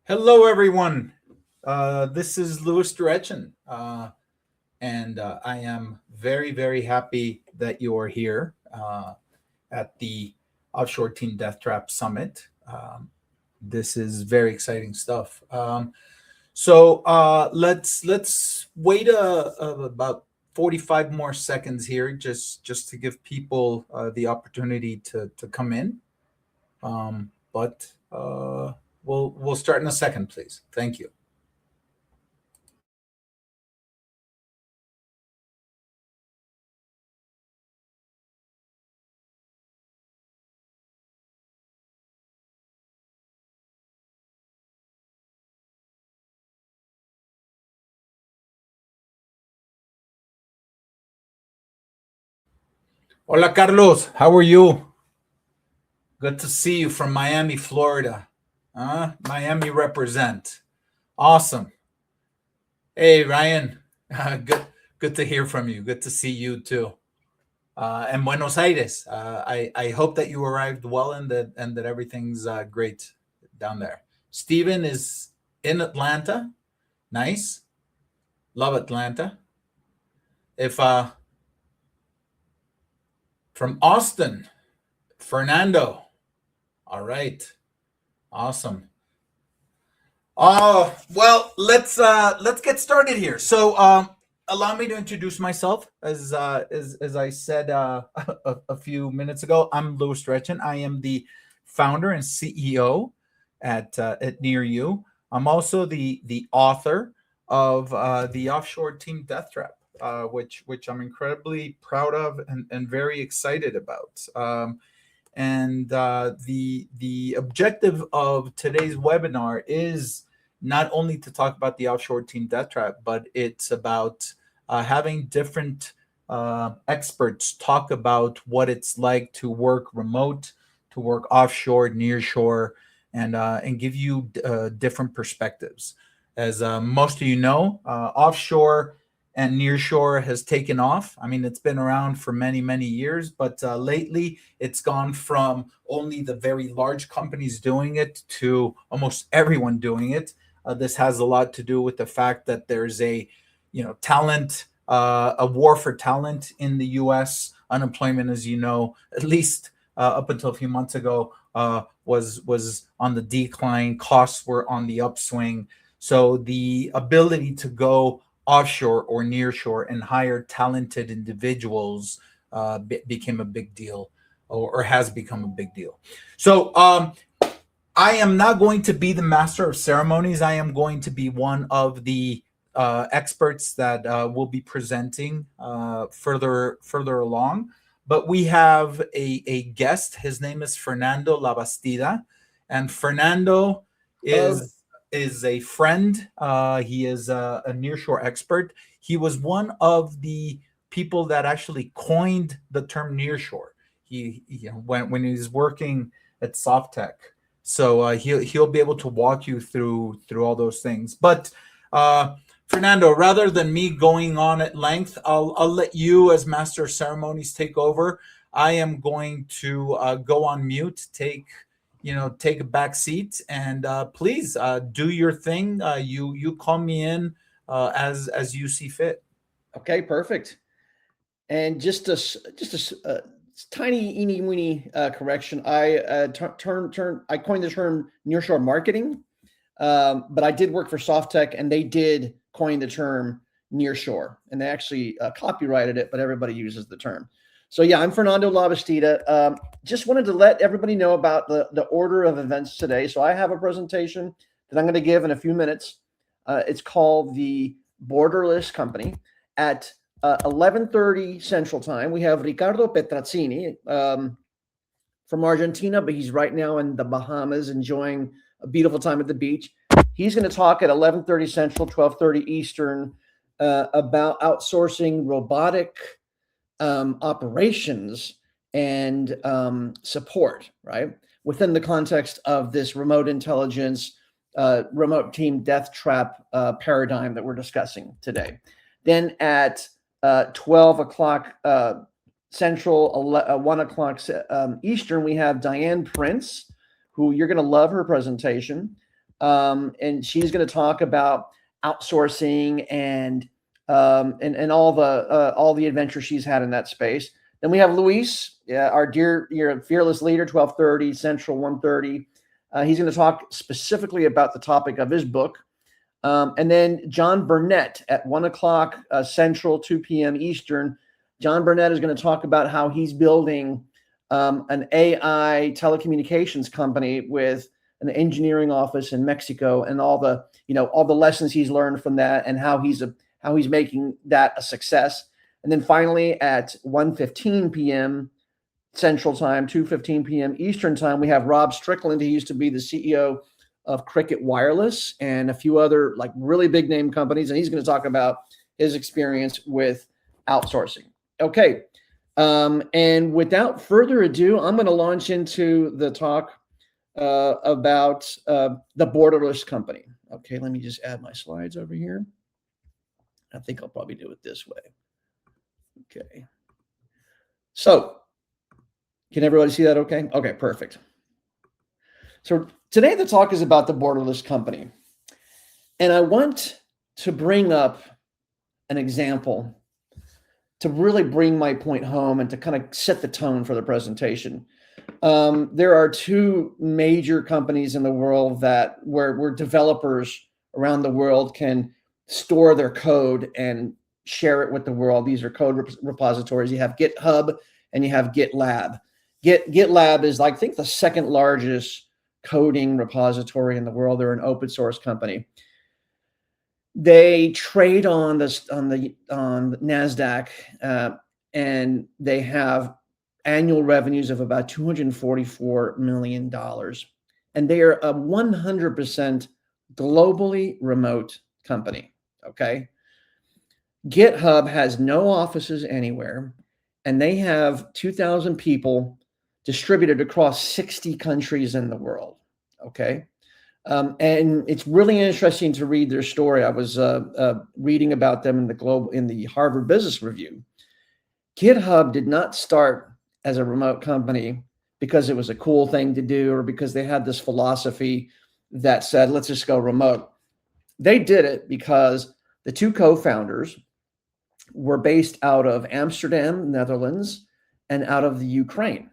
Hello, everyone. This is Louis Direction, and I am very, very happy that you are here at the Offshore Team Deathtrap Summit. This is very exciting stuff. Let's wait about 45 more seconds here, just to give people the opportunity to come in. But we'll start in a second, please. Thank you. Hola, Carlos. How are you? Good to see you from Miami, Florida. Miami represent. Awesome. Hey, Ryan. Good to hear from you. Good to see you too. And Buenos Aires. I hope that you arrived well and that everything's great down there. Steven is in Atlanta. Nice. Love Atlanta. If From Austin, Fernando. All right. Awesome. Well, let's get started here. Allow me to introduce myself. As I said a few minutes ago, I'm Louis Stretchen. I am the founder and CEO at Nir-Yu. I'm also the author of the Offshore Team Deathtrap, which I'm incredibly proud of and very excited about. The objective of today's webinar is not only to talk about the Offshore Team Deathtrap, but it's about having different experts talk about what it's like to work remote, to work offshore, nearshore, and give you different perspectives. As most of you know, offshore and nearshore has taken off. I mean, it's been around for many, many years, but lately it's gone from only the very large companies doing it to almost everyone doing it. This has a lot to do with the fact that there's a war for talent in the U.S. Unemployment, as you know, at least up until a few months ago, was on the decline. Costs were on the upswing. So the ability to go offshore or nearshore and hire talented individuals became a big deal, or has become a big deal. So I am not going to be the master of ceremonies. I am going to be one of the experts that will be presenting further along. But we have a guest. His name is Fernando Labastida, and Fernando is a friend. He is a nearshore expert. He was one of the people that actually coined the term nearshore. When he was working at Softtech. So he'll be able to walk you through all those things. But Fernando, rather than me going on at length, I'll let you, as master of ceremonies, take over. I am going to go on mute, take a back seat, and please do your thing. You call me in as you see fit. Okay, perfect. And just a tiny eeny weeny correction. I coined the term nearshore marketing, but I did work for Softtech, and they did coin the term nearshore, and they actually copyrighted it, but everybody uses the term. So yeah, I'm Fernando Labastida. Just wanted to let everybody know about the order of events today. So I have a presentation that I'm going to give in a few minutes. It's called the Borderless Company. At 11:30 Central Time, we have Ricardo Petrazzini from Argentina, but he's right now in the Bahamas enjoying a beautiful time at the beach. He's going to talk at 11:30 Central, 12:30 Eastern about outsourcing robotic operations and support, right? Within the context of this remote intelligence, remote team death trap paradigm that we're discussing today. Then at 12 o'clock Central, 1 o'clock Eastern, we have Diane Prince, who you're going to love her presentation. and she's going to talk about outsourcing and all the adventures she's had in that space. Then we have Luis, our your fearless leader, 12:30 Central, 1:30. He's going to talk specifically about the topic of his book. And then John Burnett at 1 o'clock Central, 2 p.m. Eastern. John Burnett is going to talk about how he's building an AI telecommunications company with an engineering office in Mexico, and all the lessons he's learned from that, and how he's making that a success. And then finally at 1:15 p.m. Central Time, 2:15 p.m. Eastern Time, we have Rob Strickland. He used to be the CEO of Cricket Wireless and a few other like really big name companies, and he's going to talk about his experience with outsourcing. Okay, and without further ado, I'm going to launch into the talk about the borderless company. Okay, let me just add my slides over here. I think I'll probably do it this way. Okay. So, can everybody see that okay? Okay, perfect. So today the talk is about the borderless company. And I want to bring up an example to really bring my point home and to kind of set the tone for the presentation. There are two major companies in the world where developers around the world can store their code and share it with the world. These are code repositories. You have GitHub and you have GitLab. GitLab is, I think, the second largest coding repository in the world. They're an open source company. They trade on NASDAQ, and they have annual revenues of about $244 million. And they are a 100% globally remote company, okay? GitHub has no offices anywhere, and they have 2,000 people distributed across 60 countries in the world, okay? And it's really interesting to read their story. I was reading about them in the Harvard Business Review. GitHub did not start as a remote company because it was a cool thing to do, or because they had this philosophy that said, let's just go remote. They did it because the two co-founders were based out of Amsterdam, Netherlands, and out of the Ukraine.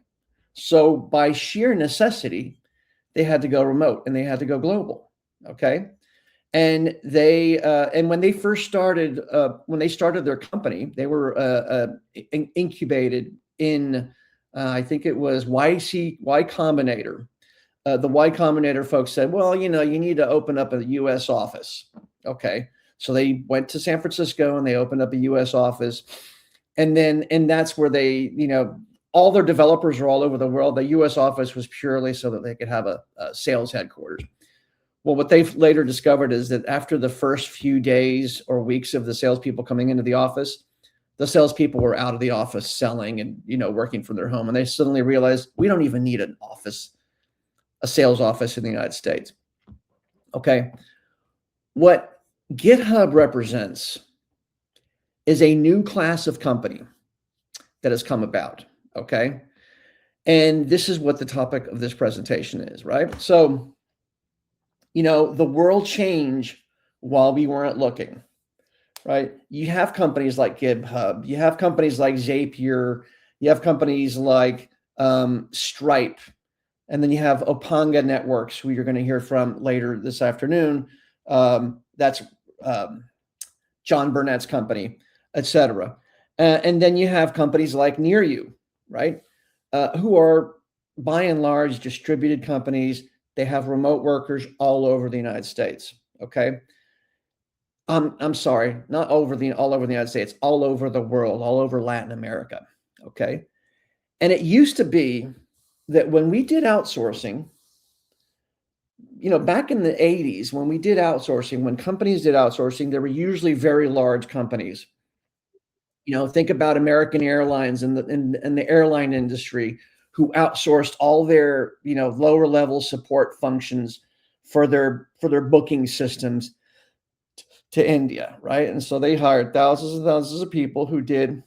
So by sheer necessity, they had to go remote and they had to go global. Okay. And when they first started, when they started their company, they were incubated in, I think it was Y Combinator. The Y Combinator folks said, well, you need to open up a US office. Okay. So they went to San Francisco and they opened up a US office. And that's where they, all their developers are all over the world. The US office was purely so that they could have a sales headquarters. Well, what they've later discovered is that after the first few days or weeks of the salespeople coming into the office, the salespeople were out of the office selling and, working from their home. And they suddenly realized we don't even need an office, a sales office in the United States. Okay. What GitHub represents is a new class of company that has come about. Okay. And this is what the topic of this presentation is, right? So, the world changed while we weren't looking, right? You have companies like GitHub, you have companies like Zapier, you have companies like Stripe, and then you have Opanga Networks, who you're going to hear from later this afternoon. That's John Burnett's company, etc. And then you have companies like Nir-Yu, right? Who are by and large distributed companies. They have remote workers all over the United States. Okay. I'm sorry, not all over the United States, all over the world, all over Latin America. Okay. And it used to be that when we did outsourcing, back in the 80s, when we did outsourcing, when companies did outsourcing, they were usually very large companies. Think about American Airlines and the airline industry, who outsourced all their, lower level support functions for their booking systems to India, right? And so they hired thousands and thousands of people who did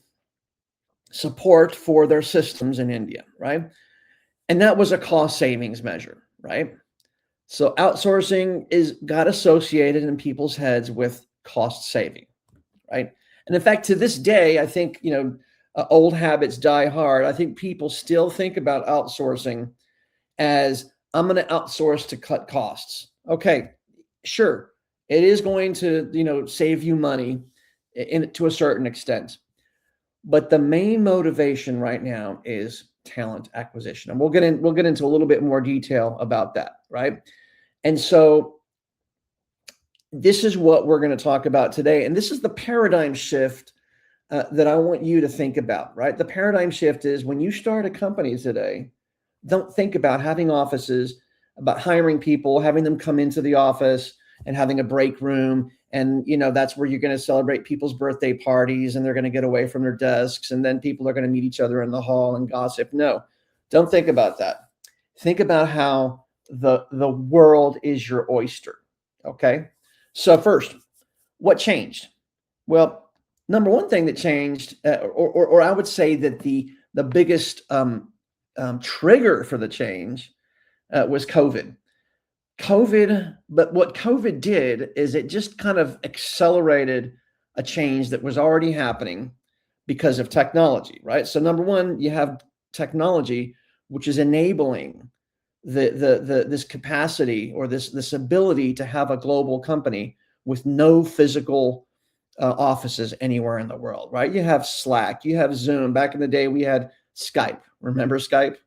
support for their systems in India, right? And that was a cost savings measure, right? So outsourcing got associated in people's heads with cost saving, right? And in fact, to this day, I think, old habits die hard. I think people still think about outsourcing as, I'm going to outsource to cut costs. Okay, sure. It is going to, save you money to a certain extent. But the main motivation right now is talent acquisition. And we'll get into a little bit more detail about that, right? And so this is what we're going to talk about today. And this is the paradigm shift that I want you to think about, right? The paradigm shift is, when you start a company today, don't think about having offices, about hiring people, having them come into the office and having a break room. And, that's where you're going to celebrate people's birthday parties, and they're going to get away from their desks. And then people are going to meet each other in the hall and gossip. No, don't think about that. Think about how the world is your oyster. Okay. So first, what changed? Well, number one thing that changed, or I would say that the biggest trigger for the change was COVID. But what COVID did is it just kind of accelerated a change that was already happening because of technology, right? So number one, you have technology, which is enabling this capacity, or this ability to have a global company with no physical offices anywhere in the world, right? You have Slack, you have Zoom. Back in the day, we had Skype. Remember Skype?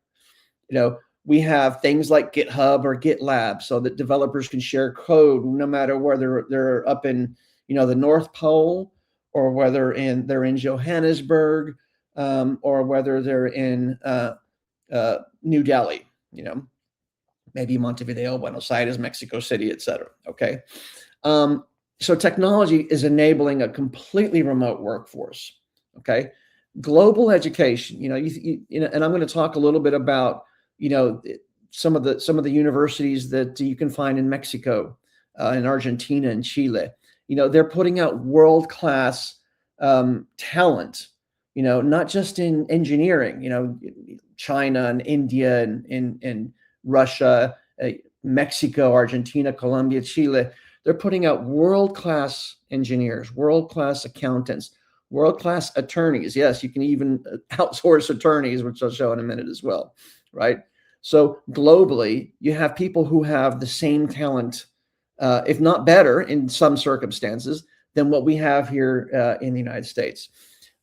We have things like GitHub or GitLab, so that developers can share code no matter whether they're up in, the North Pole, or whether they're in Johannesburg, or whether they're in New Delhi, maybe Montevideo, Buenos Aires, Mexico City, etc. Okay. So technology is enabling a completely remote workforce. Okay. Global education, and I'm going to talk a little bit about, some of the universities that you can find in Mexico, in Argentina and Chile. They're putting out world-class talent, not just in engineering, China and India and Russia, Mexico, Argentina, Colombia, Chile. They're putting out world-class engineers, world-class accountants, world-class attorneys. Yes, you can even outsource attorneys, which I'll show in a minute as well, right? So globally, you have people who have the same talent, if not better in some circumstances, than what we have here in the United States.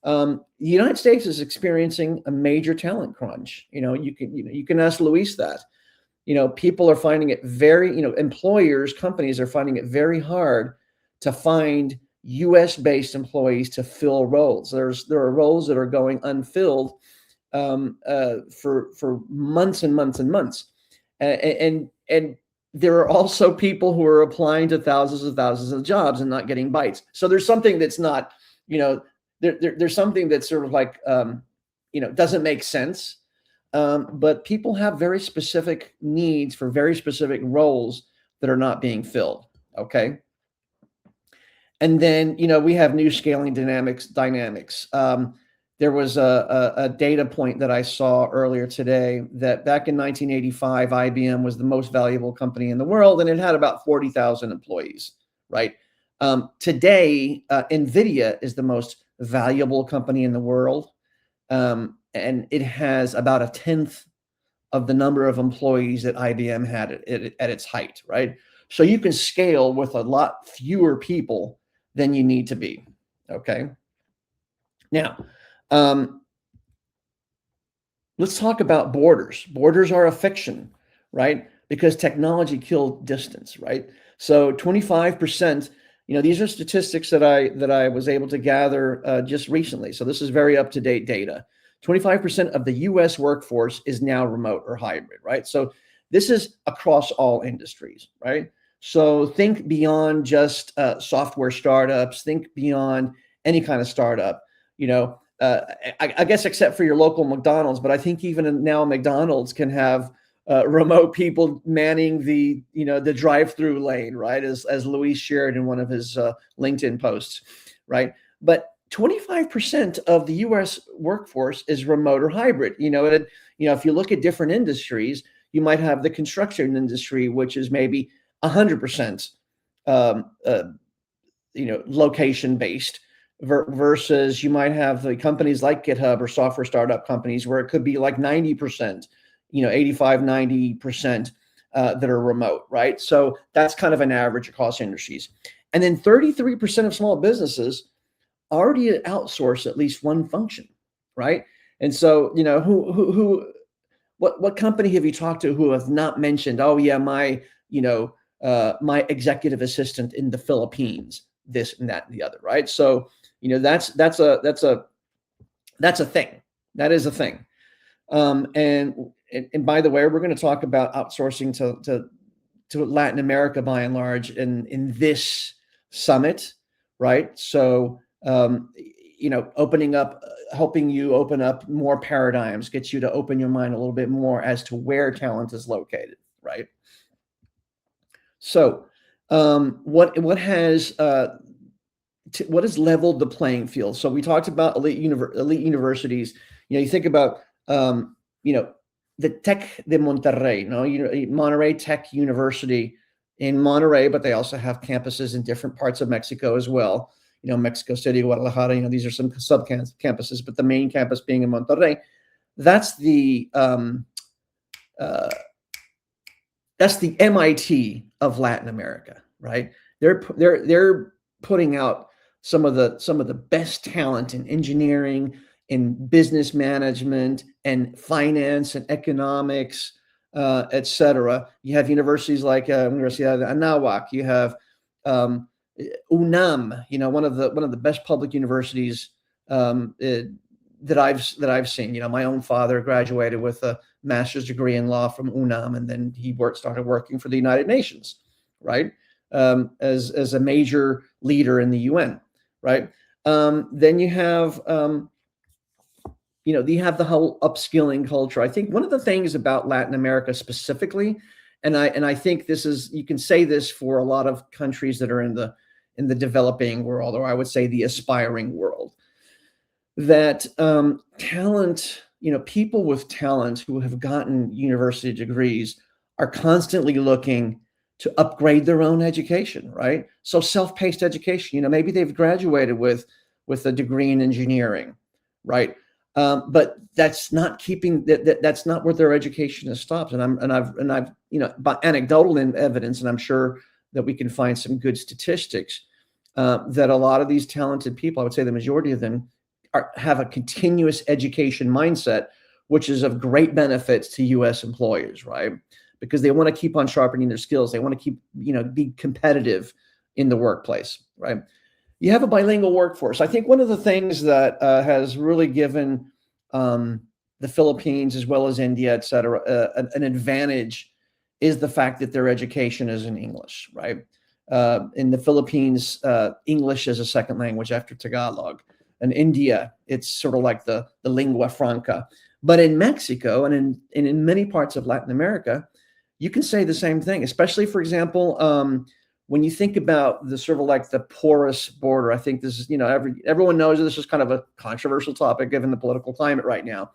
The United States is experiencing a major talent crunch. You can ask Luis that. People are finding it very, employers, companies are finding it very hard to find US-based employees to fill roles. There are roles that are going unfilled for months and months and months. And there are also people who are applying to thousands of jobs and not getting bites. So there's something that's not, there's something that's sort of like, doesn't make sense. But people have very specific needs for very specific roles that are not being filled. Okay. And then, we have new scaling dynamics. There was a data point that I saw earlier today that back in 1985, IBM was the most valuable company in the world, and it had about 40,000 employees, right? Today, NVIDIA is the most valuable company in the world. And it has about a tenth of the number of employees that IBM had at its height, right? So you can scale with a lot fewer people than you need to be, okay? Now, let's talk about borders. Borders are a fiction, right? Because technology killed distance, right? So 25%, these are statistics that I was able to gather just recently. So this is very up-to-date data. 25% of the US workforce is now remote or hybrid, right? So this is across all industries, right? So think beyond just software startups, think beyond any kind of startup, I guess except for your local McDonald's, but I think even now McDonald's can have remote people manning the drive-through lane, right? As Luis shared in one of his LinkedIn posts, right? But 25% of the U.S. workforce is remote or hybrid. If you look at different industries, You might have the construction industry, which is maybe 100% location based, versus you might have the companies like GitHub or software startup companies where it could be like 90%, 85, 90% that are remote, right? So that's kind of an average across industries. And then 33% of small businesses already outsource at least one function, right? And so, what company have you talked to who have not mentioned, oh yeah, my executive assistant in the Philippines, this and that and the other, right? So, that's a thing. That is a thing. And by the way, we're going to talk about outsourcing to Latin America by and large in this summit, right? So, opening up, helping you open up more paradigms, gets you to open your mind a little bit more as to where talent is located, right? So, what has leveled the playing field? So we talked about elite universities. You think about the Tec de Monterrey, Monterrey Tech University in Monterrey, but they also have campuses in different parts of Mexico as well. Mexico City, Guadalajara, these are some sub campuses, but the main campus being in Monterrey. That's the MIT of Latin America, right? They're putting out some of the best talent in engineering, in business management, and finance and economics, etc. You have universities like Universidad de Anáhuac. You have UNAM, one of the best public universities that I've seen. My own father graduated with a master's degree in law from UNAM, and then he started working for the United Nations, right? As a major leader in the UN, right? Then you have you have the whole upskilling culture. I think one of the things about Latin America specifically, and I think this is, you can say this for a lot of countries that are in the developing world, or I would say the aspiring world, that talent, people with talent who have gotten university degrees are constantly looking to upgrade their own education, right? So self-paced education, maybe they've graduated with a degree in engineering, right? But that's not that's not where their education has stopped. And I've by anecdotal evidence, and I'm sure that we can find some good statistics, that a lot of these talented people, I would say the majority of them, have a continuous education mindset, which is of great benefits to U.S. employers, right? Because they want to keep on sharpening their skills. They want to keep, be competitive in the workplace, right? You have a bilingual workforce. I think one of the things that has really given the Philippines, as well as India, et cetera, an advantage is the fact that their education is in English, right? In the Philippines, English is a second language after Tagalog. In India, it's sort of like the lingua franca. But in Mexico and in many parts of Latin America, you can say the same thing, especially, for example, when you think about the sort of like the porous border. I think this is, everyone knows this is kind of a controversial topic given the political climate right now.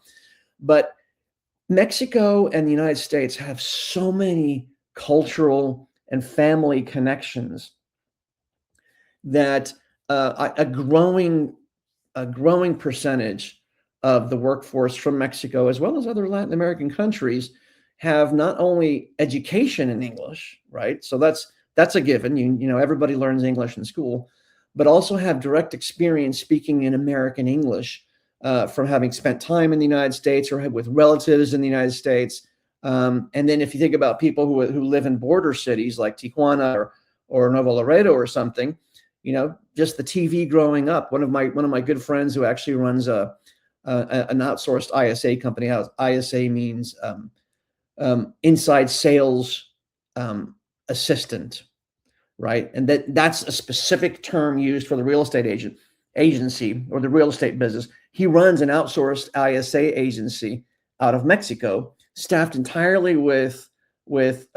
But Mexico and the United States have so many cultural and family connections that a growing percentage of the workforce from Mexico, as well as other Latin American countries, have not only education in English, right? So that's a given. Everybody learns English in school, but also have direct experience speaking in American English from having spent time in the United States or with relatives in the United States. And then if you think about people who live in border cities like Tijuana or Nuevo Laredo or something, just the TV growing up. One of my good friends who actually runs an outsourced ISA company. ISA means inside sales assistant, right? And that's a specific term used for the real estate agency or the real estate business. He runs an outsourced ISA agency out of Mexico, staffed entirely with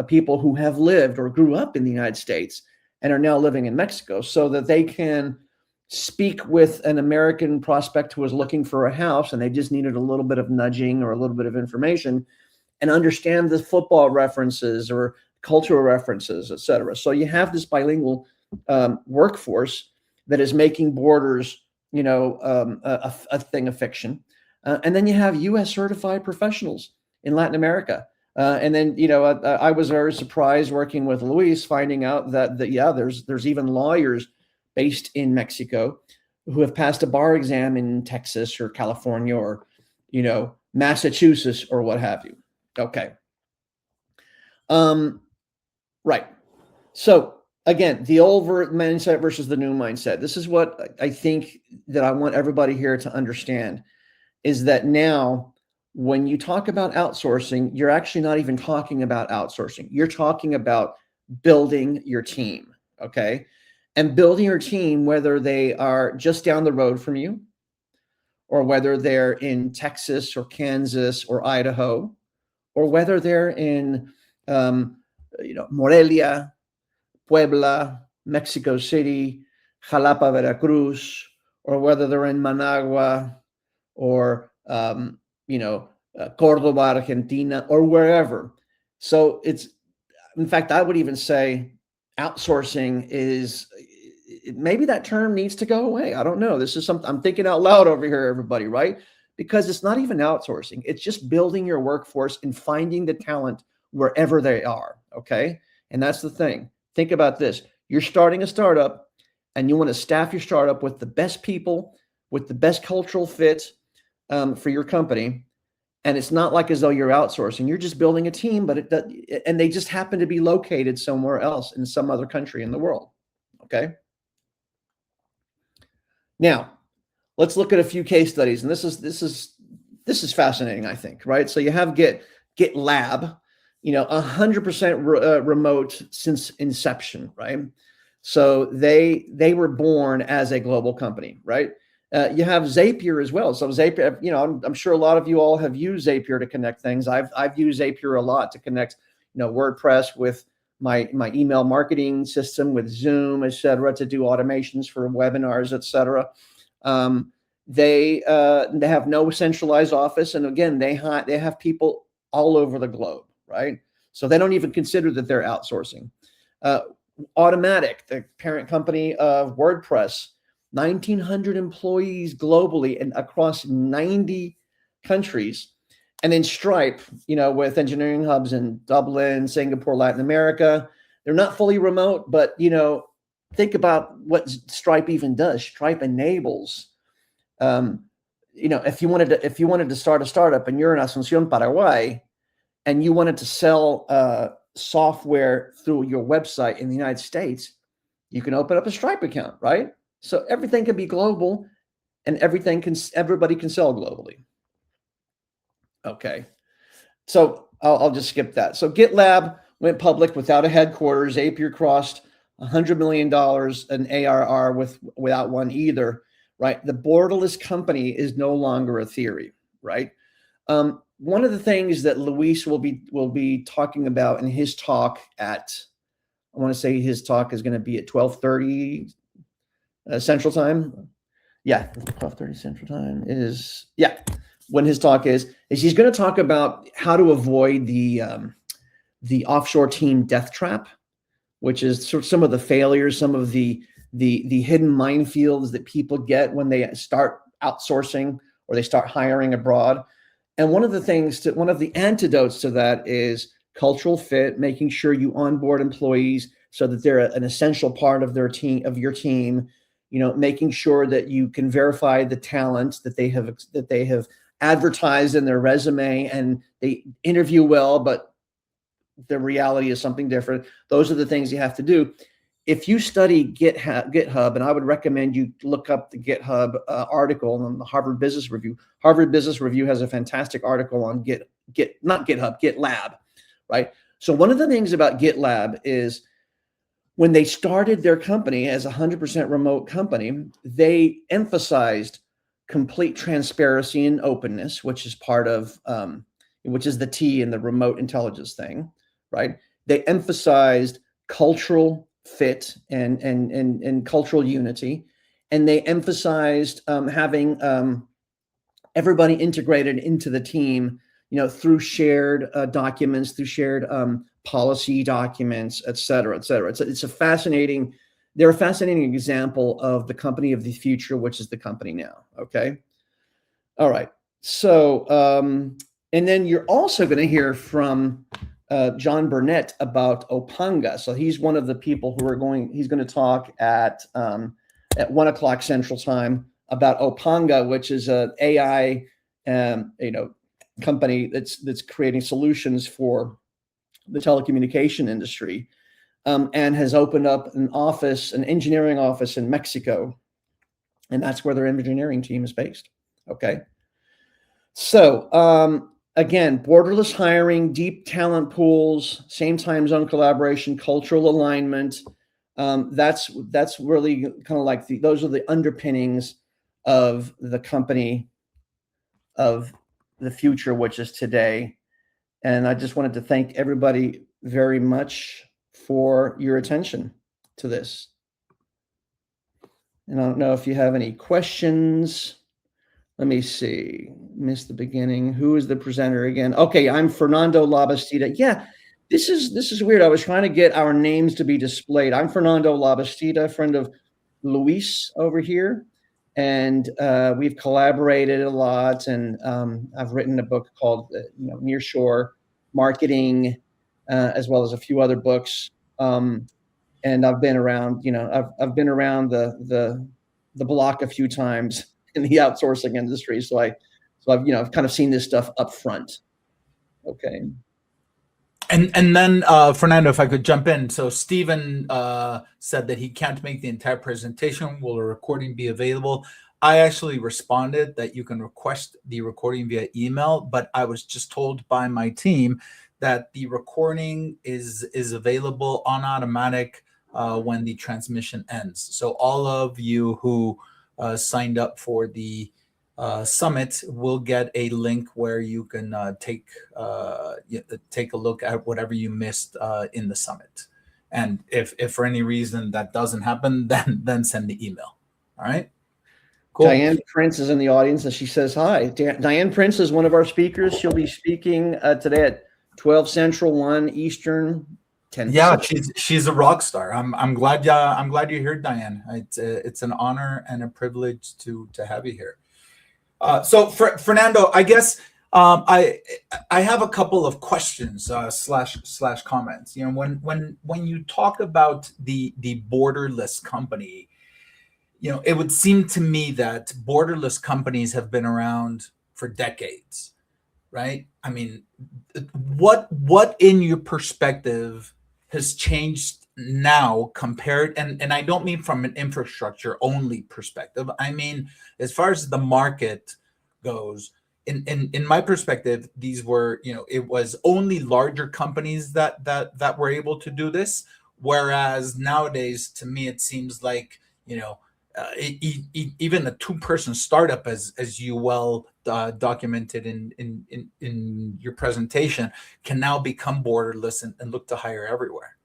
people who have lived or grew up in the United States and are now living in Mexico, so that they can speak with an American prospect who was looking for a house and they just needed a little bit of nudging or a little bit of information. and understand the football references or cultural references, etc. So you have this bilingual workforce that is making borders, a thing of fiction. And then you have U.S. certified professionals in Latin America. And then, I was very surprised working with Luis, finding out that there's even lawyers based in Mexico who have passed a bar exam in Texas or California or, Massachusetts or what have you. Okay. Right. So again, the old mindset versus the new mindset. This is what I think that I want everybody here to understand is that now when you talk about outsourcing, you're actually not even talking about outsourcing. You're talking about building your team. Okay. And building your team, whether they are just down the road from you, or whether they're in Texas or Kansas or Idaho, or whether they're in, Morelia, Puebla, Mexico City, Jalapa, Veracruz, or whether they're in Managua or, Cordoba, Argentina, or wherever. So in fact, I would even say outsourcing is, maybe that term needs to go away. I don't know. This is something I'm thinking out loud over here, everybody, right? Because it's not even outsourcing. It's just building your workforce and finding the talent wherever they are. Okay. And that's the thing. Think about this. You're starting a startup and you want to staff your startup with the best people, with the best cultural fit for your company. And it's not like as though you're outsourcing. You're just building a team, and they just happen to be located somewhere else in some other country in the world. Okay. Now, let's look at a few case studies, and this is fascinating, I think, right? So you have GitLab, 100% remote since inception, right? So they were born as a global company, right? You have Zapier as well. So Zapier, I'm sure a lot of you all have used Zapier to connect things. I've used Zapier a lot to connect, WordPress with my email marketing system, with Zoom, et cetera, to do automations for webinars, et cetera. They have no centralized office, and again, they have people all over the globe, right? So they don't even consider that they're outsourcing. Automatic, the parent company of WordPress, 1,900 employees globally and across 90 countries. And then Stripe, with engineering hubs in Dublin, Singapore, Latin America, they're not fully remote, but, think about what Stripe even does. Stripe enables, if you wanted to start a startup and you're in Asunción, Paraguay, and you wanted to sell software through your website in the United States, you can open up a Stripe account, right? So everything can be global, and everybody can sell globally. Okay, so I'll just skip that. So GitLab went public without a headquarters. Zapier crossed $100 million in ARR without one either, right? The borderless company is no longer a theory, right? One of the things that Luis will be talking about in his talk I want to say his talk is going to be at 12:30 Central Time. Yeah, 12:30 Central Time is, when his talk is he's going to talk about how to avoid the offshore team Deathtrap, which is sort of some of the failures, some of the hidden minefields that people get when they start outsourcing or they start hiring abroad. And one of the antidotes to that is cultural fit, making sure you onboard employees so that they're an essential part of your team, making sure that you can verify the talent that they have advertised in their resume and they interview well, but the reality is something different. Those are the things you have to do. If you study GitHub, and I would recommend you look up the GitHub article on the Harvard Business Review. Harvard Business Review has a fantastic article on GitLab, right? So one of the things about GitLab is when they started their company as a 100% remote company, they emphasized complete transparency and openness, which is part of, which is the T in the remote intelligence thing, right? They emphasized cultural fit and cultural unity, and they emphasized having everybody integrated into the team through shared documents, through shared policy documents, et cetera, et cetera. They're a fascinating example of the company of the future, which is the company now. Okay. All right. So, and then you're also going to hear from John Burnett about Opanga. So he's one of the people he's going to talk at 1:00 Central Time about Opanga, which is an AI, company that's creating solutions for the telecommunication industry, and has opened up an engineering office in Mexico, and that's where their engineering team is based. Okay. So, again, borderless hiring, deep talent pools, same time zone collaboration, cultural alignment. That's really kind of like those are the underpinnings of the company of the future, which is today. And I just wanted to thank everybody very much for your attention to this. And I don't know if you have any questions. Let me see. Missed the beginning. Who is the presenter again? Okay, I'm Fernando Labastida. Yeah, this is weird. I was trying to get our names to be displayed. I'm Fernando Labastida, friend of Luis over here, and we've collaborated a lot. And I've written a book called Nearshore Marketing, as well as a few other books. And I've been around. I've been around the block a few times in the outsourcing industry. So I've kind of seen this stuff up front. Okay. And then Fernando, if I could jump in. So Stephen said that he can't make the entire presentation. Will a recording be available? I actually responded that you can request the recording via email, but I was just told by my team that the recording is available on automatic when the transmission ends. So all of you who signed up for the summit will get a link where you can take a look at whatever you missed in the summit. And if for any reason that doesn't happen, then send the email. All right. Cool. Diane Prince is in the audience and she says hi. Diane Prince is one of our speakers. She'll be speaking today at 12 Central, 1 Eastern. 10 yeah, she's a rock star. I'm glad you're here, Diane. It's an honor and a privilege to have you here. So Fernando, I guess I have a couple of questions slash comments. When you talk about the borderless company, it would seem to me that borderless companies have been around for decades, right? I mean, what in your perspective has changed now compared, and I don't mean from an infrastructure only perspective. I mean, as far as the market goes, in my perspective, these were, it was only larger companies that were able to do this. Whereas nowadays, to me, it seems like, even a 2-person startup, as you well documented in your presentation, can now become borderless and look to hire everywhere.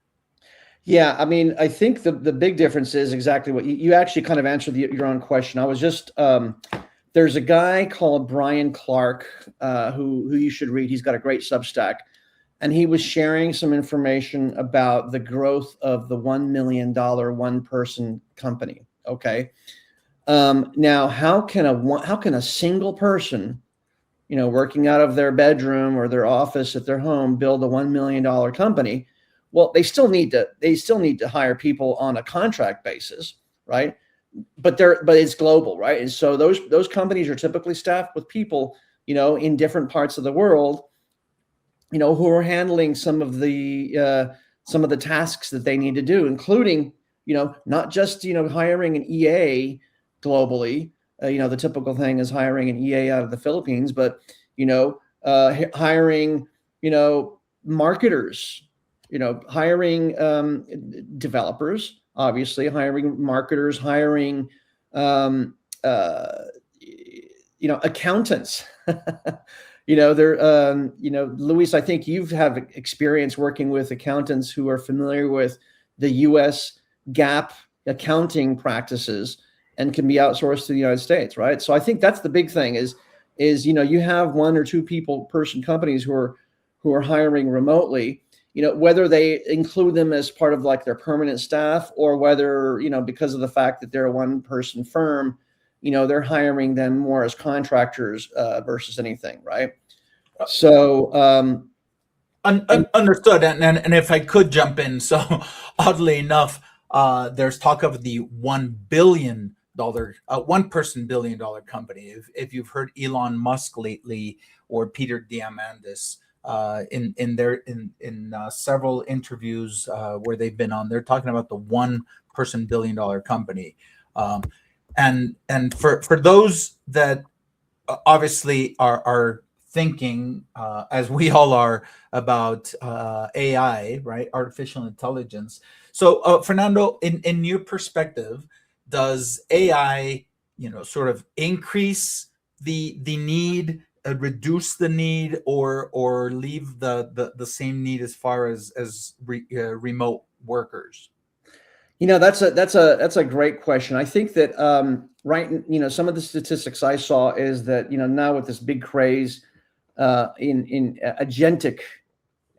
Yeah, I mean, I think the big difference is exactly what you actually kind of answered your own question. I was just there's a guy called Brian Clark who you should read. He's got a great Substack, and he was sharing some information about the growth of the $1 million 1-person company. Okay. Now, how can a single person, working out of their bedroom or their office at their home, build a $1 million company? Well, they still need to hire people on a contract basis, right? But it's global, right? And so those companies are typically staffed with people, in different parts of the world, who are handling some of the tasks that they need to do, including, not just, hiring an EA globally. The typical thing is hiring an EA out of the Philippines, but, hiring, marketers, hiring developers, obviously, hiring marketers, hiring, accountants. Luis, I think you have experience working with accountants who are familiar with the U.S. GAAP accounting practices and can be outsourced to the United States, right? So I think that's the big thing is is, you have one or two person companies who are hiring remotely, whether they include them as part of like their permanent staff, or whether, because of the fact that they're a one person firm, they're hiring them more as contractors versus anything, right? So understood. And if I could jump in, so oddly enough, there's talk of the $1 billion, $1 person billion company. If you've heard Elon Musk lately, or Peter Diamandis, in several interviews where they've been on, they're talking about the $1 person billion company. And for those that obviously are thinking, as we all are, about AI, right? Artificial intelligence. So, Fernando, in your perspective, does AI, sort of increase the need, reduce the need, or leave the same need as far as remote workers? That's a great question. I think that right, some of the statistics I saw is that now with this big craze in agentic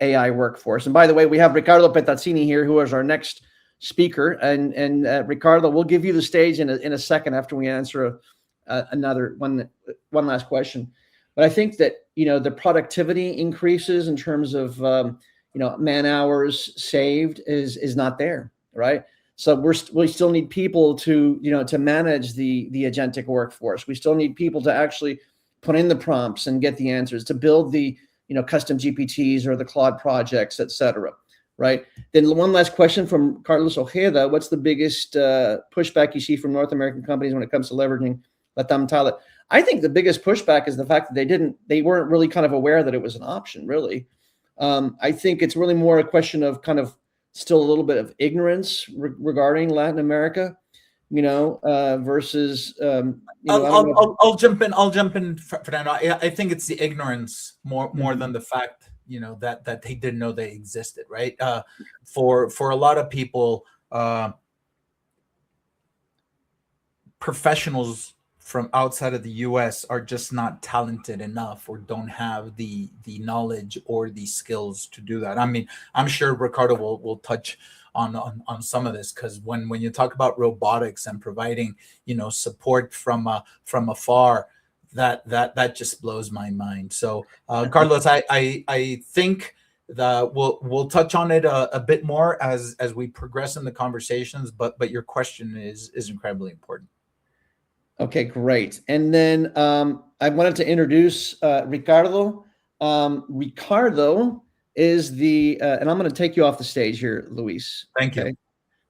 AI workforce. And by the way, we have Ricardo Petazzini here, who is our next speaker. And Ricardo, we'll give you the stage in a second after we answer another one last question. But I think that the productivity increases in terms of man hours saved is not there, right? So we still need people to manage the agentic workforce. We still need people to actually put in the prompts and get the answers, to build the custom GPTs or the Claude projects, et cetera, right? Then one last question from Carlos Ojeda: what's the biggest pushback you see from North American companies when it comes to leveraging Latam talent? I think the biggest pushback is the fact that they weren't really kind of aware that it was an option, really. I think it's really more a question of kind of still a little bit of ignorance regarding Latin America, versus I'll jump in, Fernando. I think it's the ignorance more than the fact that they didn't know they existed, right? For a lot of people, professionals from outside of the U.S. are just not talented enough, or don't have the knowledge or the skills to do that. I mean, I'm sure Ricardo will touch on some of this, because when you talk about robotics and providing support from afar, that just blows my mind. So Carlos, I think that we'll touch on it a bit more as we progress in the conversations, but your question is incredibly important. Okay, great. And then I wanted to introduce Ricardo. Ricardo is and I'm going to take you off the stage here, Luis. Thank you.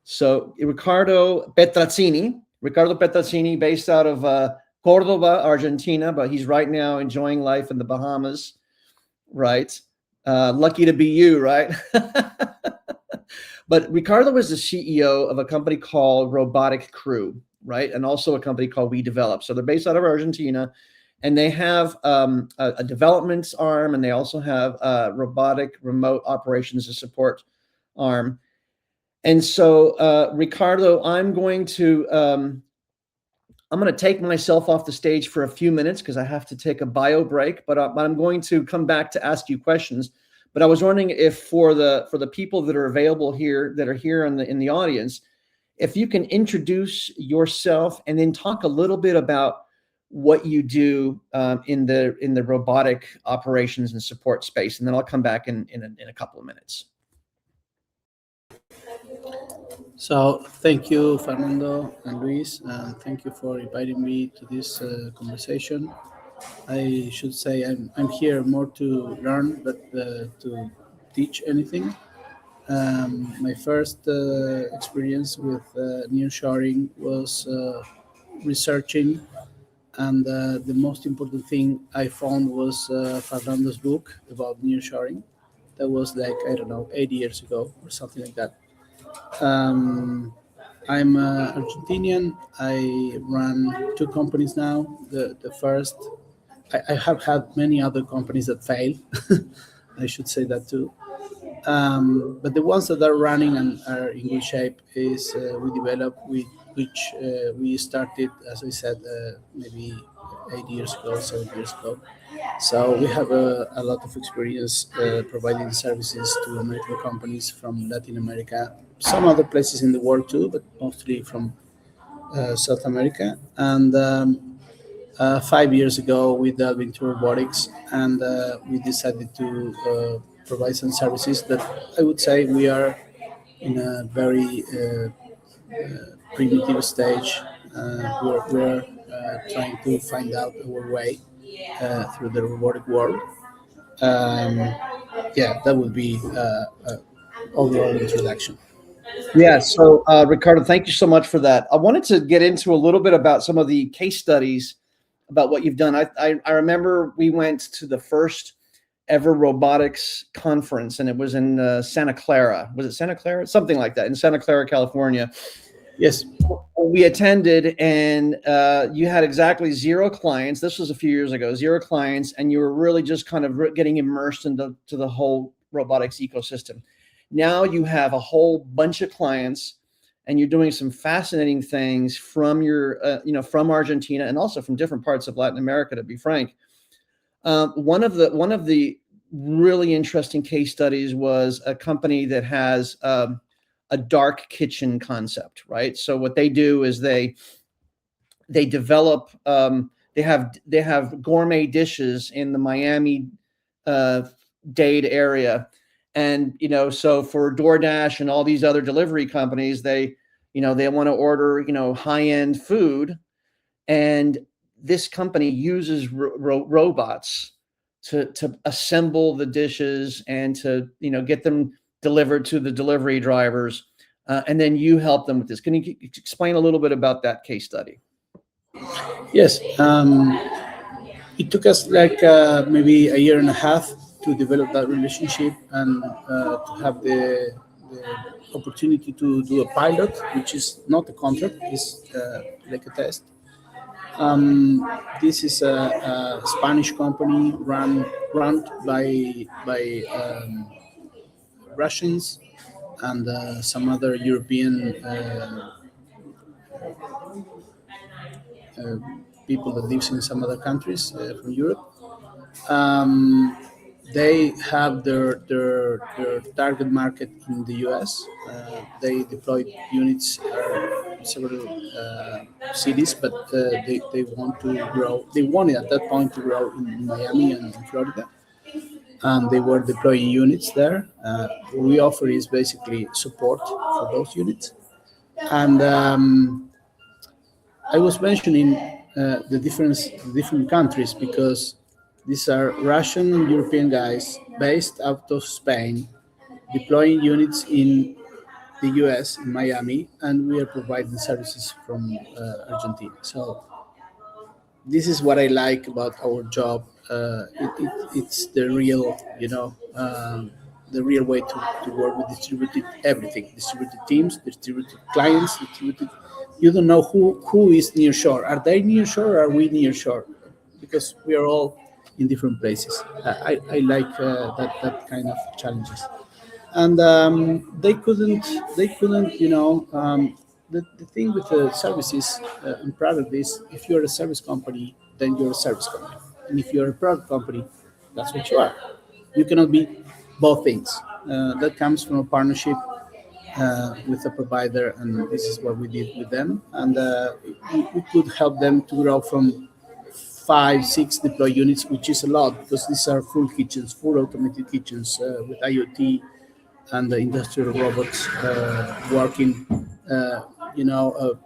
So Ricardo Petrazzini, based out of Cordoba, Argentina, but he's right now enjoying life in the Bahamas, right? Lucky to be you, right? But Ricardo is the CEO of a company called Robotic Crew, right? And also a company called We Develop. So they're based out of Argentina, and they have a development arm, and they also have a robotic remote operations and support arm. And so, Ricardo, I'm going to take myself off the stage for a few minutes because I have to take a bio break, but I'm going to come back to ask you questions. But I was wondering if for the people that are available here, that are here in the audience, if you can introduce yourself and then talk a little bit about what you do in the robotic operations and support space, and then I'll come back in a couple of minutes. So thank you, Fernando and Luis, and thank you for inviting me to this conversation. I should say I'm here more to learn, but to teach anything. My first experience with nearshoring was researching, and the most important thing I found was Fernando's book about nearshoring. That was like, I don't know, 8 years ago or something like that. I'm Argentinian. I run 2 companies now. The first, I have had many other companies that failed. I should say that too. But the ones that are running and are in good shape is We Develop, which we started, as I said, maybe 8 years ago, 7 years ago. So we have a lot of experience providing services to American companies from Latin America, some other places in the world too, but mostly from South America. And 5 years ago, we delved into robotics, and we decided to provide some services that I would say we are in a very primitive stage. We're trying to find out our way through the robotic world. Um, yeah, that would be overall introduction. Yeah. So, Ricardo, thank you so much for that. I wanted to get into a little bit about some of the case studies about what you've done. I remember we went to the first ever robotics conference, and it was in Santa Clara. Was it Santa Clara? Something like that, in Santa Clara, California. Yes. We attended, and you had exactly 0 clients. This was a few years ago, 0 clients, and you were really just kind of getting immersed into the whole robotics ecosystem. Now you have a whole bunch of clients, and you're doing some fascinating things from your, from Argentina and also from different parts of Latin America. To be frank, one of the really interesting case studies was a company that has a dark kitchen concept, right? So what they do is they develop they have gourmet dishes in the Miami Dade area, and so for DoorDash and all these other delivery companies, they want to order high-end food, and this company uses robots to assemble the dishes and to get them delivered to the delivery drivers, and then you help them with this. Can you explain a little bit about that case study? Yes. It took us like maybe a year and a half to develop that relationship and to have the opportunity to do a pilot, which is not a contract, it's like a test. This is a Spanish company run by Russians and some other European uh, people that lives in some other countries from Europe. Um, they have their target market in the US. They deployed units in several cities, but they want to grow. They wanted at that point to grow in Miami and in Florida, and they were deploying units there. What we offer is basically support for those units. And I was mentioning the different countries because these are Russian and European guys based out of Spain, deploying units in the US, in Miami, and we are providing services from Argentina. So this is what I like about our job. It's the real, the real way to work with distributed everything, distributed teams, distributed clients, distributed. You don't know who is near shore. Are they near shore? Or are we near shore? Because we are all in different places. I like that kind of challenges. And they couldn't the thing with the services and product is if you're a service company, then you're a service company, and if you're a product company, that's what you are. You cannot be both things. That comes from a partnership with a provider, and this is what we did with them, and we could help them to grow from 5, 6 deploy units, which is a lot because these are full kitchens, full automated kitchens with IoT and the industrial robots working, you know,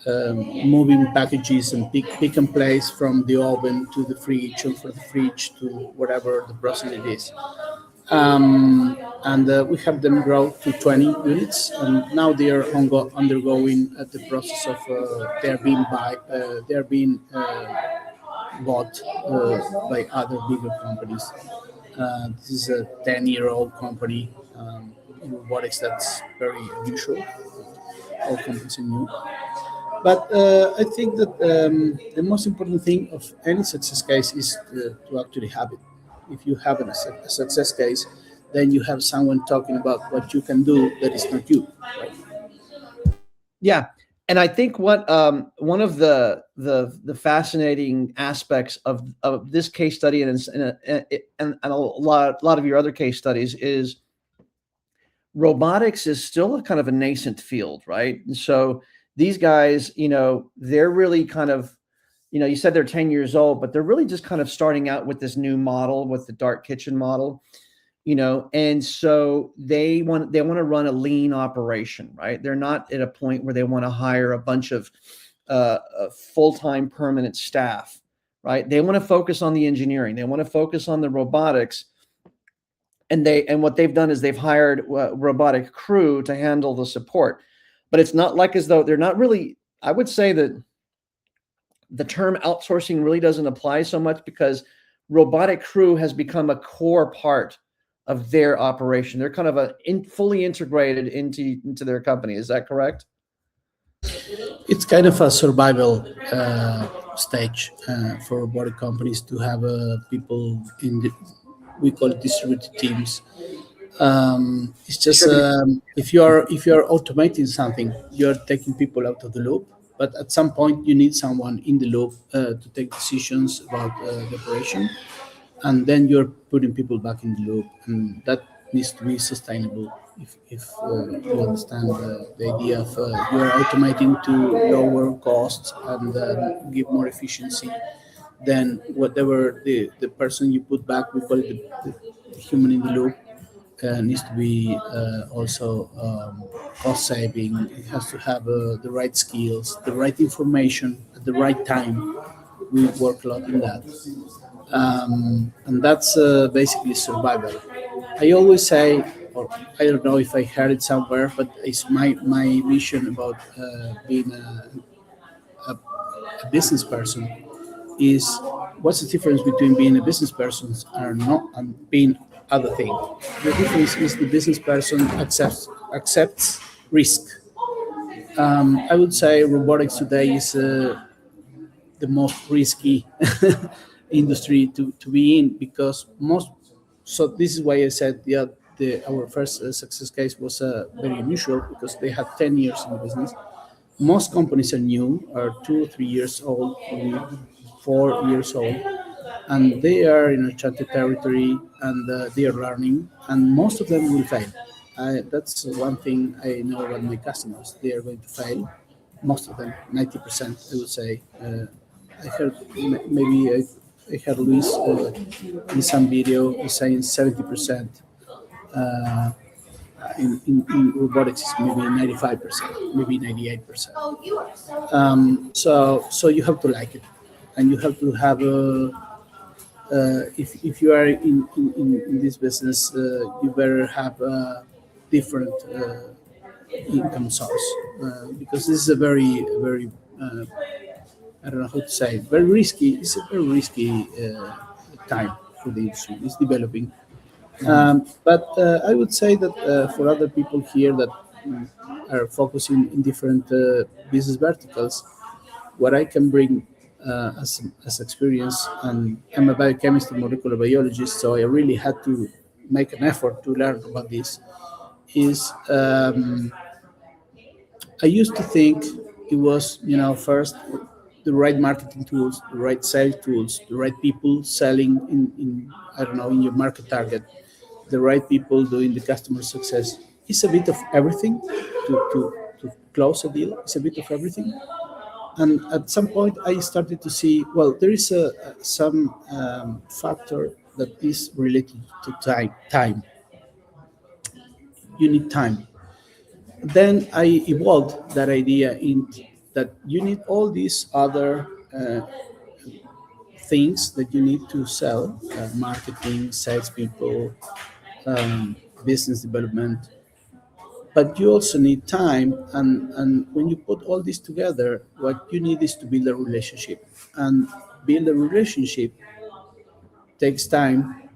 moving packages and pick and place from the oven to the fridge and from the fridge to whatever the process it is. And we have them grow to 20 units, and now they are undergoing the process of they are being bought by other bigger companies. This is a 10-year-old company in robotics that's very unusual. All companies are new. But I think that the most important thing of any success case is to actually have it. If you have a success case, then you have someone talking about what you can do that is not you, right? Yeah. And I think what one of the fascinating aspects of this case study and a lot of your other case studies is robotics is still a kind of a nascent field, right? And so these guys, they're really kind of, you said they're 10 years old, but they're really just kind of starting out with this new model, with the dark kitchen model, and so they want to run a lean operation, right? They're not at a point where they want to hire a bunch of full-time permanent staff, right? They want to focus on the engineering. They want to focus on the robotics. And what they've done is they've hired a robotic crew to handle the support. But it's not like as though they're not really, I would say that the term outsourcing really doesn't apply so much because robotic crew has become a core part of their operation. They're kind of fully integrated into their company. Is that correct? It's kind of a survival stage for robotic companies to have people we call it distributed teams. It's just if you're automating something, you're taking people out of the loop. But at some point, you need someone in the loop to take decisions about the operation, and then you're putting people back in the loop, and that needs to be sustainable. If you understand the idea of you're automating to lower costs and give more efficiency, then whatever the person you put back, we call it the human in the loop, needs to be also cost saving. It has to have the right skills, the right information at the right time. We work a lot in that. And that's basically survival. I always say, or I don't know if I heard it somewhere, but it's my vision about being a business person is what's the difference between being a business person and being other thing. The difference is the business person accepts risk. I would say robotics today is the most risky industry to be in because most. So this is why I said our first success case was very unusual because they had 10 years in the business. Most companies are new, are 2 or 3 years old, maybe 4 years old, and they are in uncharted territory and they are learning, and most of them will fail. That's one thing I know about my customers. They are going to fail. Most of them, 90%, I would say. I heard maybe I heard Luis in some video saying 70%. In robotics, it's maybe 95%, maybe 98%. So you have to like it, and you have to have if you are in this business, you better have a different income source because this is a very I don't know how to say, very risky. It's a very risky time for the industry. It's developing. But I would say that for other people here that are focusing in different business verticals, what I can bring as experience, and I'm a biochemist and molecular biologist, so I really had to make an effort to learn about this, is I used to think it was, first the right marketing tools, the right sales tools, the right people selling in I don't know, in your market target, the right people doing the customer success. It's a bit of everything to close a deal. It's a bit of everything. And at some point, I started to see, well, there is some factor that is related to time. You need time. Then I evolved that idea in that you need all these other things that you need to sell, marketing, salespeople, business development, but you also need time. And when you put all this together, what you need is to build a relationship. And build a relationship takes time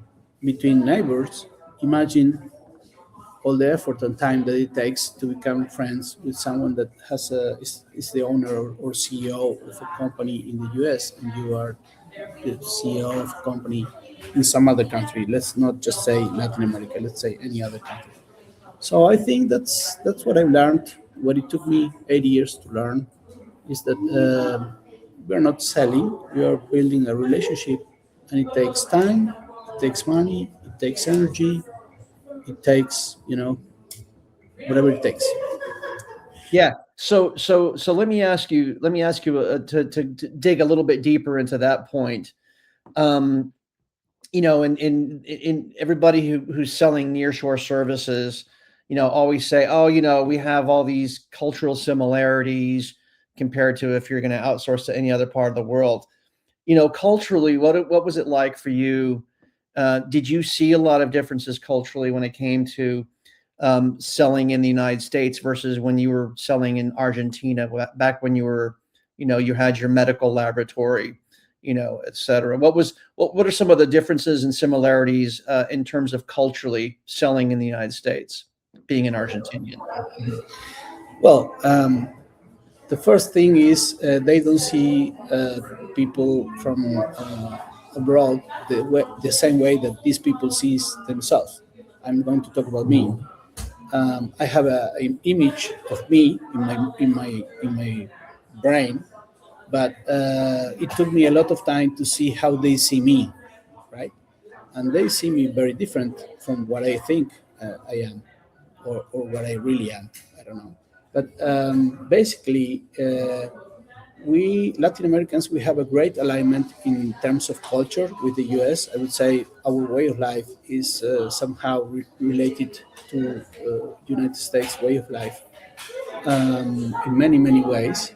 between neighbors. Imagine all the effort and time that it takes to become friends with someone that is the owner or CEO of a company in the US, and you are the CEO of a company in some other country. Let's not just say Latin America. Let's say any other country. So I think that's what I've learned what it took me 8 years to learn is that we're not selling, we are building a relationship, and it takes time, it takes money, it takes energy, it takes, whatever it takes. Yeah. So let me ask you to dig a little bit deeper into that point. In everybody who's selling nearshore services, always say, oh, we have all these cultural similarities compared to if you're going to outsource to any other part of the world. Culturally, what was it like for you? Did you see a lot of differences culturally when it came to selling in the United States versus when you were selling in Argentina back when you were, you had your medical laboratory, et cetera? What are some of the differences and similarities in terms of culturally selling in the United States, being an Argentinian? Well, the first thing is they don't see people from abroad the same way that these people see themselves. I'm going to talk about me. I have an image of me in my brain, but it took me a lot of time to see how they see me, right? And they see me very different from what I think I am, or what I really am. I don't know. But basically, we Latin Americans, we have a great alignment in terms of culture with the US. I would say our way of life is somehow related to United States way of life in many ways.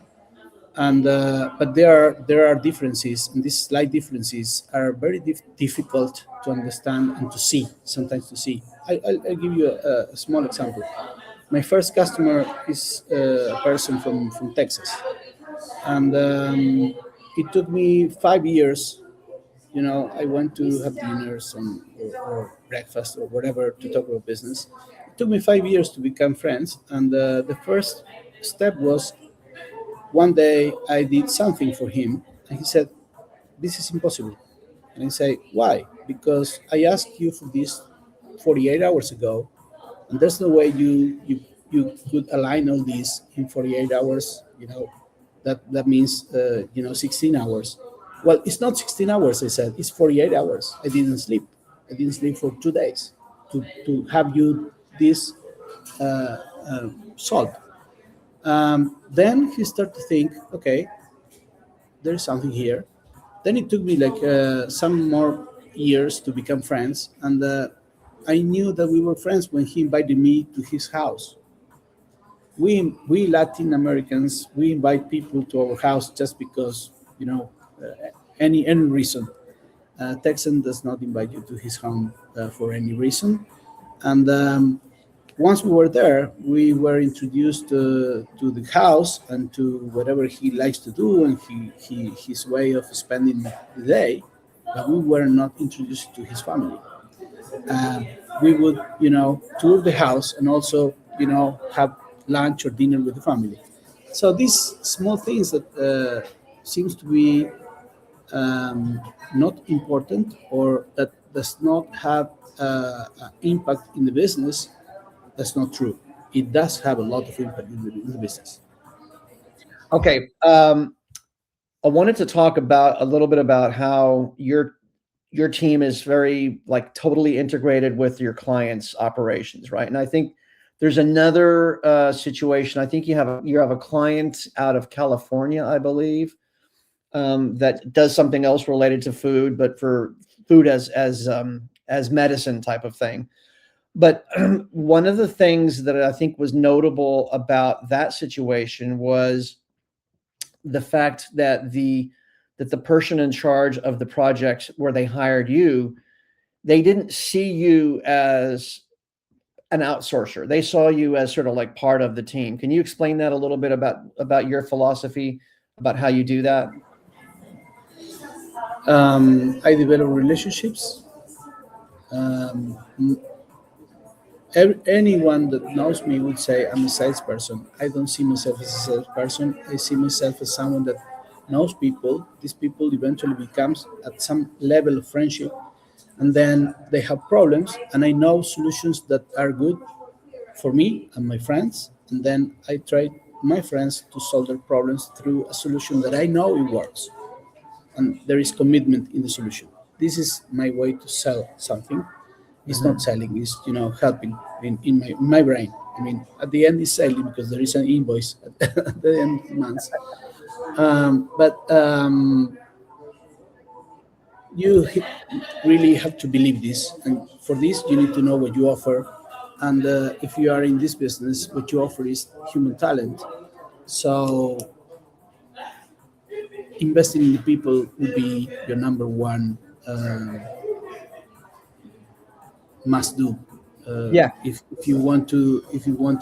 And but there are differences, and these slight differences are very difficult to understand and to see. Sometimes to see. I'll give you a small example. My first customer is a person from Texas, and it took me 5 years. I went to have dinners or breakfast or whatever to talk about business. It took me 5 years to become friends, and the first step was one day I did something for him, and he said, "This is impossible." And I say, "Why?" Because I asked you for this 48 hours ago, and there's no way you could align all these in 48 hours. That means 16 hours. Well, it's not 16 hours. I said it's 48 hours. I didn't sleep. I didn't sleep for 2 days to have you this solved. Then he started to think, okay, there's something here. Then it took me like some more years to become friends, and I knew that we were friends when he invited me to his house. We Latin Americans, we invite people to our house just because, any reason. Texan does not invite you to his home for any reason. And once we were there, we were introduced to the house and to whatever he likes to do and his way of spending the day, but we were not introduced to his family. We would, tour the house and also, have lunch or dinner with the family. So these small things that seems to be not important or that does not have impact in the business, that's not true. It does have a lot of impact in the business. Okay. I wanted to talk a little bit about how your team is very totally integrated with your clients' operations, right? And I think there's another situation. I think you have a client out of California, I believe, that does something else related to food, but for food as medicine type of thing. But one of the things that I think was notable about that situation was the fact that the person in charge of the project where they hired you, they didn't see you as an outsourcer. They saw you as sort of like part of the team. Can you explain that a little bit about your philosophy, about how you do that? I develop relationships. Anyone that knows me would say I'm a salesperson. I don't see myself as a salesperson. I see myself as someone that knows people. These people eventually becomes at some level of friendship, and then they have problems, and I know solutions that are good for me and my friends, and then I try my friends to solve their problems through a solution that I know it works, and there is commitment in the solution. This is my way to sell something. It's not selling, it's helping in my brain. I mean, at the end it's selling because there is an invoice at the end of the month. But you really have to believe this, and for this you need to know what you offer. And if you are in this business, what you offer is human talent. So investing in the people will be your number one must do. Yeah. If you want to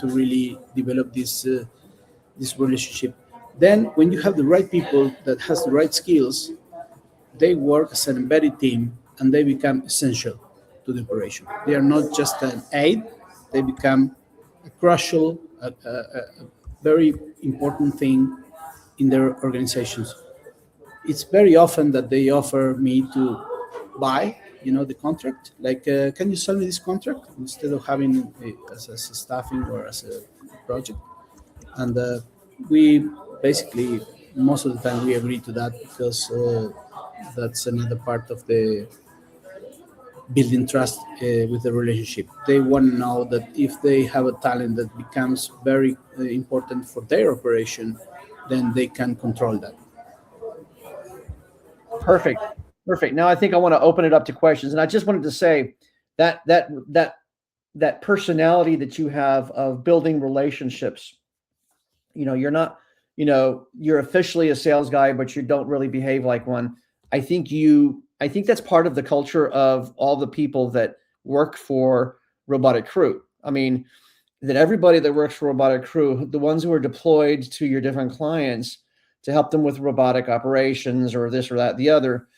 really develop this relationship, then when you have the right people that has the right skills, they work as an embedded team and they become essential to the operation. They are not just an aid; they become a crucial, a very important thing in their organizations. It's very often that they offer me to buy, the contract. Like, can you sell me this contract instead of having it as a staffing or as a project? And we basically, most of the time, we agree to that because that's another part of the building trust with the relationship. They want to know that if they have a talent that becomes very important for their operation, then they can control that. Perfect. Perfect. Now I think I want to open it up to questions. And I just wanted to say that personality that you have of building relationships, you're not, you're officially a sales guy, but you don't really behave like one. I think that's part of the culture of all the people that work for Robotic Crew. I mean, that everybody that works for Robotic Crew, the ones who are deployed to your different clients to help them with robotic operations or this or that, the other,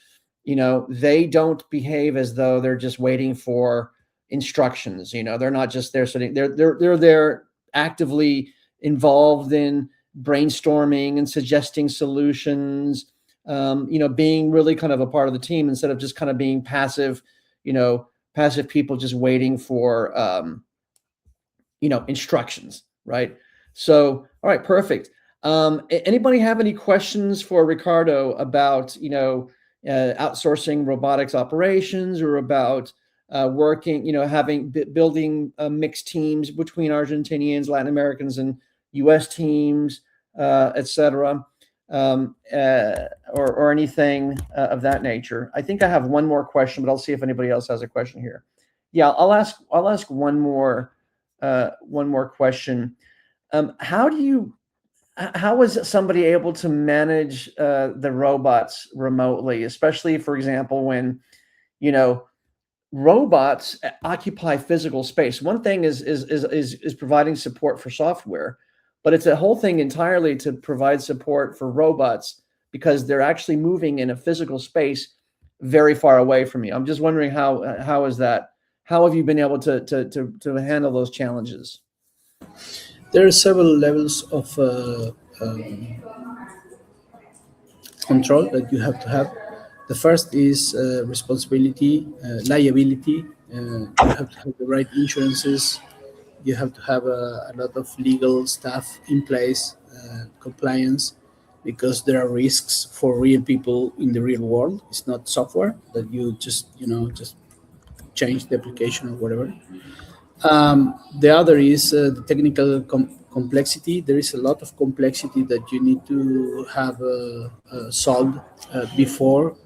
they don't behave as though they're just waiting for instructions. They're not just there sitting, they're there actively involved in brainstorming and suggesting solutions, being really kind of a part of the team instead of just kind of being passive, passive people just waiting for, instructions, right? So, all right, perfect. Anybody have any questions for Ricardo about, outsourcing robotics operations or about working, building mixed teams between Argentinians, Latin Americans, and U.S. teams, et cetera, or anything of that nature? I think I have one more question, but I'll see if anybody else has a question here. Yeah, I'll ask one more question. How was somebody able to manage the robots remotely, especially, for example, when, robots occupy physical space? One thing is providing support for software, but it's a whole thing entirely to provide support for robots because they're actually moving in a physical space very far away from you. I'm just wondering how is that? How have you been able to handle those challenges? There are several levels of control that you have to have. The first is responsibility, liability. You have to have the right insurances. You have to have a lot of legal stuff in place, compliance, because there are risks for real people in the real world. It's not software that you just change the application or whatever. The other is the technical complexity. There is a lot of complexity that you need to have solved before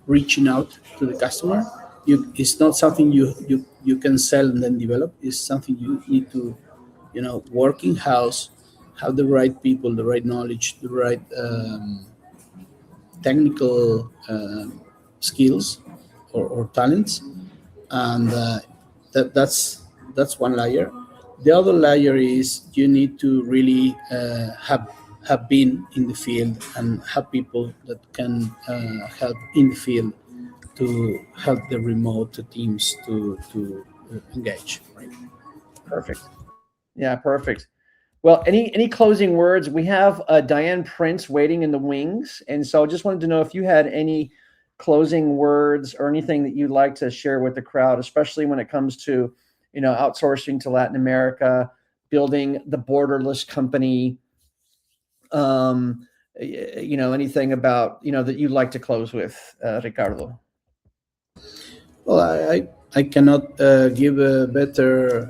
reaching out to the customer. It's not something you can sell and then develop. It's something you need to, work in house, have the right people, the right knowledge, the right technical skills or talents, and that's one layer. The other layer is you need to really have been in the field and have people that can help in the field to help the remote teams to engage. Right? Perfect. Yeah, perfect. Well, any closing words? We have Diane Prince waiting in the wings, and so I just wanted to know if you had any closing words or anything that you'd like to share with the crowd, especially when it comes to outsourcing to Latin America, building the borderless company. Anything about, that you'd like to close with, Ricardo? Well, I cannot give a better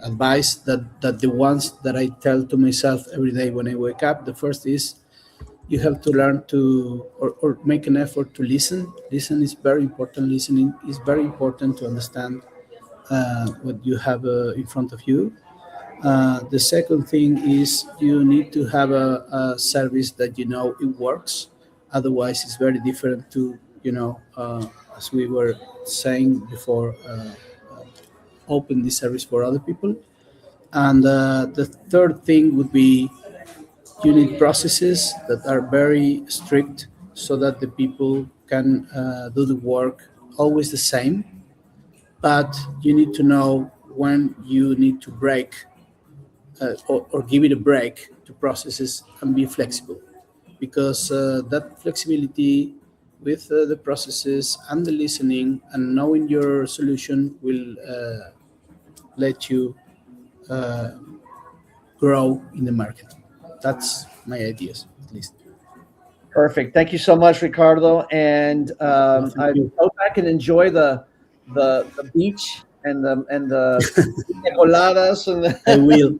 advice that the ones that I tell to myself every day when I wake up. The first is you have to learn to or make an effort to listen. Listen is very important. Listening is very important to understand what you have in front of you. The second thing is you need to have a service that you know it works. Otherwise, it's very different to as we were saying before, open this service for other people. And the third thing would be you need processes that are very strict so that the people can do the work always the same. But you need to know when you need to break or give it a break to processes and be flexible, because that flexibility with the processes and the listening and knowing your solution will let you uh, grow in the market. That's my ideas, at least. Perfect. Thank you so much, Ricardo. And Thank I you. go back and enjoy the beach and the coladas and I will.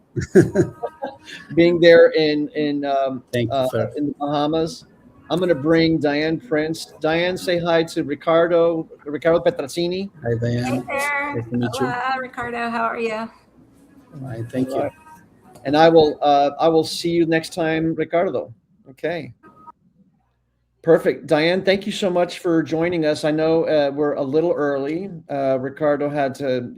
being there Thank you, Fer. in the Bahamas. I'm going to bring Diane Prince. Diane, say hi to Ricardo Petrazzini. Hi, Hey Diane. there. Nice to meet you. Hola, Ricardo. How are you? Hi, thank you. Right. And I will see you next time, Ricardo. Okay. Perfect. Diane, thank you so much for joining us. I know we're a little early. Ricardo had to,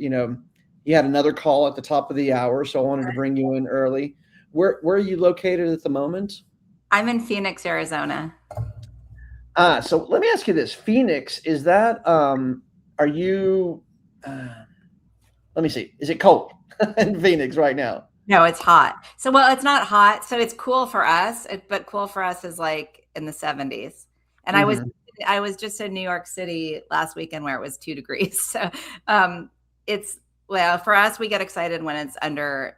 he had another call at the top of the hour, so I wanted to bring you in early. Where are you located at the moment? I'm in Phoenix, Arizona. So let me ask you this. Phoenix, is that, are you, let me see, is it cold in Phoenix right now? No, it's hot. So, well, it's not hot. So it's cool for us, but cool for us is like in the 70s. And I was just in New York City last weekend where it was 2 degrees. So it's, well, for us, we get excited when it's under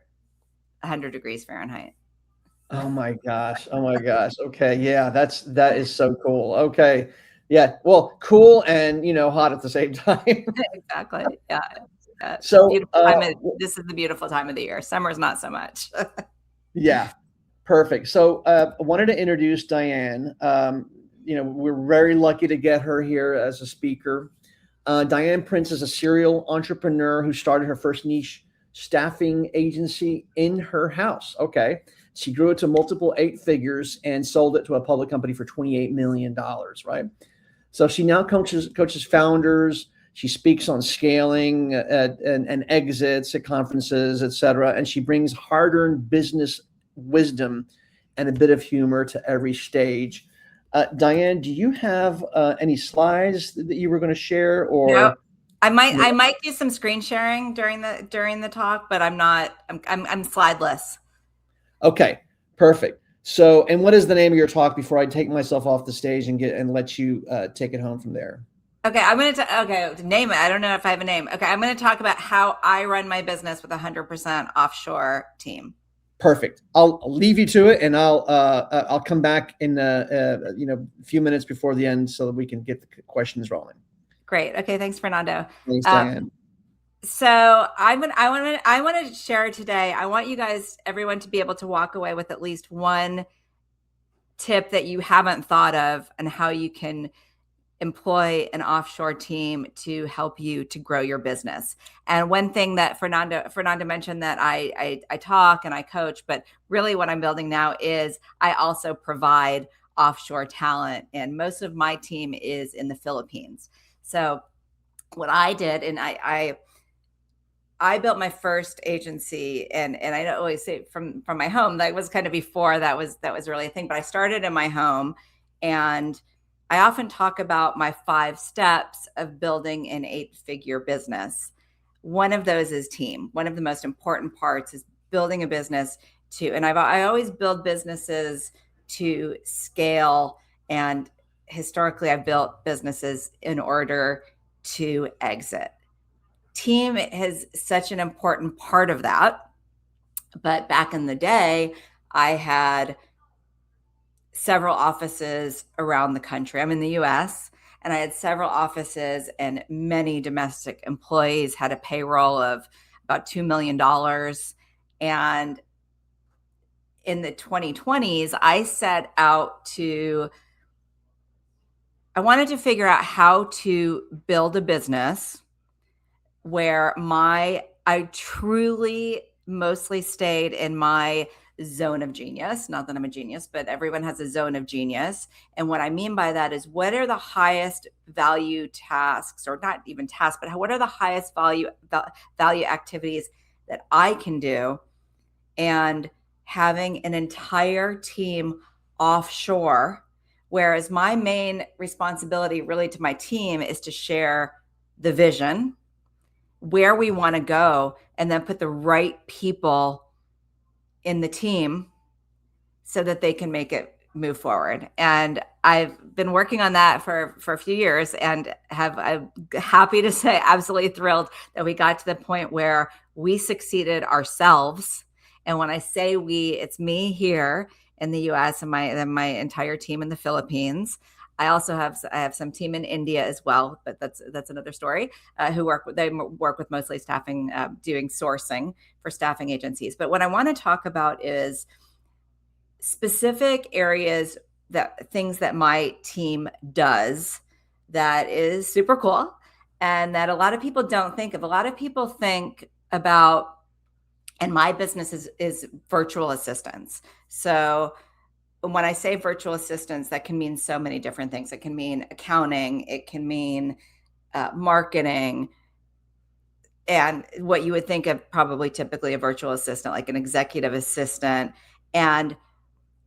100 degrees Fahrenheit. Oh my gosh. Oh my gosh. Okay. Yeah, that is so cool. Okay. Yeah. Well, cool and hot at the same time. Exactly. Yeah. So this is the beautiful time of the year. Summer's not so much. yeah. Perfect. So I wanted to introduce Diane. We're very lucky to get her here as a speaker. Diane Prince is a serial entrepreneur who started her first niche staffing agency in her house. Okay. She grew it to multiple 8 figures and sold it to a public company for $28 million, right? So she now coaches founders. She speaks on scaling and exits at conferences, et cetera. And she brings hard-earned business wisdom and a bit of humor to every stage. Diane, do you have any slides that you were going to share? Or no, I might do some screen sharing during the talk, but I'm slideless. Okay, perfect. So, and what is the name of your talk before I take myself off the stage and let you take it home from there? Okay, I'm going to name it. I don't know if I have a name. Okay, I'm going to talk about how I run my business with 100% offshore team. Perfect. I'll leave you to it, and I'll come back in a few minutes before the end so that we can get the questions rolling. Great. Okay. Thanks, Fernando. Thanks, Diane. So I want to share today. I want you guys, everyone, to be able to walk away with at least one tip that you haven't thought of and how you can employ an offshore team to help you to grow your business. And one thing that Fernando mentioned, that I talk and I coach, but really what I'm building now is I also provide offshore talent, and most of my team is in the Philippines. So what I did, and I built my first agency, and I don't always say from my home. That was kind of before that was really a thing. But I started in my home, and I often talk about my 5 steps of building an 8-figure business. One of those is team. One of the most important parts is building a business and I always build businesses to scale. And historically, I've built businesses in order to exit. team is such an important part of that. But back in the day, I had several offices around the country. I'm in the US, and I had several offices, and many domestic employees, had a payroll of about $2 million. And in the 2020s, I wanted to figure out how to build a business where I truly mostly stayed in my zone of genius. Not that I'm a genius, but everyone has a zone of genius. And what I mean by that is, what are the highest value tasks, or not even tasks, but what are the highest value activities that I can do? And having an entire team offshore, whereas my main responsibility really to my team is to share the vision, where we want to go, and then put the right people in the team so that they can make it move forward. And I've been working on that for a few years, and I'm happy to say, absolutely thrilled that we got to the point where we succeeded ourselves. And when I say we, it's me here in the US and my entire team in the Philippines. I also have some team in India as well, but that's another story. Who work with mostly staffing, doing sourcing for staffing agencies. But what I want to talk about is specific areas, things that my team does that is super cool, and that a lot of people don't think of. A lot of people think about, and my business is virtual assistants. So when I say virtual assistants, that can mean so many different things. It can mean accounting, it can mean marketing, and what you would think of probably typically a virtual assistant, like an executive assistant. And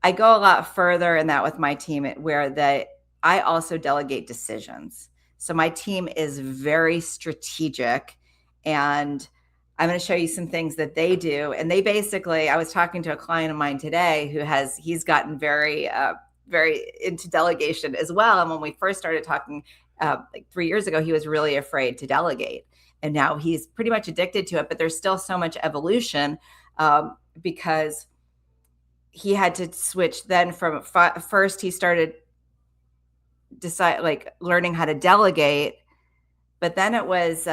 I go a lot further in that with my team, where I also delegate decisions. So my team is very strategic, and I'm going to show you some things that they do. And they basically, I was talking to a client of mine today he's gotten very, very into delegation as well. And when we first started talking like 3 years ago, he was really afraid to delegate. And now he's pretty much addicted to it, but there's still so much evolution because he had to switch then from first he started learning how to delegate, but then it was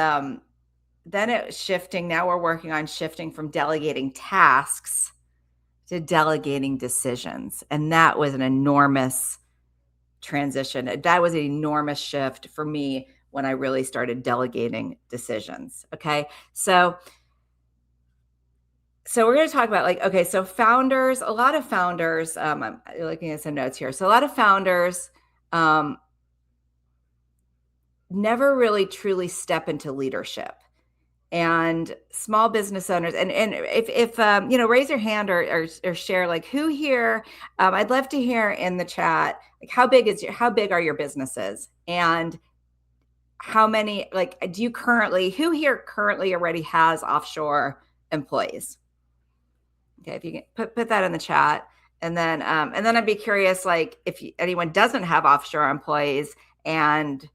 shifting. Now we're working on shifting from delegating tasks to delegating decisions. And that was an enormous transition. That was an enormous shift for me when I really started delegating decisions. Okay. So we're going to talk about so founders, a lot of founders, I'm looking at some notes here. So a lot of founders never really truly step into leadership. And small business owners, and if raise your hand or share, like, who here, I'd love to hear in the chat, like, how big are your businesses, and how many, who here currently already has offshore employees? Okay, if you can put that in the chat, and then I'd be curious, like, if anyone doesn't have offshore employees and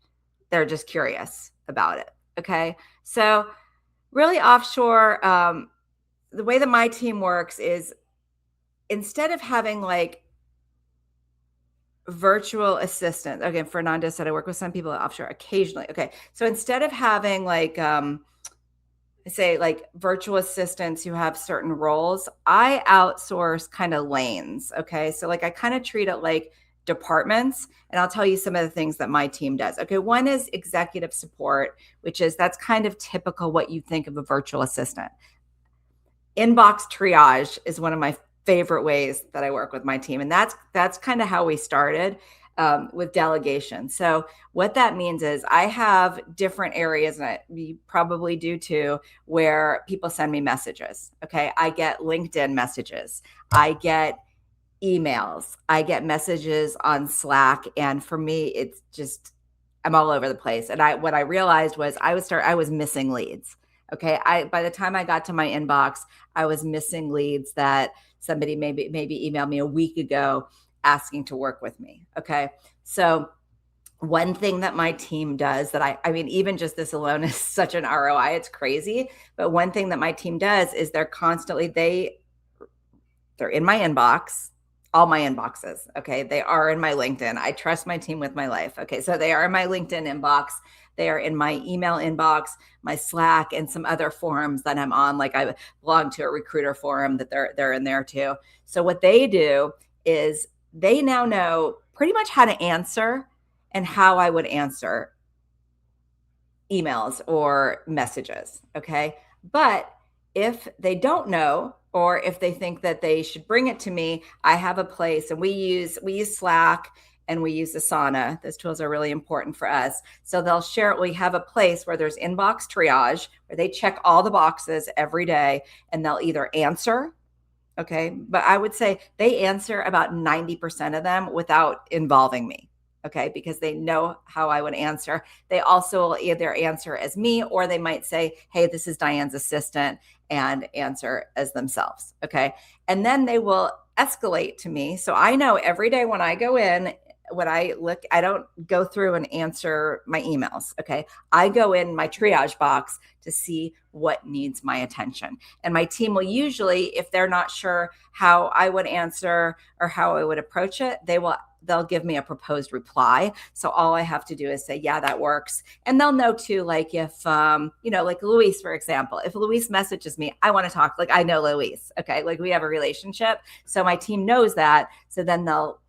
they're just curious about it. Okay, so really offshore, the way that my team works is, instead of having like virtual assistants, okay, Fernando said I work with some people offshore occasionally. Okay, so instead of having say like virtual assistants who have certain roles, I outsource kind of lanes. Okay, so like I kind of treat it like departments, and I'll tell you some of the things that my team does. Okay, one is executive support, that's kind of typical what you think of a virtual assistant. Inbox triage is one of my favorite ways that I work with my team, and that's kind of how we started with delegation. So what that means is I have different areas, and you probably do too, where people send me messages. Okay, I get LinkedIn messages, I get emails, I get messages on Slack, and for me, it's just, I'm all over the place. And what I realized was I was missing leads. Okay, by the time I got to my inbox, I was missing leads that somebody maybe emailed me a week ago asking to work with me. Okay, so one thing that my team does that I mean, even just this alone is such an ROI, it's crazy. But one thing that my team does is they're constantly, they're in my inbox, all my inboxes. Okay. They are in my LinkedIn. I trust my team with my life. Okay. So they are in my LinkedIn inbox. They are in my email inbox, my Slack, and some other forums that I'm on. Like I belong to a recruiter forum that they're in there too. So what they do is they now know pretty much how to answer and how I would answer emails or messages. Okay. But if they don't know, or if they think that they should bring it to me, I have a place, and we use Slack and we use Asana. Those tools are really important for us. So they'll share it. We have a place where there's inbox triage, where they check all the boxes every day, and they'll either answer. Okay. But I would say they answer about 90% of them without involving me. Okay. Because they know how I would answer. They also will either answer as me, or they might say, hey, this is Diane's assistant, and answer as themselves. Okay. And then they will escalate to me. So I know every day when I go in, when I look, I don't go through and answer my emails. Okay. I go in my triage box to see what needs my attention. And my team will usually, if they're not sure how I would answer or how I would approach it, they'll give me a proposed reply. So all I have to do is say, yeah, that works. And they'll know too, like if, like Luis, for example, if Luis messages me, I want to talk, like I know Luis. Okay. Like we have a relationship. So my team knows that. So then they'll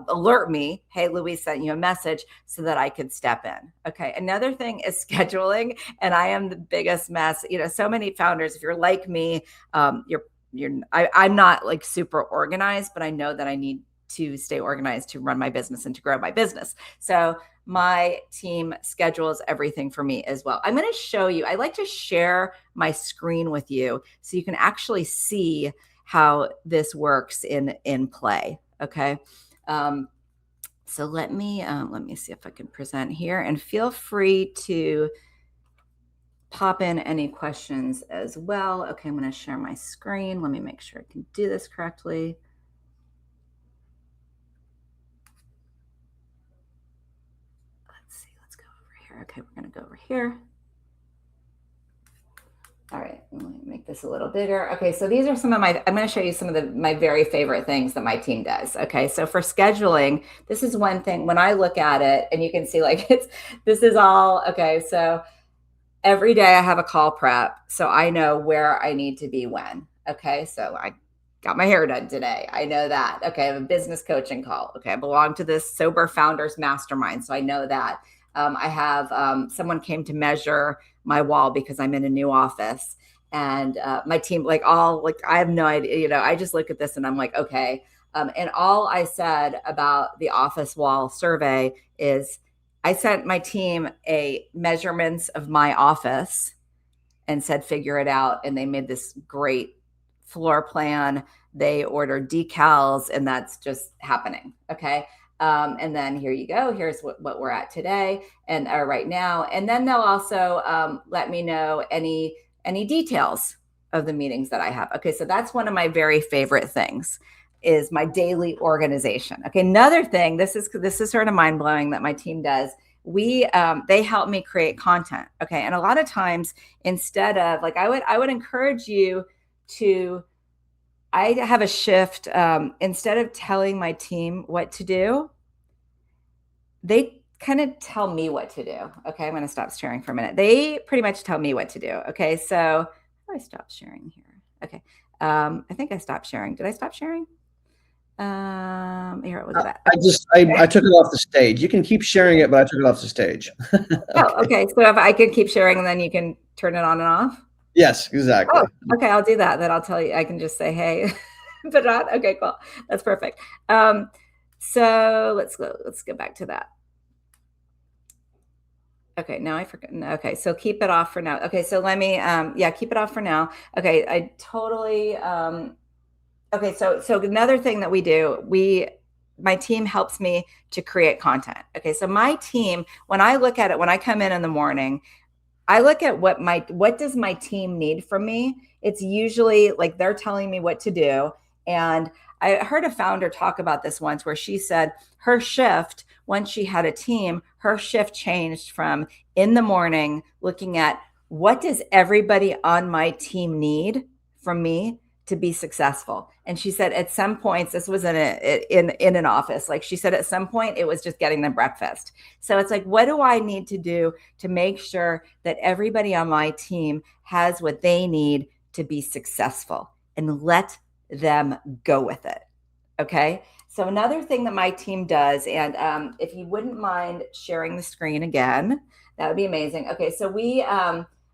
alert me, hey, Luis sent you a message, so that I could step in. Okay. Another thing is scheduling. And I am the biggest mess. So many founders, if you're like me, I'm not like super organized, but I know that I need to stay organized to run my business and to grow my business. So my team schedules everything for me as well. I'm going to show you, I like to share my screen with you so you can actually see how this works in play. Okay. So let me see if I can present here, and feel free to pop in any questions as well. Okay. I'm going to share my screen. Let me make sure I can do this correctly. Let's go over here. Okay. We're going to go over here. All right, let me make this a little bigger. Okay, so these are I'm going to show you some of my very favorite things that my team does. Okay, so for scheduling, this is one thing when I look at it, and you can see like this is all, okay, so every day I have a call prep, so I know where I need to be when. Okay, so I got my hair done today. I know that. Okay, I have a business coaching call. Okay, I belong to this Sober Founders Mastermind, so I know that. I have someone came to measure my wall because I'm in a new office, and my team, I have no idea, I just look at this and I'm like, okay. And all I said about the office wall survey is I sent my team a measurements of my office and said, figure it out. And they made this great floor plan. They ordered decals, and that's just happening. Okay. And then here you go. Here's what we're at today and right now. And then they'll also let me know any details of the meetings that I have. Okay, so that's one of my very favorite things is my daily organization. Okay, another thing, this is sort of mind blowing that my team does. They help me create content. Okay, and a lot of times instead of I would encourage you to. I have a shift. Instead of telling my team what to do, they kind of tell me what to do. Okay, I'm going to stop sharing for a minute. They pretty much tell me what to do. Okay, so how do I stop sharing here? Okay, I think I stopped sharing. Did I stop sharing? Here it was that. I took it off the stage. You can keep sharing it, but I took it off the stage. Okay. So if I could keep sharing, and then you can turn it on and off. Yes, exactly. Oh, okay, I'll do that. Then I'll tell you. I can just say, "Hey," put it on. Okay, cool. That's perfect. So let's go back to that. Okay, now I forgot. Okay, so keep it off for now. Okay, so let me. Keep it off for now. Okay, I totally. Okay, so another thing that we do, my team helps me to create content. Okay, so my team, when I look at it, when I come in the morning, I look at what does my team need from me? It's usually like they're telling me what to do, and I heard a founder talk about this once where she said her shift, once she had a team, her shift changed from in the morning looking at what does everybody on my team need from me to be successful. And she said at some points, this was in an office, like she said at some point it was just getting them breakfast. So it's like, what do I need to do to make sure that everybody on my team has what they need to be successful, and let them go with it. Okay. So another thing that my team does, and if you wouldn't mind sharing the screen again, that would be amazing. Okay. So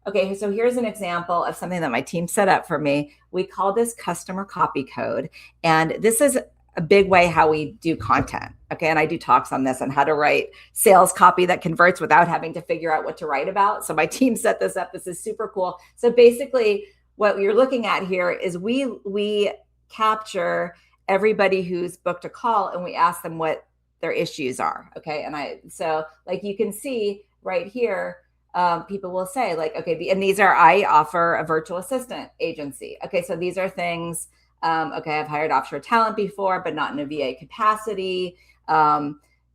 okay, so here's an example of something that my team set up for me. We call this customer copy code. And this is a big way how we do content. Okay. And I do talks on this on how to write sales copy that converts without having to figure out what to write about. So my team set this up. This is super cool. So basically what you're looking at here is we capture everybody who's booked a call and we ask them what their issues are. Okay. And so like you can see right here, people will say like, okay, and I offer a virtual assistant agency. Okay. So these are things, okay, I've hired offshore talent before, but not in a VA capacity.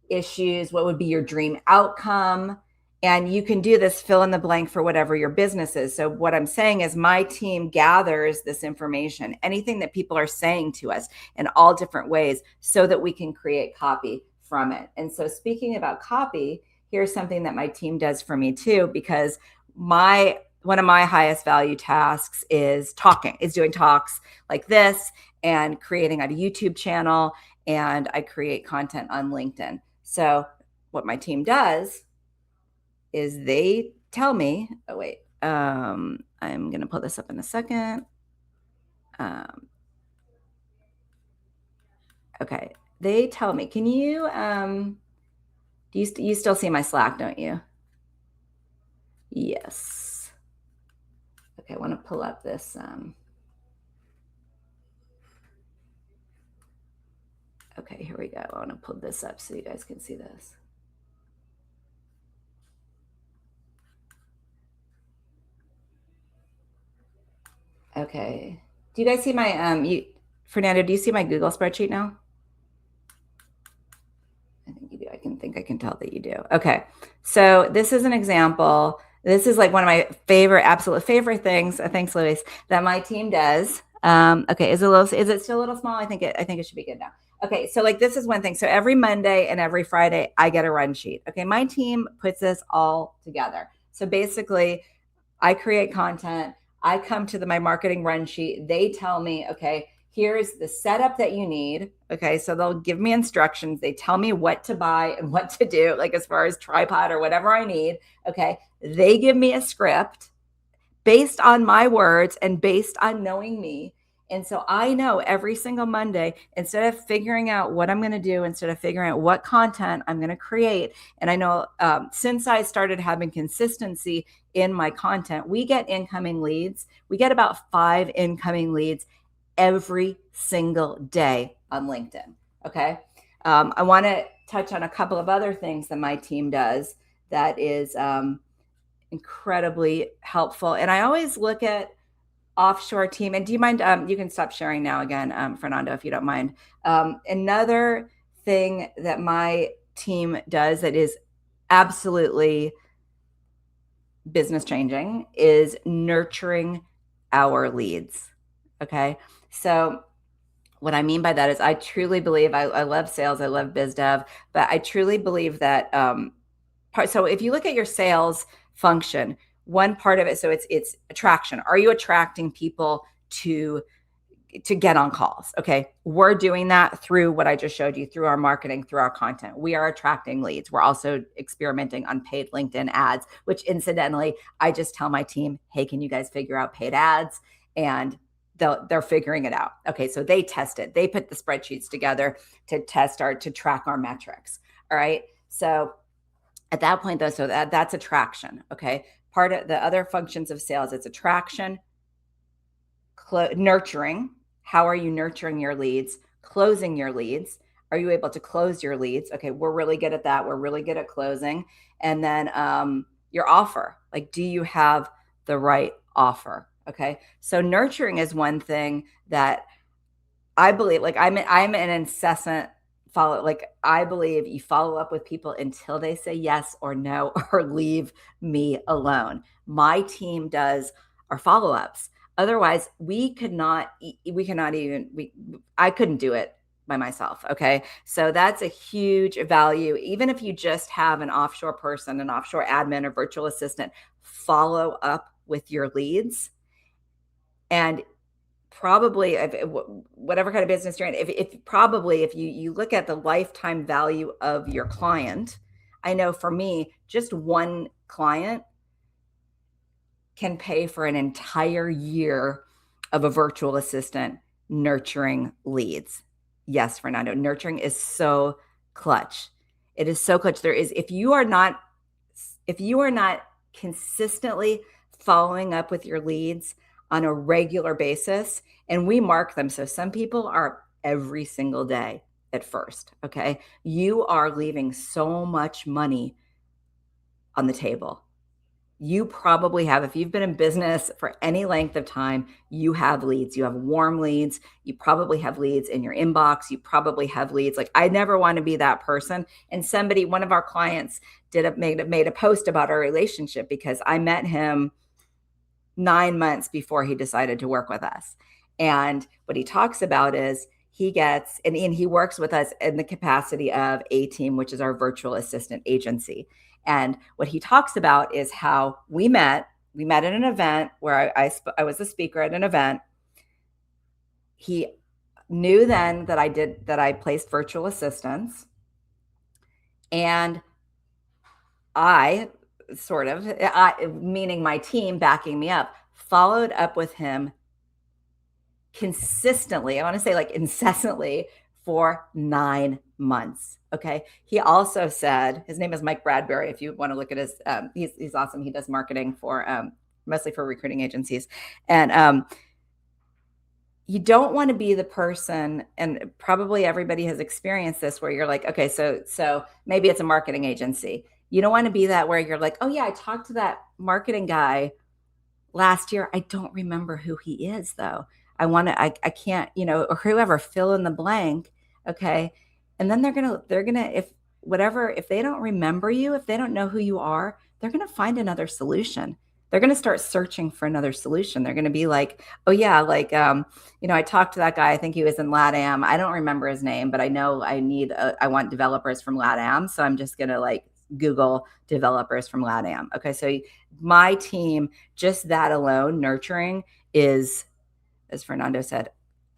Issues, what would be your dream outcome? And you can do this fill in the blank for whatever your business is. So what I'm saying is my team gathers this information, anything that people are saying to us in all different ways so that we can create copy from it. And so speaking about copy, here's something that my team does for me too, because one of my highest value tasks is doing talks like this and creating a YouTube channel, and I create content on LinkedIn. So what my team does is they tell me, I'm going to pull this up in a second. Okay. They tell me, can you, you still see my Slack, don't you? Yes. Okay. I want to pull up this, okay, here we go. I want to pull this up so you guys can see this. Okay. Do you guys see my, Fernando, do you see my Google spreadsheet now? I think you do. I can tell that you do. Okay. So this is an example. This is like one of my absolute favorite things. Thanks, Luis, that my team does. Okay. Is it still a little small? I think it should be good now. Okay. So like, this is one thing. So every Monday and every Friday, I get a run sheet. Okay. My team puts this all together. So basically I create content. I come to my marketing run sheet. They tell me, okay, here's the setup that you need. Okay. So they'll give me instructions. They tell me what to buy and what to do, like as far as tripod or whatever I need. Okay. They give me a script based on my words and based on knowing me. And so I know every single Monday, instead of figuring out what I'm going to do, instead of figuring out what content I'm going to create, and I know since I started having consistency in my content, we get incoming leads. We get about 5 incoming leads every single day on LinkedIn. Okay. I want to touch on a couple of other things that my team does that is incredibly helpful. And I always look at Offshore team. And do you mind, you can stop sharing now again, Fernando, if you don't mind. Another thing that my team does that is absolutely business changing is nurturing our leads. Okay. So what I mean by that is I truly believe, I love sales, I love biz dev, but I truly believe that, so if you look at your sales function, one part of it, so it's attraction. Are you attracting people to get on calls? Okay. We're doing that through what I just showed you, through our marketing, through our content. We are attracting leads. We're also experimenting on paid LinkedIn ads, which incidentally, I just tell my team, hey, can you guys figure out paid ads? And they're figuring it out. Okay. So they test it. They put the spreadsheets together to track our metrics. All right. So at that point though, so that's attraction. Okay. Part of the other functions of sales, it's attraction, nurturing. How are you nurturing your leads? Closing your leads. Are you able to close your leads? Okay, we're really good at that. We're really good at closing. And then your offer. Like, do you have the right offer? Okay, so nurturing is one thing that I believe, like, I'm an incessant follow. Like, I believe you follow up with people until they say yes or no or leave me alone. My team does our follow-ups. Otherwise, we cannot even, I couldn't do it by myself. Okay. So that's a huge value. Even if you just have an offshore person, an offshore admin or virtual assistant, follow up with your leads. And probably whatever kind of business you're in, if you look at the lifetime value of your client, I know for me, just one client can pay for an entire year of a virtual assistant nurturing leads. Yes, Fernando, nurturing is so clutch. It is so clutch. If you are not consistently following up with your leads on a regular basis, and we mark them. So some people are every single day at first. Okay. You are leaving so much money on the table. You probably have, if you've been in business for any length of time, you have leads. You have warm leads. You probably have leads in your inbox. You probably have leads. Like, I never want to be that person. And one of our clients made a post about our relationship because I met him 9 months before he decided to work with us. And what he talks about is he works with us in the capacity of A Team, which is our virtual assistant agency. And what he talks about is how we met at an event where I was a speaker at an event. He knew then that I placed virtual assistants, and meaning my team backing me up, followed up with him consistently. I want to say like incessantly for 9 months. Okay. He also said, his name is Mike Bradbury. If you want to look at his, he's awesome. He does marketing for, mostly for recruiting agencies. And, you don't want to be the person, and probably everybody has experienced this, where you're like, okay, so maybe it's a marketing agency. You don't want to be that where you're like, oh yeah, I talked to that marketing guy last year. I don't remember who he is though. I can't, or whoever, fill in the blank. Okay. And then they're going to, if they don't remember you, if they don't know who you are, they're going to find another solution. They're going to start searching for another solution. They're going to be like, oh yeah, like, I talked to that guy. I think he was in LATAM. I don't remember his name, but I know I want developers from LATAM. So I'm just going to like Google developers from LATAM. Okay. So my team, just that alone, nurturing, is, as Fernando said,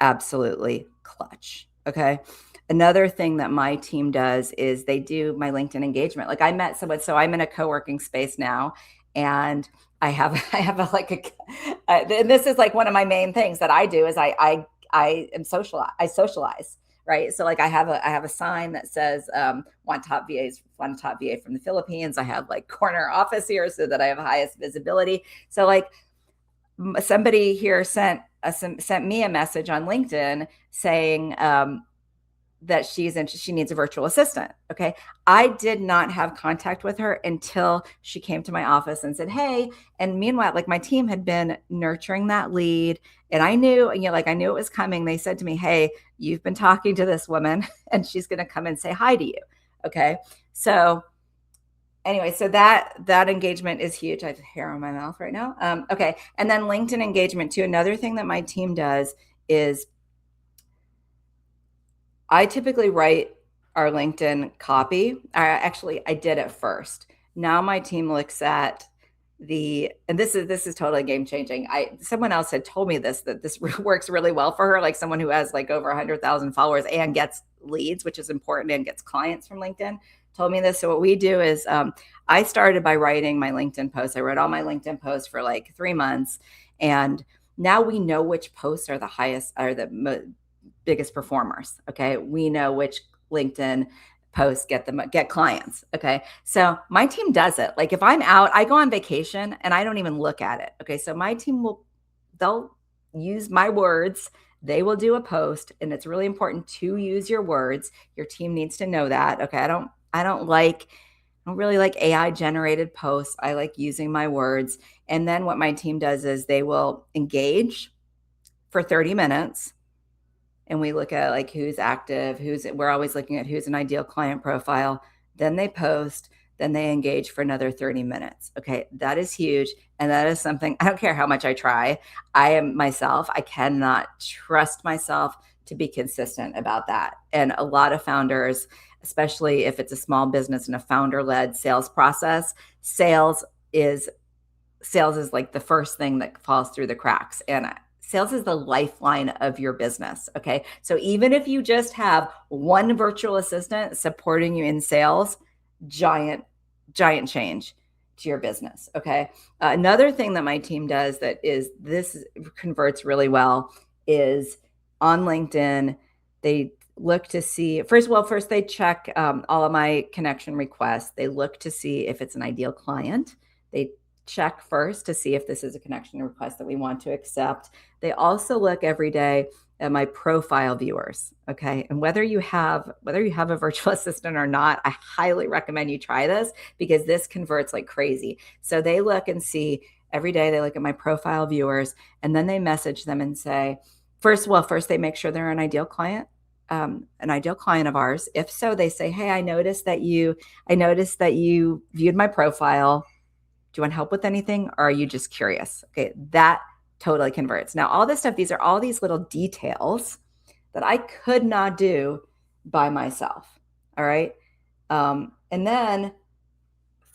absolutely clutch. Okay. Another thing that my team does is they do my LinkedIn engagement. Like, I met someone, so I'm in a co-working space now, and I have and this is like one of my main things that I do is I socialize, right? So like I have a sign that says, want top VA from the Philippines. I have like corner office here so that I have highest visibility. So like somebody here sent me a message on LinkedIn saying, that she needs a virtual assistant. Okay. I did not have contact with her until she came to my office and said, hey, and meanwhile, like, my team had been nurturing that lead, and I knew, I knew it was coming. They said to me, hey, you've been talking to this woman and she's going to come and say hi to you. Okay. So anyway, so that engagement is huge. I have hair on my mouth right now. Okay. And then LinkedIn engagement too. Another thing that my team does is I typically write our LinkedIn copy. I did it first. Now my team looks at and this is totally game changing. Someone else had told me that this works really well for her, like someone who has like over 100,000 followers and gets leads, which is important, and gets clients from LinkedIn, told me this. So what we do is I started by writing my LinkedIn posts. I wrote all my LinkedIn posts for like 3 months, and now we know which posts are the biggest performers. Okay. We know which LinkedIn posts get clients. Okay. So my team does it. Like, if I'm out, I go on vacation and I don't even look at it. Okay. So my team they'll use my words. They will do a post, and it's really important to use your words. Your team needs to know that. Okay. I don't really like AI generated posts. I like using my words. And then what my team does is they will engage for 30 minutes. and we look at like who's active, we're always looking at who's an ideal client profile. Then they post, then they engage for another 30 minutes. Okay, that is huge. And that is something, I don't care how much I try. I cannot trust myself to be consistent about that. And a lot of founders, especially if it's a small business and a founder-led sales process, sales is like the first thing that falls through the cracks. And sales is the lifeline of your business. Okay. So even if you just have one virtual assistant supporting you in sales, giant change to your business. Okay. Another thing that my team does this converts really well is on LinkedIn. They look to see first they check all of my connection requests. They look to see if it's an ideal client. They check first to see if this is a connection request that we want to accept. They also look every day at my profile viewers. Okay. And whether you have a virtual assistant or not, I highly recommend you try this because this converts like crazy. So they look and see every day, they look at my profile viewers, and then they message them and say, first they make sure they're an ideal client of ours. If so, they say, hey, I noticed that you viewed my profile. Do you want help with anything? Or are you just curious? Okay. That totally converts. Now, all this stuff, these are all these little details that I could not do by myself. All right. And then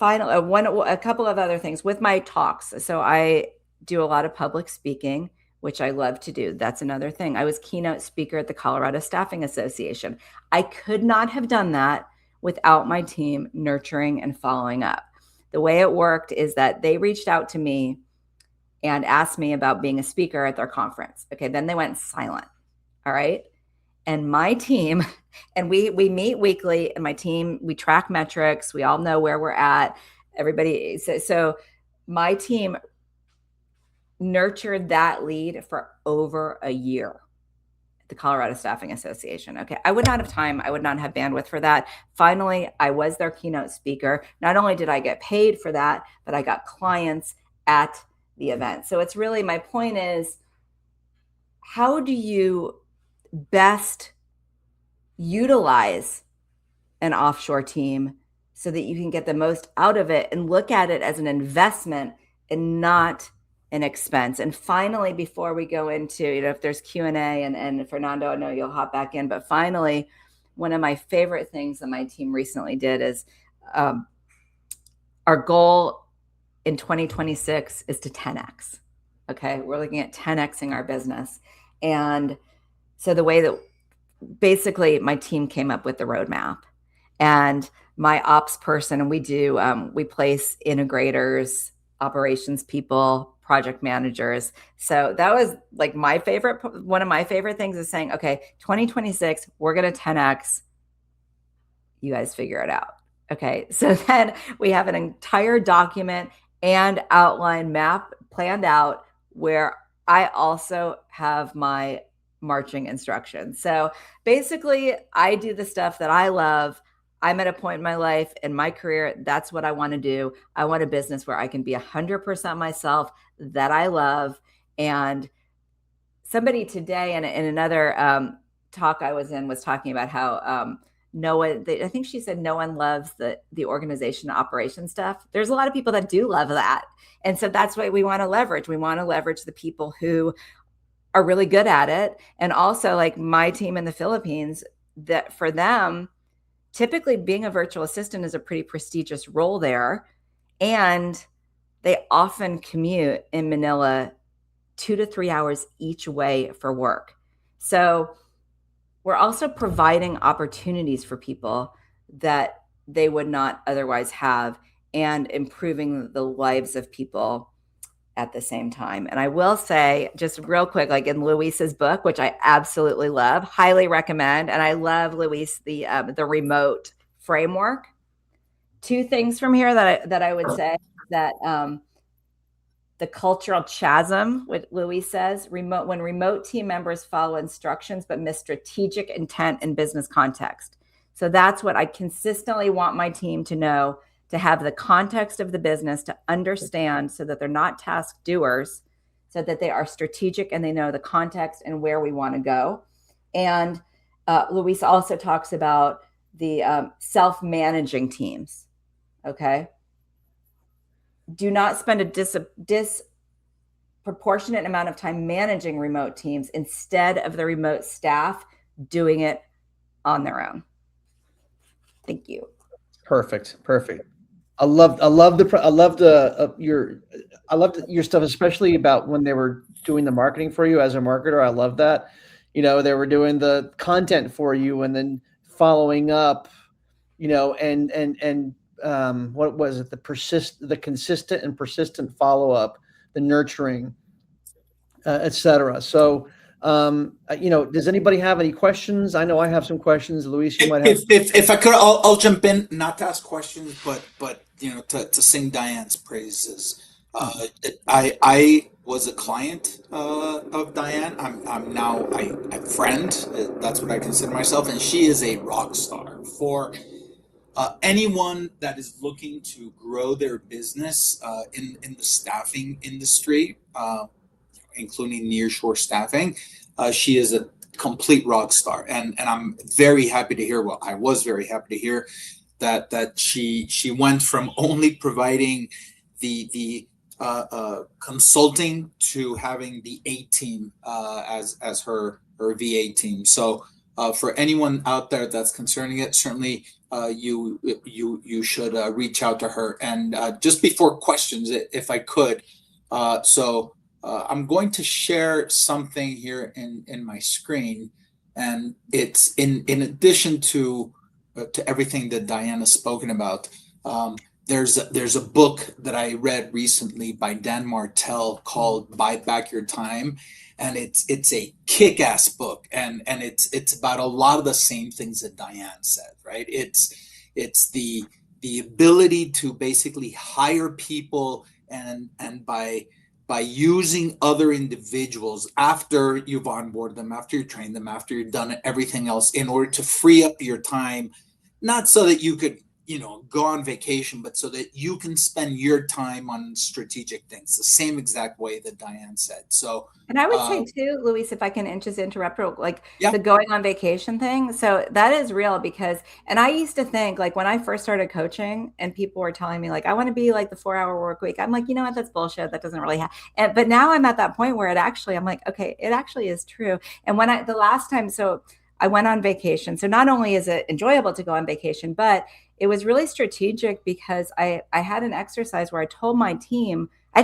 a couple of other things with my talks. So I do a lot of public speaking, which I love to do. That's another thing. I was keynote speaker at the Colorado Staffing Association. I could not have done that without my team nurturing and following up. The way it worked is that they reached out to me and asked me about being a speaker at their conference. Okay, then they went silent. All right. And my team, and we meet weekly, and my team, we track metrics. We all know where we're at. Everybody. So my team nurtured that lead for over a year at the Colorado Staffing Association. Okay. I would not have time. I would not have bandwidth for that. Finally, I was their keynote speaker. Not only did I get paid for that, but I got clients at the event. So it's really, my point is, how do you best utilize an offshore team so that you can get the most out of it and look at it as an investment and not an expense? And finally, before we go into, if there's Q&A, and Fernando, I know you'll hop back in, but finally, one of my favorite things that my team recently did is our goal in 2026 is to 10x. Okay. We're looking at 10xing our business. And so the way that basically my team came up with the roadmap, and my ops person, and we place integrators, operations people, project managers. So that was like one of my favorite things is saying, okay, 2026, we're going to 10x. You guys figure it out. Okay. So then we have an entire document and outline map planned out where I also have my marching instructions. So basically, I do the stuff that I love. I'm at a point in my life, in my career, that's what I want to do. I want a business where I can be 100% myself, that I love. And somebody today in another talk I was in was talking about how I think she said no one loves the organization operation stuff. There's a lot of people that do love that. And so that's what we want to leverage. We want to leverage the people who are really good at it. And also, like my team in the Philippines, that for them, typically being a virtual assistant is a pretty prestigious role there. And they often commute in Manila 2 to 3 hours each way for work. So we're also providing opportunities for people that they would not otherwise have, and improving the lives of people at the same time. And I will say, just real quick, like in Luis's book, which I absolutely love, highly recommend. And I love Luis, the remote framework. 2 things from here that I would say that the cultural chasm, what Luis says, when remote team members follow instructions but miss strategic intent in business context. So that's what I consistently want my team to know, to have the context of the business, to understand, so that they're not task doers, so that they are strategic and they know the context and where we want to go. And Luis also talks about the self-managing teams. Okay. Do not spend a disproportionate amount of time managing remote teams instead of the remote staff doing it on their own. Thank you. Perfect. I loved your stuff, especially about when they were doing the marketing for you as a marketer. I love that. They were doing the content for you and then following up, and what was it? The consistent and persistent follow up, the nurturing, etc. So, does anybody have any questions? I know I have some questions. Luis, you might have. If I could, I'll jump in, not to ask questions, but to sing Diane's praises. I was a client of Diane. I'm now a friend. That's what I consider myself, and she is a rock star for anyone that is looking to grow their business in the staffing industry, including nearshore staffing. She is a complete rock star, and I'm very happy to hear. Well, I was very happy to hear that she went from only providing the consulting to having the A team as her VA team. So for anyone out there that's concerning it, certainly you should reach out to her. And just before questions, if I could, I'm going to share something here in my screen, and it's in addition to everything that Diane has spoken about. There's a book that I read recently by Dan Martell called "Buy Back Your Time," and it's a kick-ass book, and it's about a lot of the same things that Diane said. Right? It's the ability to basically hire people and by using other individuals after you've onboarded them, after you've trained them, after you've done everything else, in order to free up your time, not so that you could go on vacation, but so that you can spend your time on strategic things, the same exact way that Diane said. So, and I would say too, Luis, if I can just interrupt, yeah. The going on vacation thing. So that is real because, and I used to think like when I first started coaching and people were telling me like, I want to be like the 4-hour work week. I'm like, you know what, that's bullshit. That doesn't really happen. But now I'm at that point where I'm like, okay, it actually is true. And the last time, so I went on vacation. So not only is it enjoyable to go on vacation, but it was really strategic because I had an exercise where I told my team, I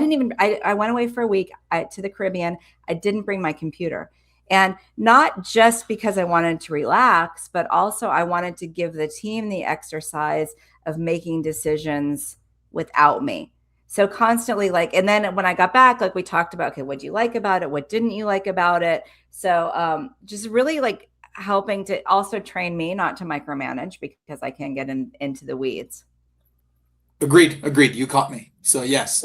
went away for a week to the Caribbean. I didn't bring my computer. And not just because I wanted to relax, but also I wanted to give the team the exercise of making decisions without me. So constantly and then when I got back, we talked about, okay, what do you like about it? What didn't you like about it? So just really helping to also train me not to micromanage because I can get into the weeds. Agreed. You caught me. So yes,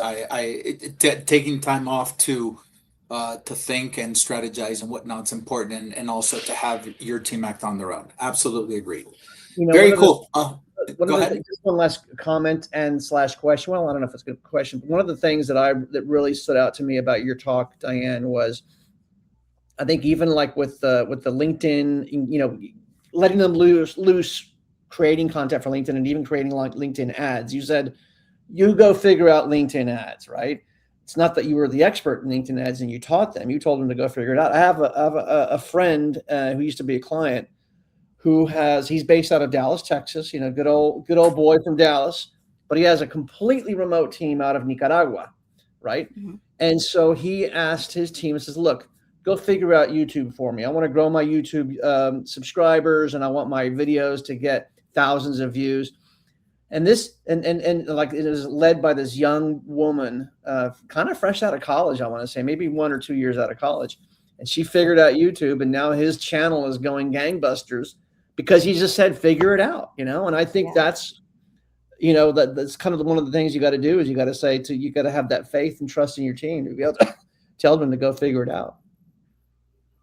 taking time off to think and strategize and whatnot's important, and also to have your team act on their own. Absolutely agreed. Very cool. Go ahead. Just one last comment and / question. Well, I don't know if it's a good question, but one of the things that really stood out to me about your talk, Diane, was I think even with the LinkedIn, letting them loose, creating content for LinkedIn and even creating LinkedIn ads. You said, you go figure out LinkedIn ads, right? It's not that you were the expert in LinkedIn ads and you taught them. You told them to go figure it out. I have a friend who used to be a client he's based out of Dallas, Texas, good old boy from Dallas, but he has a completely remote team out of Nicaragua, right? Mm-hmm. And so he asked his team and says, look, go figure out YouTube for me. I want to grow my YouTube subscribers, and I want my videos to get thousands of views. And this, and it is led by this young woman, kind of fresh out of college, I want to say, maybe 1 or 2 years out of college. And she figured out YouTube, and now his channel is going gangbusters because he just said, figure it out, And I think that's, that's kind of one of the things you got to do is you got to have that faith and trust in your team to be able to tell them to go figure it out.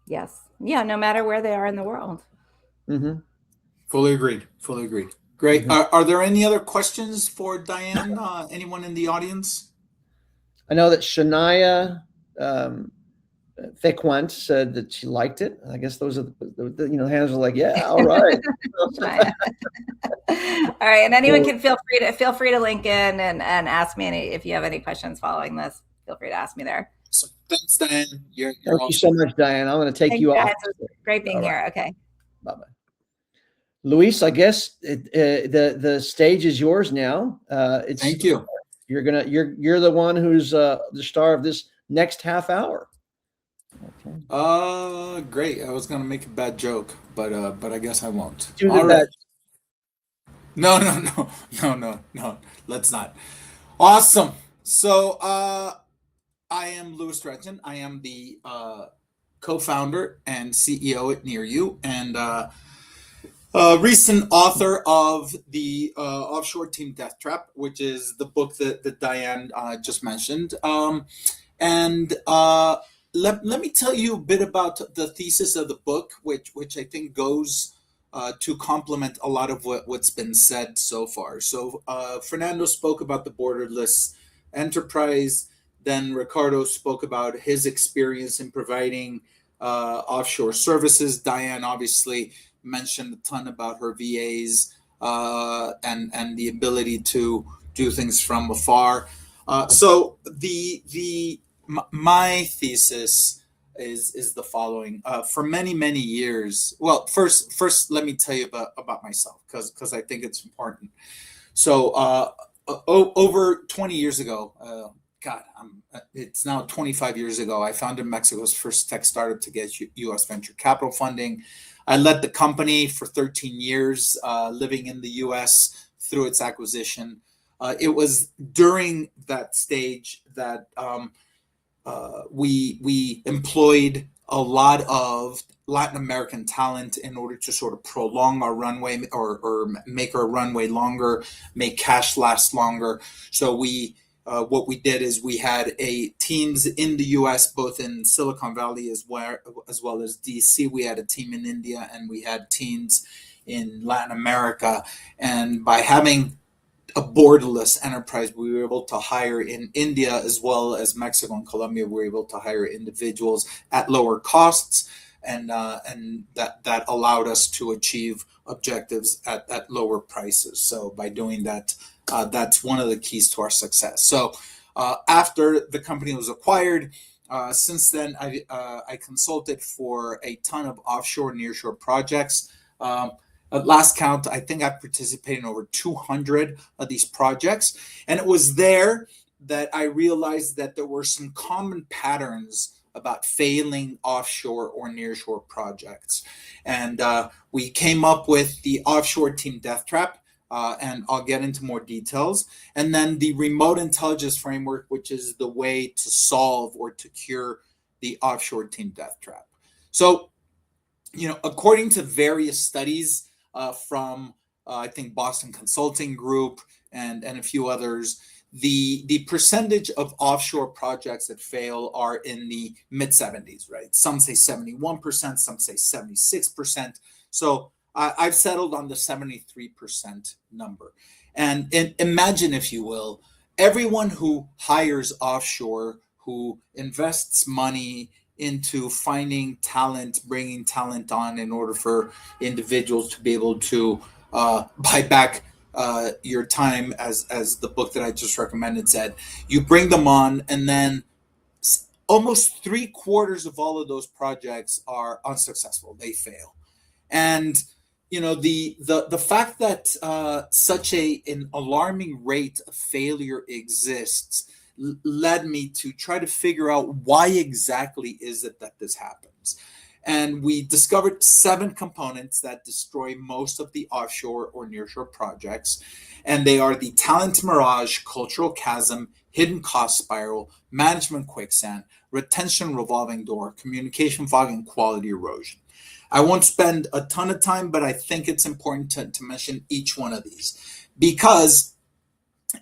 Yes. Yeah. No matter where they are in the world. Mm-hmm. Fully agreed. Great. Mm-hmm. Are there any other questions for Diane? Anyone in the audience? I know that Shania Fequent said that she liked it. I guess those are the hands are like, yeah, all right. All right, and anyone can feel free to link in and ask me if you have any questions following this. Feel free to ask me there. So thanks, Diane. You're Thank awesome. you so much, Diane. I'm going to take you off. Great being here. Okay. Bye bye. Luis, I guess the stage is yours now. Thank you. You're the one who's the star of this next half hour. Okay. Great. I was gonna make a bad joke, but I guess I won't. Do the bad. No. Let's not. Awesome. So I am Louis Stretton. I am the co-founder and CEO at Nir-Yu, and recent author of the Offshore Team Deathtrap, which is the book that Diane just mentioned. Let me tell you a bit about the thesis of the book, which I think goes to complement a lot of what's been said so far. So Fernando spoke about the borderless enterprise. Then Ricardo spoke about his experience in providing offshore services. Diane obviously mentioned a ton about her VAs and the ability to do things from afar. So my thesis is the following. For many years, well, first let me tell you about myself because I think it's important. So over 20 years ago, it's now 25 years ago, I founded Mexico's first tech startup to get U.S. venture capital funding. I led the company for 13 years, living in the U.S. through its acquisition. It was during that stage that we employed a lot of Latin American talent in order to sort of prolong our runway or make our runway longer, make cash last longer. So what we did is we had teams in the U.S., both in Silicon Valley as well as DC. We had a team in India, and we had teams in Latin America. And by having a borderless enterprise, we were able to hire in India as well as Mexico and Colombia. We were able to hire individuals at lower costs, and that allowed us to achieve objectives at lower prices. So by doing that, that's one of the keys to our success. So after the company was acquired, since then I consulted for a ton of offshore nearshore projects. At last count, I think I've participated in over 200 of these projects. And it was there that I realized that there were some common patterns about failing offshore or nearshore projects. And we came up with the Offshore Team Deathtrap, and I'll get into more details. And then the Remote Intelligence Framework, which is the way to solve or to cure the Offshore Team Deathtrap. So, according to various studies, from I think Boston Consulting Group and a few others, the percentage of offshore projects that fail are in the mid 70s, right? Some say 71%, some say 76%. So I've settled on the 73% number. And imagine, if you will, everyone who hires offshore, who invests money into finding talent, bringing talent on in order for individuals to be able to buy back your time, as the book that I just recommended said. You bring them on, and then almost 3/4 of all of those projects are unsuccessful. They fail. And the fact that such an alarming rate of failure exists led me to try to figure out why exactly is it that this happens. And we discovered 7 components that destroy most of the offshore or nearshore projects. And they are the talent mirage, cultural chasm, hidden cost spiral, management quicksand, retention revolving door, communication fog, and quality erosion. I won't spend a ton of time, but I think it's important to mention each one of these, because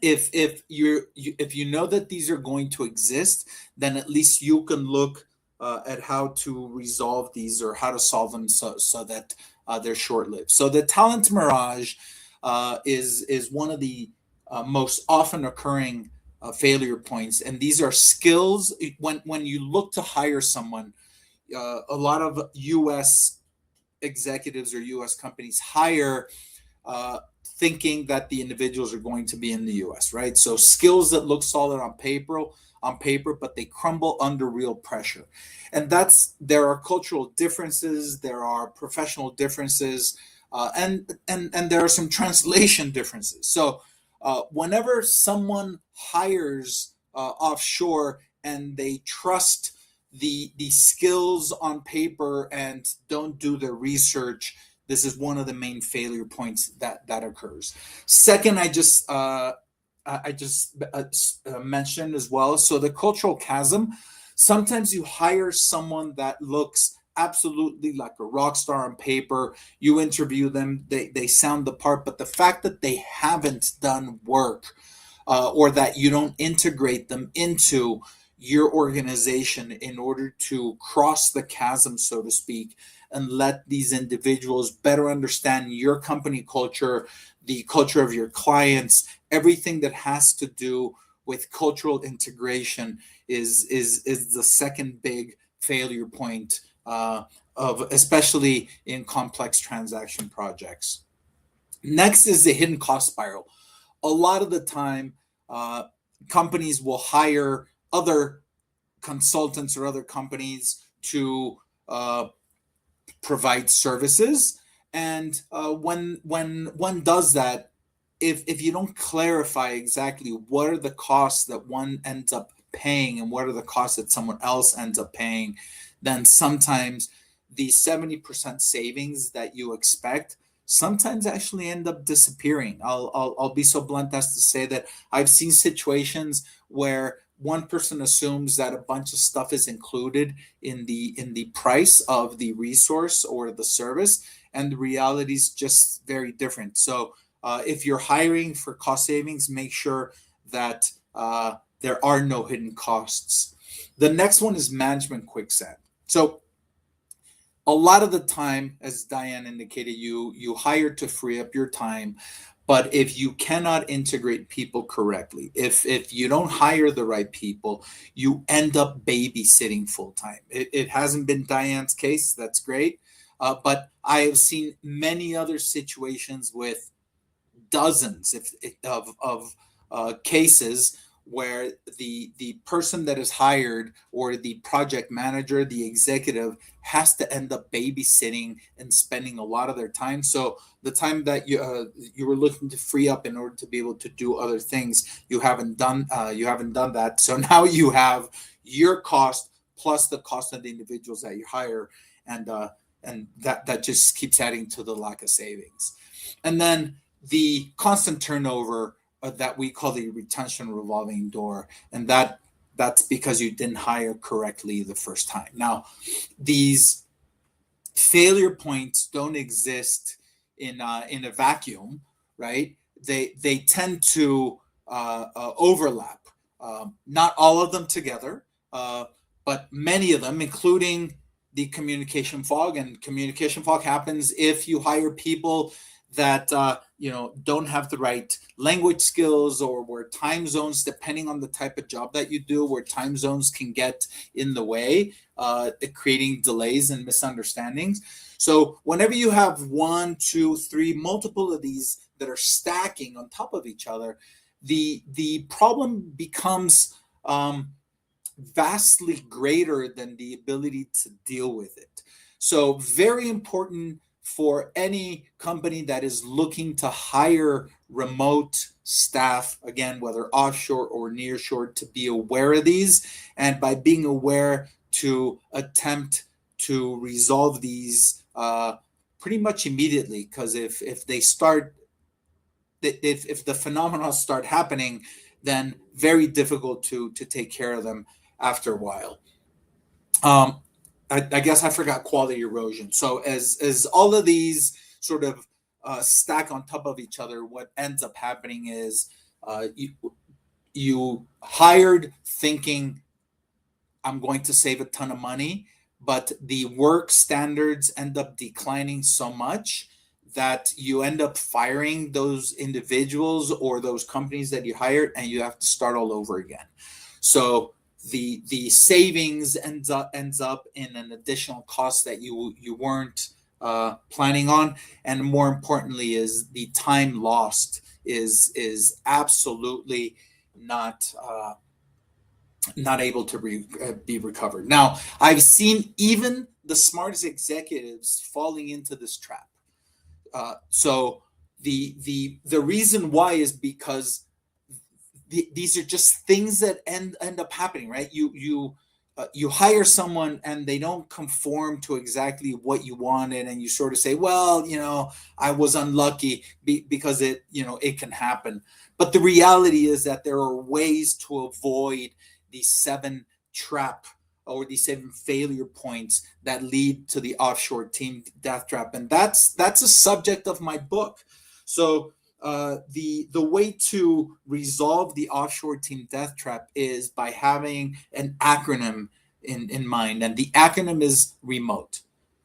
if you know that these are going to exist, then at least you can look at how to resolve these or how to solve them so that they're short-lived. So the talent mirage is one of the most often occurring failure points, and these are skills. When you look to hire someone, a lot of U.S. executives or U.S. companies hire thinking that the individuals are going to be in the U.S., right? So skills that look solid on paper, but they crumble under real pressure. And there are cultural differences, there are professional differences, and there are some translation differences. So whenever someone hires offshore and they trust the skills on paper and don't do their research, this is one of the main failure points that occurs. Second, I just mentioned as well. So the cultural chasm. Sometimes you hire someone that looks absolutely like a rock star on paper. You interview them, they sound the part, but the fact that they haven't done work, or that you don't integrate them into your organization in order to cross the chasm, so to speak, and let these individuals better understand your company culture, the culture of your clients, everything that has to do with cultural integration is the second big failure point, of especially in complex transaction projects. Next is the hidden cost spiral. A lot of the time, companies will hire other consultants or other companies to provide services, and when one does that, if you don't clarify exactly what are the costs that one ends up paying and what are the costs that someone else ends up paying, then sometimes the 70% savings that you expect sometimes actually end up disappearing. I'll be so blunt as to say that I've seen situations where one person assumes that a bunch of stuff is included in the price of the resource or the service, and the reality is just very different. So if you're hiring for cost savings, make sure that there are no hidden costs. The next one is management quicksand. So a lot of the time, as Diane indicated, you hire to free up your time. But if you cannot integrate people correctly, if you don't hire the right people, you end up babysitting full time. It hasn't been Diane's case. That's great. But I have seen many other situations with dozens of cases where the person that is hired, or the project manager, the executive, has to end up babysitting and spending a lot of their time. So the time that you were looking to free up in order to be able to do other things, you haven't done that. So now you have your cost plus the cost of the individuals that you hire, and that just keeps adding to the lack of savings. And then the constant turnover that we call the retention revolving door, and that's because you didn't hire correctly the first time. Now, these failure points don't exist in a vacuum, right? They tend to overlap. Not all of them together, but many of them, including the communication fog. And communication fog happens if you hire people that don't have the right language skills, or where time zones, depending on the type of job that you do, where time zones can get in the way, creating delays and misunderstandings. So whenever you have one, two, three, multiple of these that are stacking on top of each other, the problem becomes vastly greater than the ability to deal with it. So very important for any company that is looking to hire remote staff, again, whether offshore or nearshore, to be aware of these, and by being aware, to attempt to resolve these pretty much immediately. Because if the phenomena start happening, then very difficult to take care of them after a while. I guess I forgot quality erosion. So as all of these sort of stack on top of each other, what ends up happening is you hired thinking, I'm going to save a ton of money, but the work standards end up declining so much that you end up firing those individuals or those companies that you hired, and you have to start all over again. So the savings ends up in an additional cost that you weren't planning on, and more importantly, is the time lost is absolutely not able to be recovered. Now, I've seen even the smartest executives falling into this trap. So the reason why is because these are just things that end up happening, right? You hire someone and they don't conform to exactly what you wanted, and you sort of say, well, I was unlucky because it can happen. But the reality is that there are ways to avoid these 7 trap or these 7 failure points that lead to the offshore team death trap, and that's a subject of my book. So the way to resolve the offshore team death trap is by having an acronym in mind, and the acronym is REMOTE,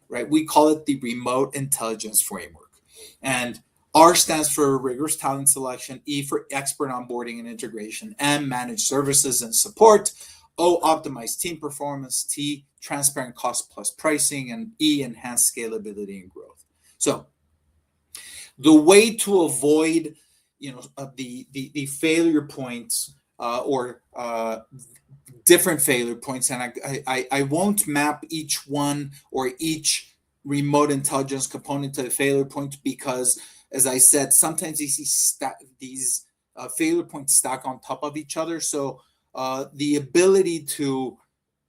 right? We call it the Remote Intelligence Framework, and R stands for rigorous talent selection, E for expert onboarding and integration, M managed services and support, O optimized team performance, T transparent cost plus pricing, and E enhanced scalability and growth. So the way to avoid the failure points or different failure points, and I won't map each one or each remote intelligence component to the failure point, because as I said, sometimes these failure points stack on top of each other. So the ability to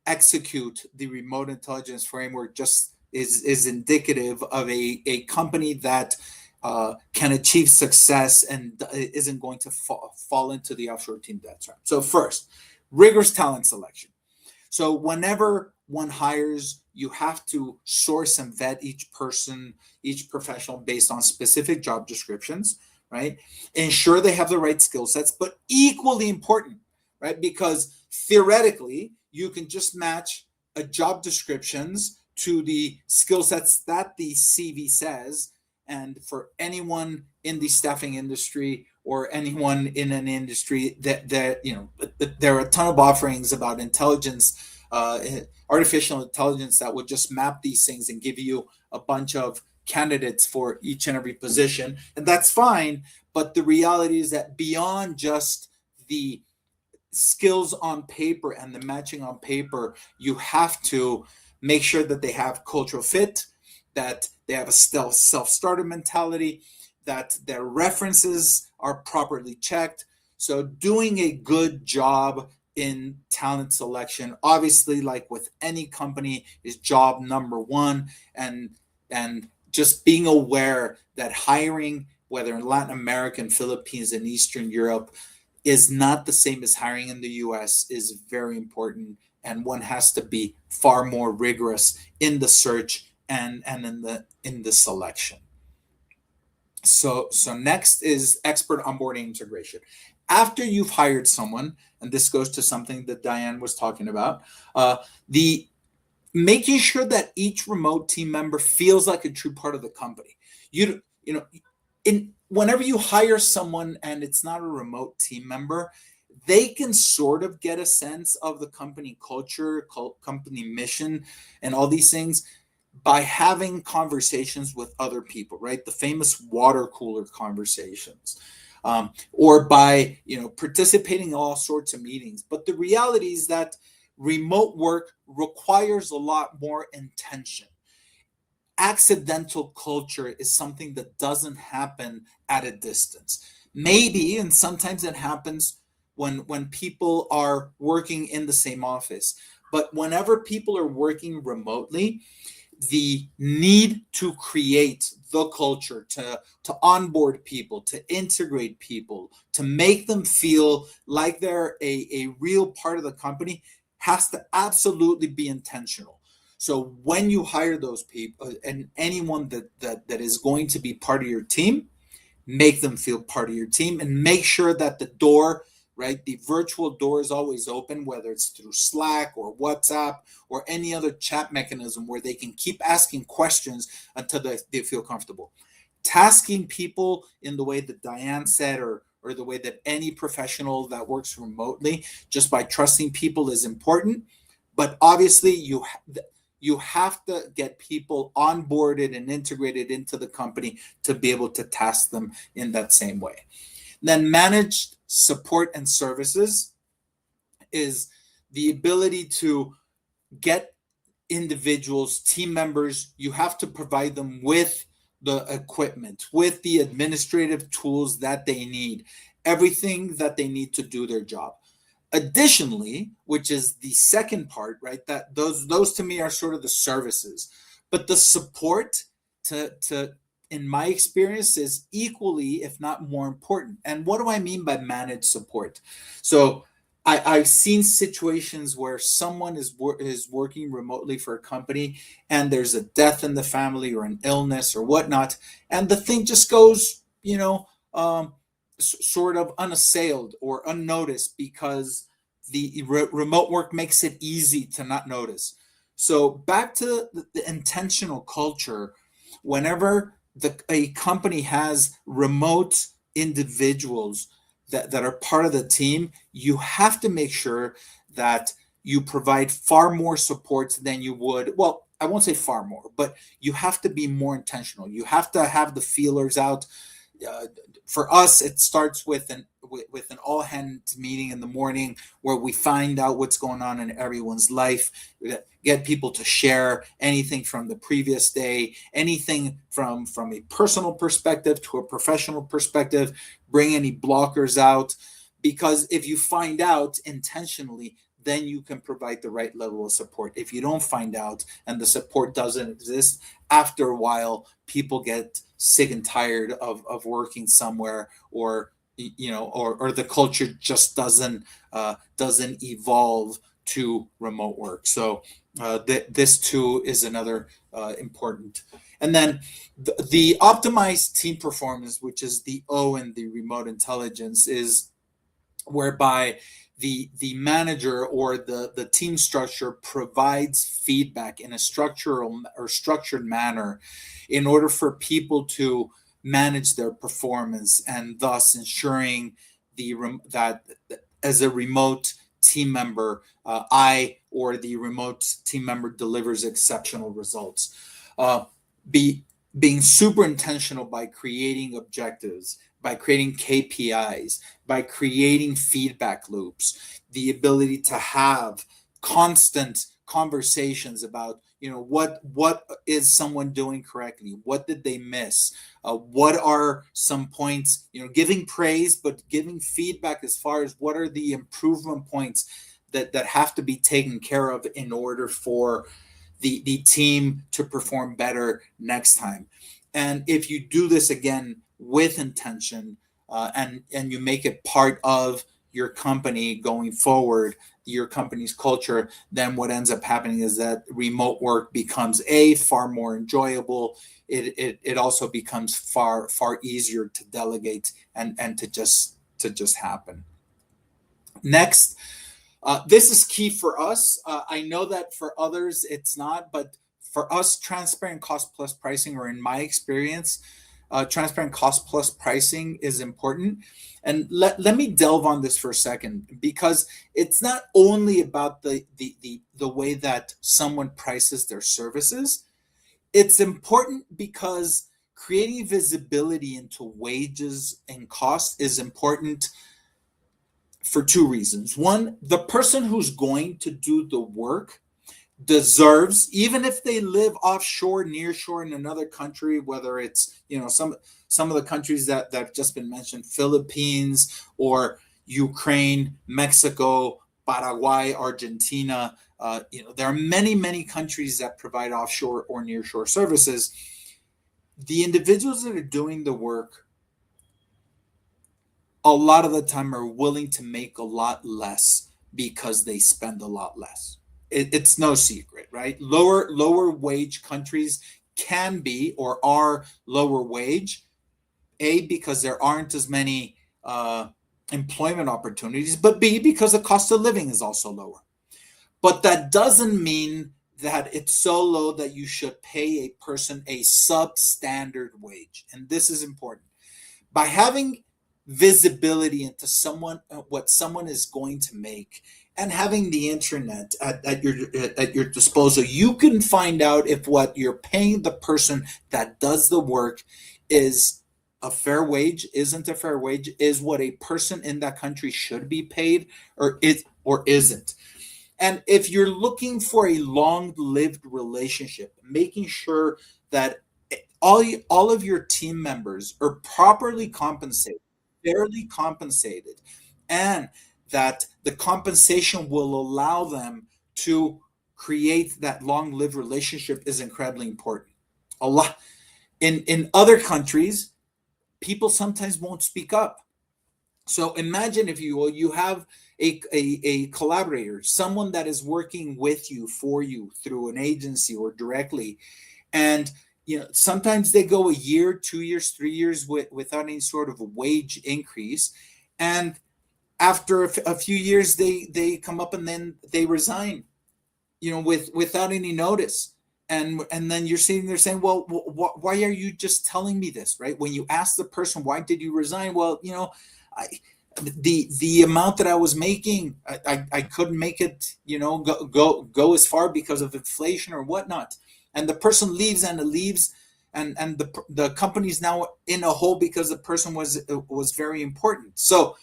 execute the remote intelligence framework just is indicative of a company that can achieve success and isn't going to fall into the offshore team death trap. So first, rigorous talent selection. So whenever one hires, you have to source and vet each person, each professional based on specific job descriptions, right? Ensure they have the right skill sets, but equally important, right? Because theoretically, you can just match a job descriptions to the skill sets that the CV says. And for anyone in the staffing industry or anyone in an industry that there are a ton of offerings about intelligence, artificial intelligence that would just map these things and give you a bunch of candidates for each and every position. And that's fine. But the reality is that beyond just the skills on paper and the matching on paper, you have to make sure that they have cultural fit, that they have a self-starter mentality, that their references are properly checked. So doing a good job in talent selection, obviously, like with any company, is job number one. And just being aware that hiring, whether in Latin America, and Philippines, and Eastern Europe, is not the same as hiring in the US is very important. And one has to be far more rigorous in the search and in the selection. So next is expert onboarding integration. After you've hired someone, and this goes to something that Diane was talking about, the making sure that each remote team member feels like a true part of the company. Whenever you hire someone and it's not a remote team member, they can sort of get a sense of the company culture, company mission, and all these things by having conversations with other people, right? The famous water cooler conversations, or by participating in all sorts of meetings. But the reality is that remote work requires a lot more intention. Accidental culture is something that doesn't happen at a distance. Maybe, and sometimes it happens when people are working in the same office. But whenever people are working remotely, the need to create the culture, to onboard people, to integrate people, to make them feel like they're a real part of the company has to absolutely be intentional. So when you hire those people and anyone that is going to be part of your team, make them feel part of your team and make sure that the door, right, the virtual door is always open, whether it's through Slack or WhatsApp or any other chat mechanism where they can keep asking questions until they feel comfortable. tasking people in the way that Diane said, or the way that any professional that works remotely, just by trusting people, is important. But obviously, you have to get people onboarded and integrated into the company to be able to task them in that same way. Then managed support and services is the ability to get individuals, team members, you have to provide them with the equipment, with the administrative tools that they need, everything that they need to do their job. Additionally, which is the second part, right? That those to me are sort of the services, but the support to in my experience is equally, if not more important. And what do I mean by managed support? So I've seen situations where someone is working remotely for a company, and there's a death in the family or an illness or whatnot, and the thing just goes, sort of unassailed or unnoticed because the remote work makes it easy to not notice. So back to the intentional culture, whenever a company has remote individuals that are part of the team, you have to make sure that you provide far more support than you would. Well, I won't say far more, but you have to be more intentional. You have to have the feelers out. For us, it starts with an all hands meeting in the morning where we find out what's going on in everyone's life, get people to share anything from the previous day, anything from a personal perspective to a professional perspective, bring any blockers out, because if you find out intentionally, then you can provide the right level of support. If you don't find out and the support doesn't exist, after a while, people get sick and tired of working somewhere, or the culture just doesn't evolve to remote work. So this too is another important. And then the optimized team performance, which is the O in the remote intelligence, is whereby the manager or the team structure provides feedback in a structured manner in order for people to manage their performance, and thus ensuring that as a remote team member, the remote team member delivers exceptional results. Being super intentional by creating objectives, by creating KPIs, by creating feedback loops, the ability to have constant conversations about, what is someone doing correctly? What did they miss? What are some points, giving praise, but giving feedback as far as what are the improvement points that have to be taken care of in order for the team to perform better next time. And if you do this again with intention, and you make it part of your company going forward, your company's culture, then what ends up happening is that remote work becomes far more enjoyable. It also becomes far easier to delegate and to just happen. Next, this is key for us. I know that for others it's not, but for us, transparent cost plus pricing, or in my experience, transparent cost plus pricing is important. And let me delve on this for a second, because it's not only about the way that someone prices their services. It's important because creating visibility into wages and costs is important for two reasons. One, the person who's going to do the work deserves, even if they live offshore, nearshore in another country, whether it's some of the countries that have just been mentioned, Philippines or Ukraine, Mexico, Paraguay, Argentina. There are many countries that provide offshore or nearshore services. The individuals that are doing the work, a lot of the time, are willing to make a lot less because they spend a lot less. It's no secret, right? Lower wage countries can be or are lower wage, because there aren't as many employment opportunities, but B, because the cost of living is also lower. But that doesn't mean that it's so low that you should pay a person a substandard wage. And this is important. By having visibility into someone, what someone is going to make, and having the internet at your disposal, you can find out if what you're paying the person that does the work is a fair wage, isn't a fair wage, is what a person in that country should be paid, or isn't. And if you're looking for a long-lived relationship, making sure that all of your team members are properly compensated, fairly compensated, and that the compensation will allow them to create that long-lived relationship is incredibly important. A lot in other countries, people sometimes won't speak up. So imagine, if you have a collaborator, someone that is working with you, for you, through an agency or directly, and sometimes they go a year, 2 years, 3 years without any sort of a wage increase, and after a few years they come up and then they resign, without any notice. And then you're sitting there saying, well, why are you just telling me this, right? When you ask the person, why did you resign? Well, I, the amount that I was making, I couldn't make it, go as far because of inflation or whatnot. And the person leaves, and it leaves, and the company's now in a hole because the person was very important. So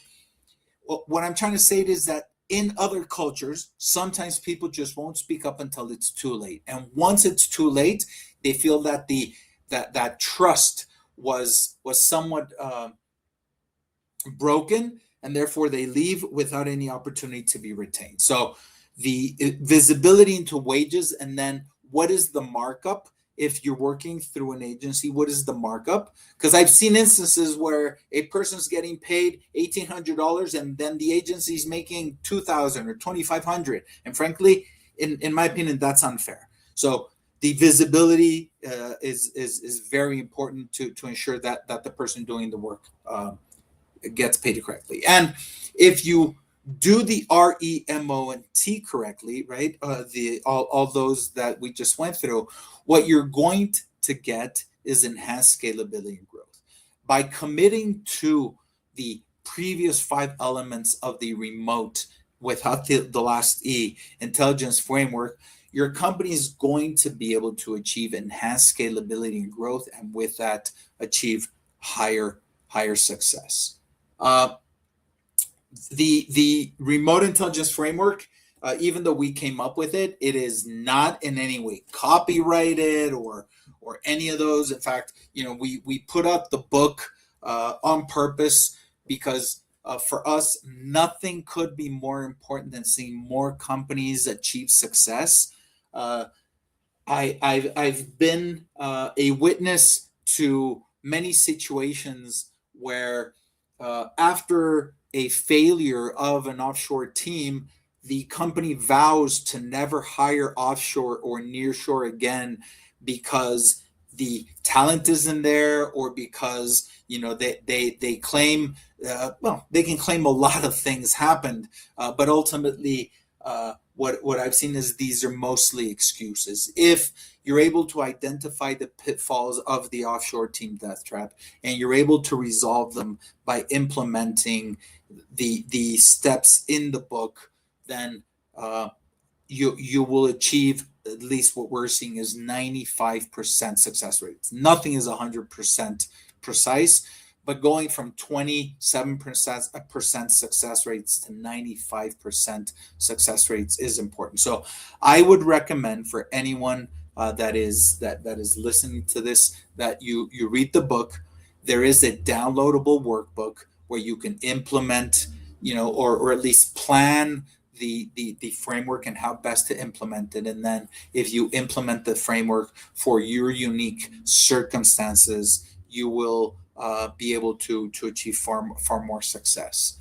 what I'm trying to say is that in other cultures, sometimes people just won't speak up until it's too late. And once it's too late, they feel that that trust was somewhat broken, and therefore they leave without any opportunity to be retained. So the visibility into wages, and then what is the markup if you're working through an agency? What is the markup? Because I've seen instances where a person's getting paid $1,800 and then the agency's making $2,000 or $2,500, and frankly, in my opinion, that's unfair. So the visibility is very important to ensure that the person doing the work gets paid correctly. And if you do the REMO and T correctly, right? All those that we just went through, what you're going to get is enhanced scalability and growth. By committing to the previous 5 elements of the remote without the last E, intelligence framework, your company is going to be able to achieve enhanced scalability and growth, and with that, achieve higher success. The remote intelligence framework, even though we came up with it, it is not in any way copyrighted or any of those. In fact, we put out the book on purpose because for us, nothing could be more important than seeing more companies achieve success. I've been a witness to many situations where after a failure of an offshore team, the company vows to never hire offshore or nearshore again because the talent isn't there, or because they claim they can claim a lot of things happened, but ultimately what I've seen is these are mostly excuses. If you're able to identify the pitfalls of the offshore team Deathtrap, and you're able to resolve them by implementing the steps in the book, then you will achieve at least what we're seeing is 95% success rates. Nothing is 100% precise, but going from 27% success rates to 95% success rates is important. So I would recommend for anyone that is listening to this, that you read the book. There is a downloadable workbook where you can implement, or at least plan the framework and how best to implement it. And then if you implement the framework for your unique circumstances, you will be able to achieve far more success.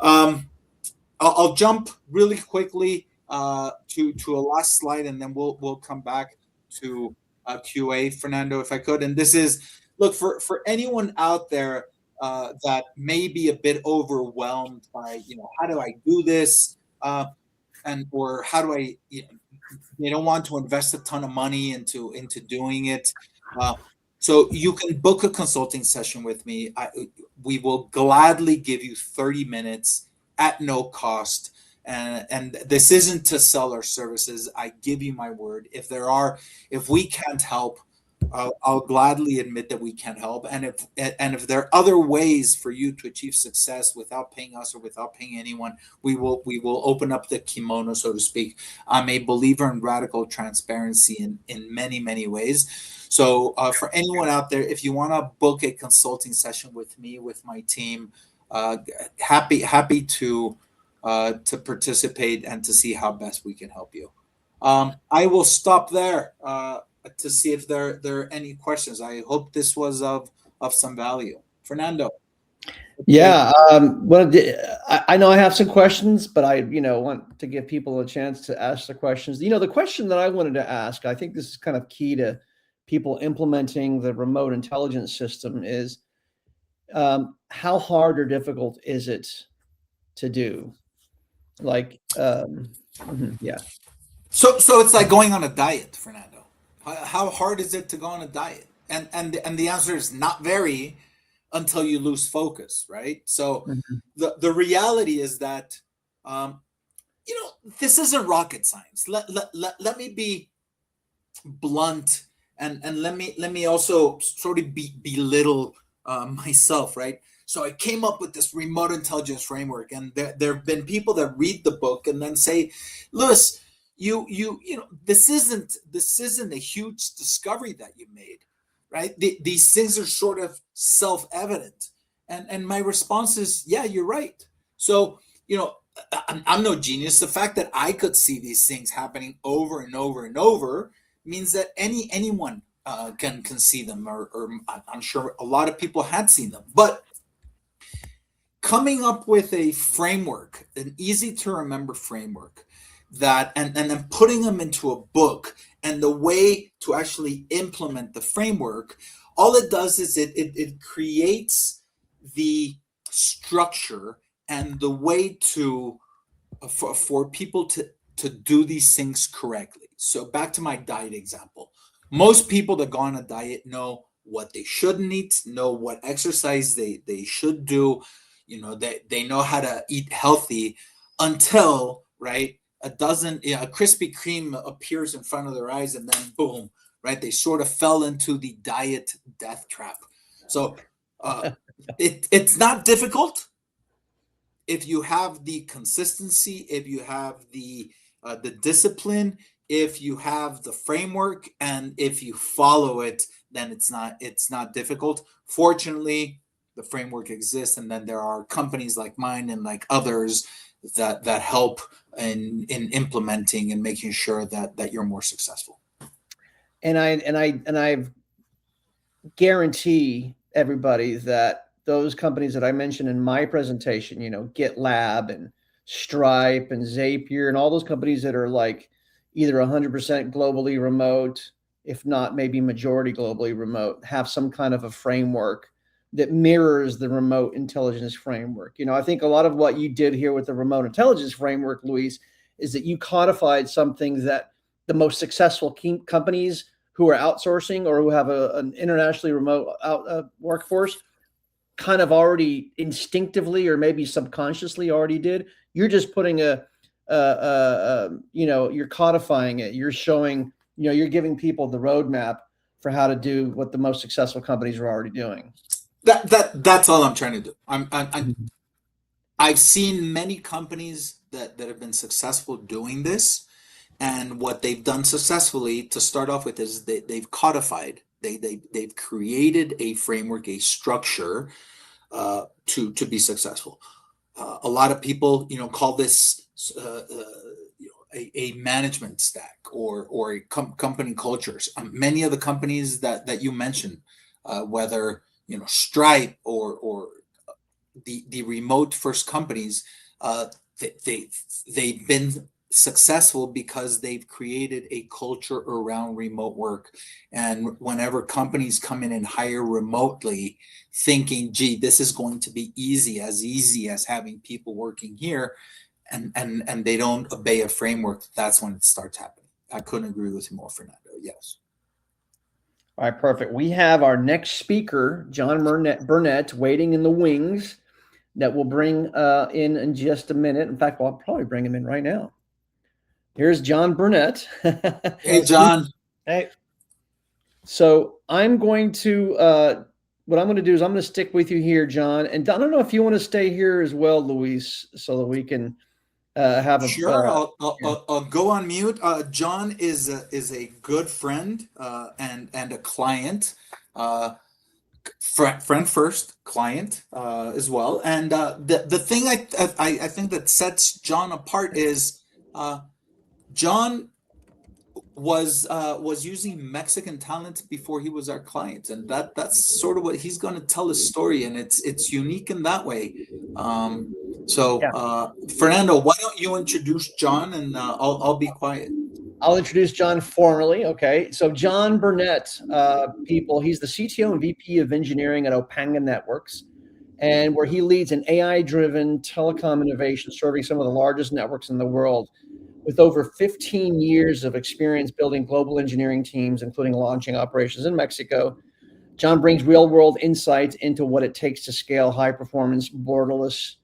I'll jump really quickly to a last slide, and then we'll come back to QA, Fernando, if I could. And this is, look, for anyone out there that may be a bit overwhelmed by, how do I do this, or how do I they don't want to invest a ton of money into doing it. So you can book a consulting session with me. We will gladly give you 30 minutes at no cost. And this isn't to sell our services. I give you my word. If we can't help, I'll gladly admit that we can't help. And if there are other ways for you to achieve success without paying us or without paying anyone, we will open up the kimono, so to speak. I'm a believer in radical transparency in many, many ways. So for anyone out there, if you want to book a consulting session with me, with my team, happy to participate and to see how best we can help you. I will stop there to see if there are any questions. I hope this was of some value. Fernando. Yeah. I know I have some questions, but I want to give people a chance to ask the questions. The question that I wanted to ask, I think this is kind of key to people implementing the remote intelligence system, is how hard or difficult is it to do? Like, yeah. So it's like going on a diet, Fernando. How hard is it to go on a diet? And the answer is not very, until you lose focus, right? So the reality is that this isn't rocket science. Let me be blunt, and let me also sort of belittle myself, right? So I came up with this remote intelligence framework, and there have been people that read the book and then say, Lewis, you know, this isn't a huge discovery that you made, right? These things are sort of self-evident. And my response is, yeah, you're right. So, I'm no genius. The fact that I could see these things happening over and over and over means that anyone can see them, or I'm sure a lot of people had seen them. But coming up with a framework, an easy to remember framework, and then putting them into a book, and the way to actually implement the framework, all it does is it creates the structure and the way for people to do these things correctly. So back to my diet example. Most people that go on a diet know what they shouldn't eat, know what exercise they should do. They know how to eat healthy, until, right, a Krispy Kreme appears in front of their eyes, and then boom, right, they sort of fell into the diet death trap. So it's not difficult if you have the consistency, if you have the discipline, if you have the framework, and if you follow it, then it's not difficult. Fortunately, the framework exists, and then there are companies like mine and like others that help in implementing and making sure that you're more successful. And I guarantee everybody that those companies that I mentioned in my presentation, GitLab and Stripe and Zapier and all those companies that are like either 100% globally remote, if not maybe majority globally remote, have some kind of a framework that mirrors the remote intelligence framework. I think a lot of what you did here with the remote intelligence framework, Luis, is that you codified something that the most successful companies who are outsourcing or who have an internationally remote workforce kind of already instinctively or maybe subconsciously already did. You're just putting you're codifying it. You're showing, you're giving people the roadmap for how to do what the most successful companies are already doing. That's all I'm trying to do. I've seen many companies that have been successful doing this, and what they've done successfully to start off with is they've codified. They've created a framework, a structure to be successful. A lot of people, call this a management stack or a company cultures. Many of the companies that you mentioned, whether Stripe or the remote first companies, they've been successful because they've created a culture around remote work. And whenever companies come in and hire remotely, thinking, gee, this is going to be easy as having people working here, and they don't obey a framework, that's when it starts happening. I couldn't agree with you more, Fernando. Yes. All right, perfect. We have our next speaker, John Burnett, waiting in the wings that we'll bring in just a minute. In fact, I'll probably bring him in right now. Here's John Burnett. Hey, John. Hey. So I'm going to, what I'm going to do is I'm going to stick with you here, John. And I don't know if you want to stay here as well, Luis, so that we can have a. Sure, I'll go on mute. John is a good friend and a client. Friend first, client as well. And the thing I think that sets John apart is John was using Mexican talent before he was our client, and that's sort of what he's going to tell his story, and it's unique in that way. Fernando, why don't you introduce John, and I'll be quiet. I'll introduce John formally. Okay, so John Burnett, people, he's the CTO and VP of engineering at Opanga Networks, and where he leads an AI-driven telecom innovation serving some of the largest networks in the world. With over 15 years of experience building global engineering teams, including launching operations in Mexico, John brings real-world insights into what it takes to scale high-performance, borderless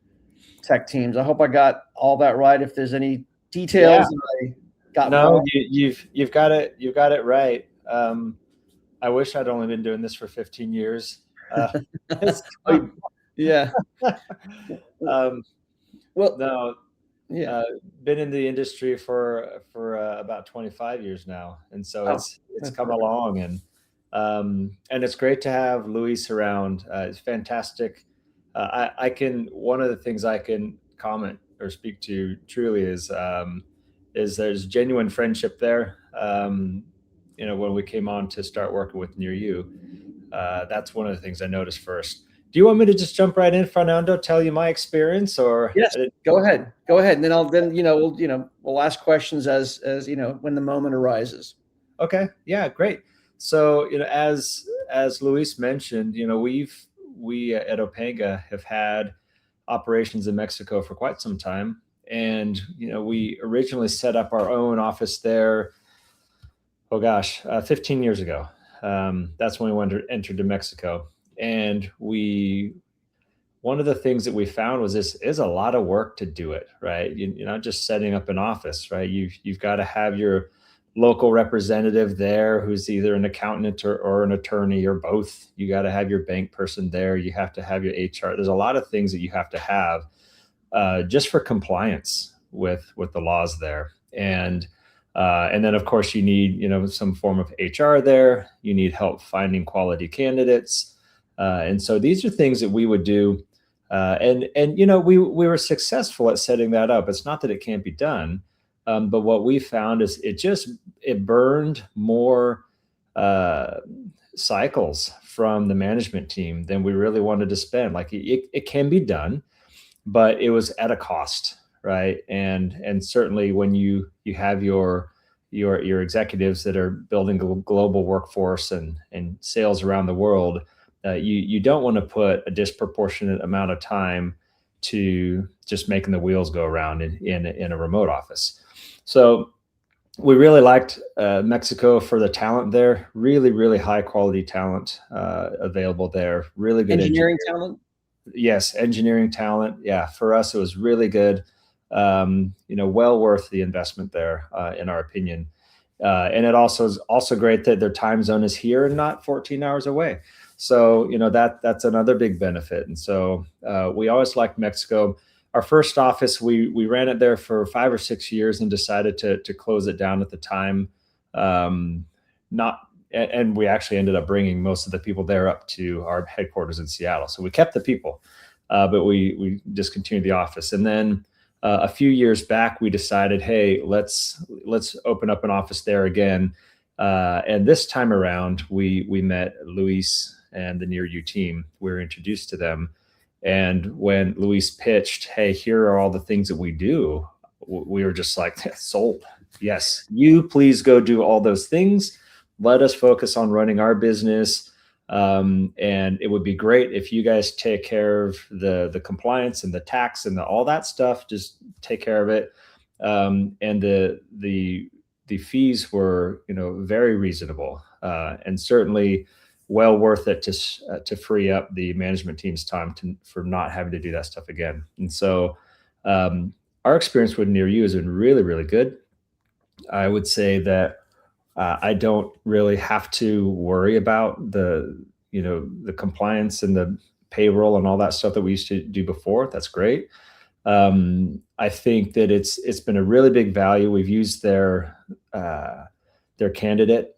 tech teams. I hope I got all that right. If there's any details that I got wrong. You've got it right. I wish I'd only been doing this for 15 years. Yeah. Well, no. Yeah, been in the industry for about 25 years now, and so it's come along, and it's great to have Luis around. It's fantastic. One of the things I can comment or speak to truly is there's genuine friendship there. When we came on to start working with Nir-Yu, that's one of the things I noticed first. Do you want me to just jump right in, Fernando, tell you my experience, or? Yes, go ahead, and then we'll ask questions as when the moment arises. Okay, yeah, great. So as Luis mentioned, we at Opanga have had operations in Mexico for quite some time, and we originally set up our own office there. 15 years ago. That's when we entered to Mexico. And one of the things that we found was this is a lot of work to do it, right? You're not just setting up an office, right? You've got to have your local representative there who's either an accountant or an attorney or both. You got to have your bank person there. You have to have your HR. There's a lot of things that you have to have just for compliance with the laws there. And then of course you need, some form of HR there. You need help finding quality candidates. And so these are things that we would do. We were successful at setting that up. It's not that it can't be done. But what we found is it burned more cycles from the management team than we really wanted to spend. Like it can be done, but it was at a cost, right? And certainly when you have your executives that are building a global workforce and sales around the world, you don't want to put a disproportionate amount of time to just making the wheels go around in a remote office. So we really liked Mexico for the talent there. Really, really high quality talent available there. Really good engineering talent. Yes, engineering talent. Yeah, for us it was really good. Well worth the investment there, in our opinion. And it also is also great that their time zone is here and not 14 hours away. So, that's another big benefit. And so we always liked Mexico. Our first office, we ran it there for 5 or 6 years and decided to close it down at the time. And we actually ended up bringing most of the people there up to our headquarters in Seattle. So we kept the people, but we discontinued the office. And then a few years back, we decided, hey, let's open up an office there again. And this time around, we met Luis and the Nir-Yu team. We were introduced to them. And when Luis pitched, hey, here are all the things that we do, we were just like, sold. Yes, you please go do all those things. Let us focus on running our business. And it would be great if you guys take care of the compliance and the tax and all that stuff. Just take care of it. And the the fees were, very reasonable, and certainly well worth it to free up the management team's time for not having to do that stuff again. And so our experience with Nir-Yu has been really, really good. I would say that I don't really have to worry about the compliance and the payroll and all that stuff that we used to do before. That's great. I think that it's been a really big value. We've used their candidate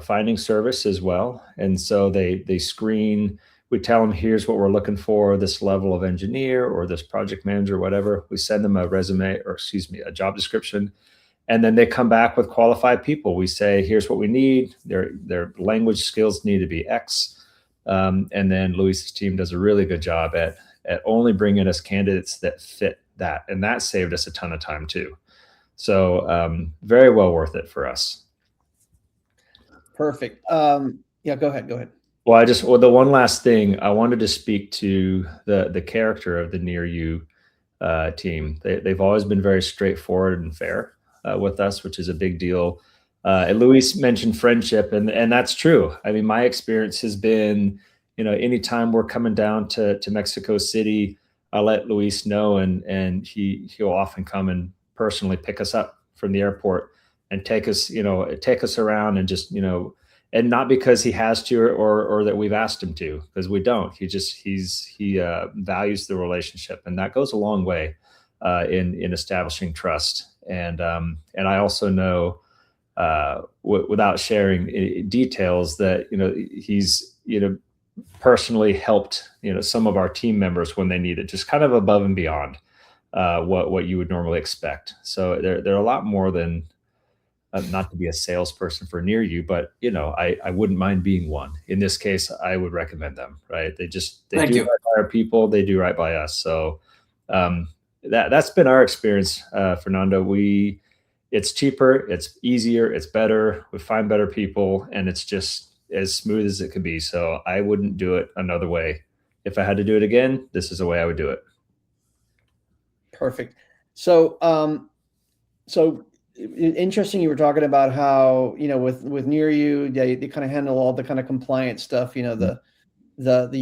finding service as well, and so they screen. We tell them, here's what we're looking for, this level of engineer or this project manager, whatever. We send them a resume, or a job description, and then they come back with qualified people. We say, here's what we need. Their language skills need to be X, and then Luis's team does a really good job at only bringing us candidates that fit that, and that saved us a ton of time too. So very well worth it for us. Perfect. Yeah, go ahead. Well, the one last thing I wanted to speak to the character of the Nir-Yu team. They've always been very straightforward and fair with us, which is a big deal. And Luis mentioned friendship, and that's true. I mean, my experience has been, anytime we're coming down to Mexico City, I'll let Luis know, and he'll often come and personally pick us up from the airport and take us around, and just, and not because he has to or that we've asked him to, because we don't. He values the relationship, and that goes a long way in establishing trust. And I also know, without sharing details, that he's personally helped some of our team members when they need it, just kind of above and beyond what you would normally expect. So they're a lot more than, not to be a salesperson for Nir-Yu, but I wouldn't mind being one. In this case, I would recommend them. Right? They do right by our people. They do right by us. So that's been our experience, Fernando. It's cheaper, it's easier, it's better. We find better people, and it's just as smooth as it could be. So I wouldn't do it another way. If I had to do it again, this is the way I would do it. Perfect. So interesting. You were talking about how, with Nir-Yu, they kind of handle all the kind of compliance stuff, the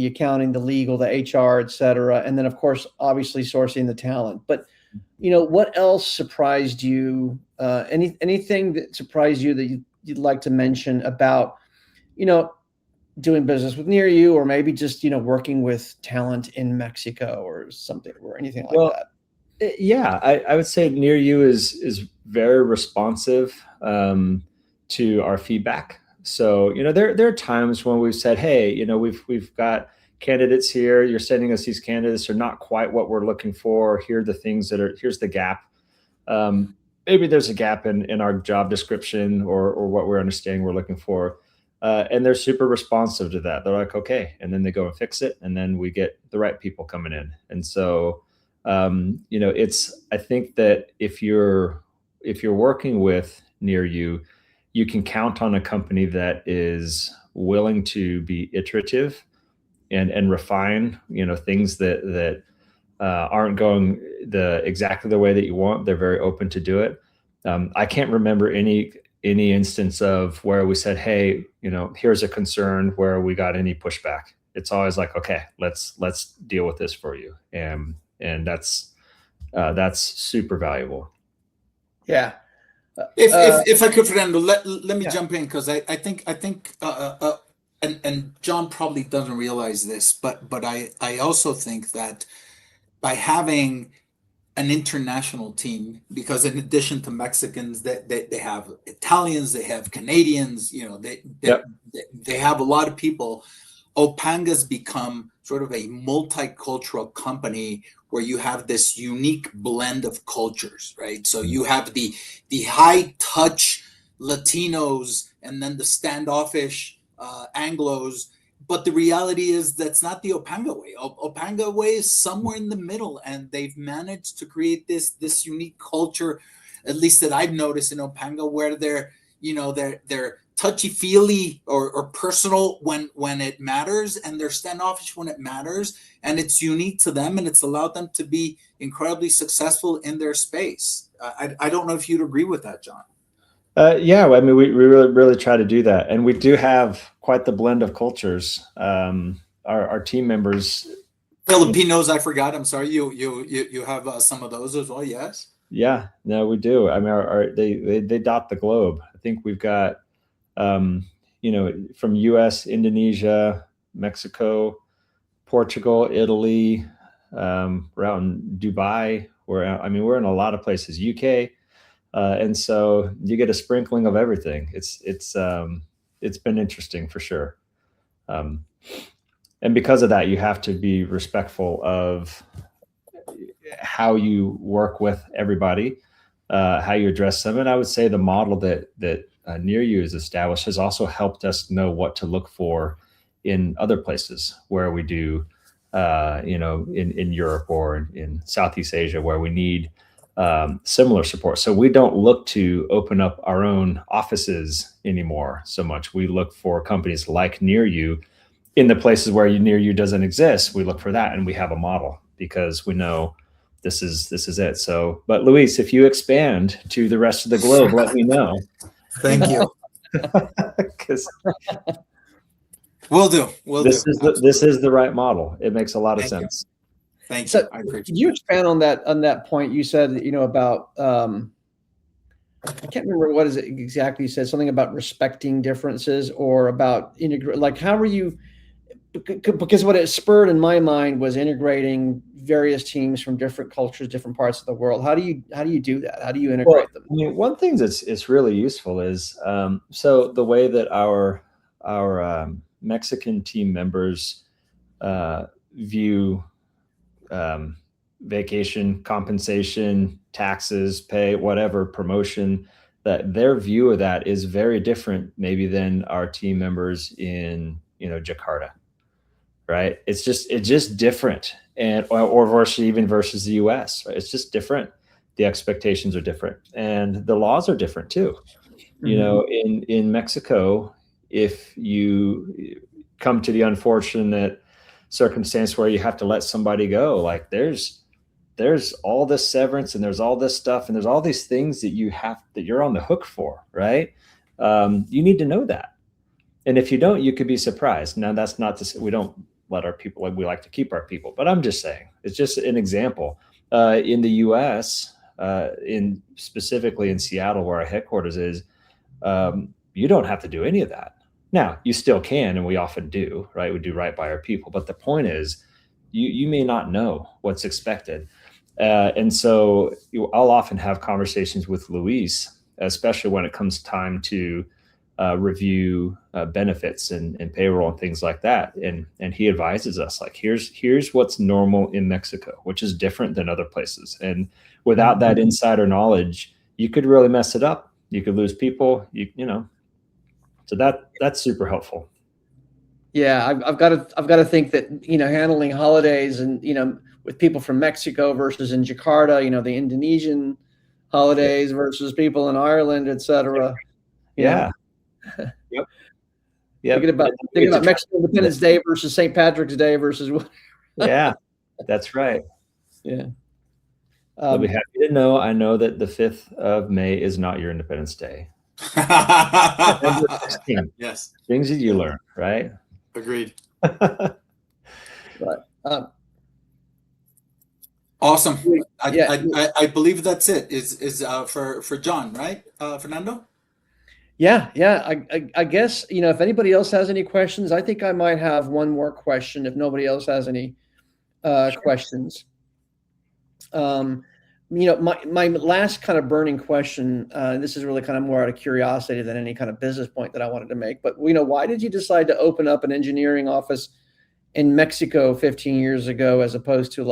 accounting, the legal, the HR, et cetera. And then of course, obviously sourcing the talent. But, what else surprised you? Anything that surprised you that you'd like to mention about, doing business with Nir-Yu, or maybe just, working with talent in Mexico or something, or anything like that? Yeah, I would say Nir-Yu is very responsive to our feedback. So, there are times when we've said, hey, we've got candidates here. You're sending us these candidates are not quite what we're looking for. Here are the things here's the gap. Maybe there's a gap in our job description or what we're understanding we're looking for. And they're super responsive to that. They're like, okay. And then they go and fix it. And then we get the right people coming in. And so, I think that if you're working with Nir-Yu, you can count on a company that is willing to be iterative and refine, things that aren't going exactly the way that you want. They're very open to do it. I can't remember any instance of where we said, hey, here's a concern where we got any pushback. It's always like, okay, let's deal with this for you. And that's super valuable. Yeah. If I could, Fernando, let me jump in, because I think and John probably doesn't realize this, but I also think that by having an international team, because in addition to Mexicans, they have Italians, they have Canadians, they have a lot of people. Opanga's become sort of a multicultural company where you have this unique blend of cultures, right? So you have the high touch Latinos, and then the standoffish Anglos. But the reality is that's not the Opanga way. Opanga way is somewhere in the middle, and they've managed to create this unique culture, at least that I've noticed in Opanga, where they're touchy-feely or personal when it matters, and they're standoffish when it matters, and it's unique to them, and it's allowed them to be incredibly successful in their space. I don't know if you'd agree with that, John. Yeah, I mean, we really try to do that, and we do have quite the blend of cultures. Our team members, Filipinos, I forgot. I'm sorry. You have some of those as well. Yes. yeah, no, we do. I mean, they dot the globe. I think we've got, from U.S., Indonesia, Mexico, Portugal, Italy, around Dubai. We're in a lot of places, UK, and so you get a sprinkling of everything. It's been interesting for sure, and because of that, you have to be respectful of how you work with everybody, how you address them. And I would say the model that Nir-Yu has established has also helped us know what to look for in other places where we do, in Europe or in Southeast Asia, where we need similar support. So we don't look to open up our own offices anymore so much. We look for companies like Nir-Yu in the places where Nir-Yu doesn't exist. We look for that, and we have a model because we know this is it. So, but Luis, if you expand to the rest of the globe, let me know. Thank you. Because We'll do. this is the right model. It makes a lot of sense. Thank you. So I appreciate could you expand on that point? You said, about, I can't remember what is it exactly you said, something about respecting differences or about integrate. Like, how are you, because what it spurred in my mind was integrating various teams from different cultures, different parts of the world. How do you do that? How do you integrate them? I mean, one thing that's really useful is, so the way that our Mexican team members view vacation, compensation, taxes, pay, whatever, promotion, that their view of that is very different maybe than our team members in, Jakarta, right? It's just different. And, or versus the US, right? It's just different. The expectations are different and the laws are different too. Mm-hmm. In Mexico, if you come to the unfortunate circumstance where you have to let somebody go, like there's all this severance and there's all this stuff and there's all these things that you're on the hook for, right? You need to know that. And if you don't, you could be surprised. Now, that's not to say we don't let our people, we like to keep our people, but I'm just saying, it's just an example. In the US, specifically in Seattle, where our headquarters is, you don't have to do any of that. Now, you still can, and we often do, right? We do right by our people. But the point is, you may not know what's expected. And so I'll often have conversations with Luis, especially when it comes time to review benefits and payroll and things like that. And he advises us, like, here's what's normal in Mexico, which is different than other places. And without that insider knowledge, you could really mess it up. You could lose people, so that's super helpful. Yeah, I've got to think that, handling holidays and, with people from Mexico versus in Jakarta, the Indonesian holidays versus people in Ireland, et cetera. Yeah. Yep. Thinking about Mexican Independence Day versus St. Patrick's Day versus what? Yeah, that's right. Yeah. I'll be happy to know. I know that the 5th of May is not your Independence Day. Yes. Things that you learn, right? Agreed. Right. Awesome. I believe that's it. Is for John, right? Fernando? Yeah. I guess, if anybody else has any questions, I think I might have one more question if nobody else has any questions. My last kind of burning question, this is really kind of more out of curiosity than any kind of business point that I wanted to make, but why did you decide to open up an engineering office in Mexico 15 years ago, as opposed to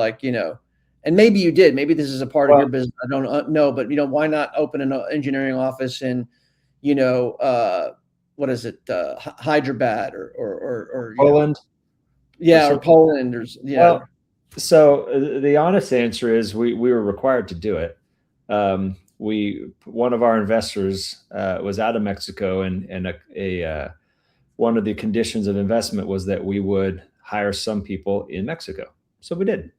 and maybe you did, maybe this is a part of your business, I don't know, but why not open an engineering office in, what is it? Hyderabad or Poland. Or Poland or, Well, so the honest answer is we were required to do it. One of our investors was out of Mexico, and one of the conditions of investment was that we would hire some people in Mexico. So we did.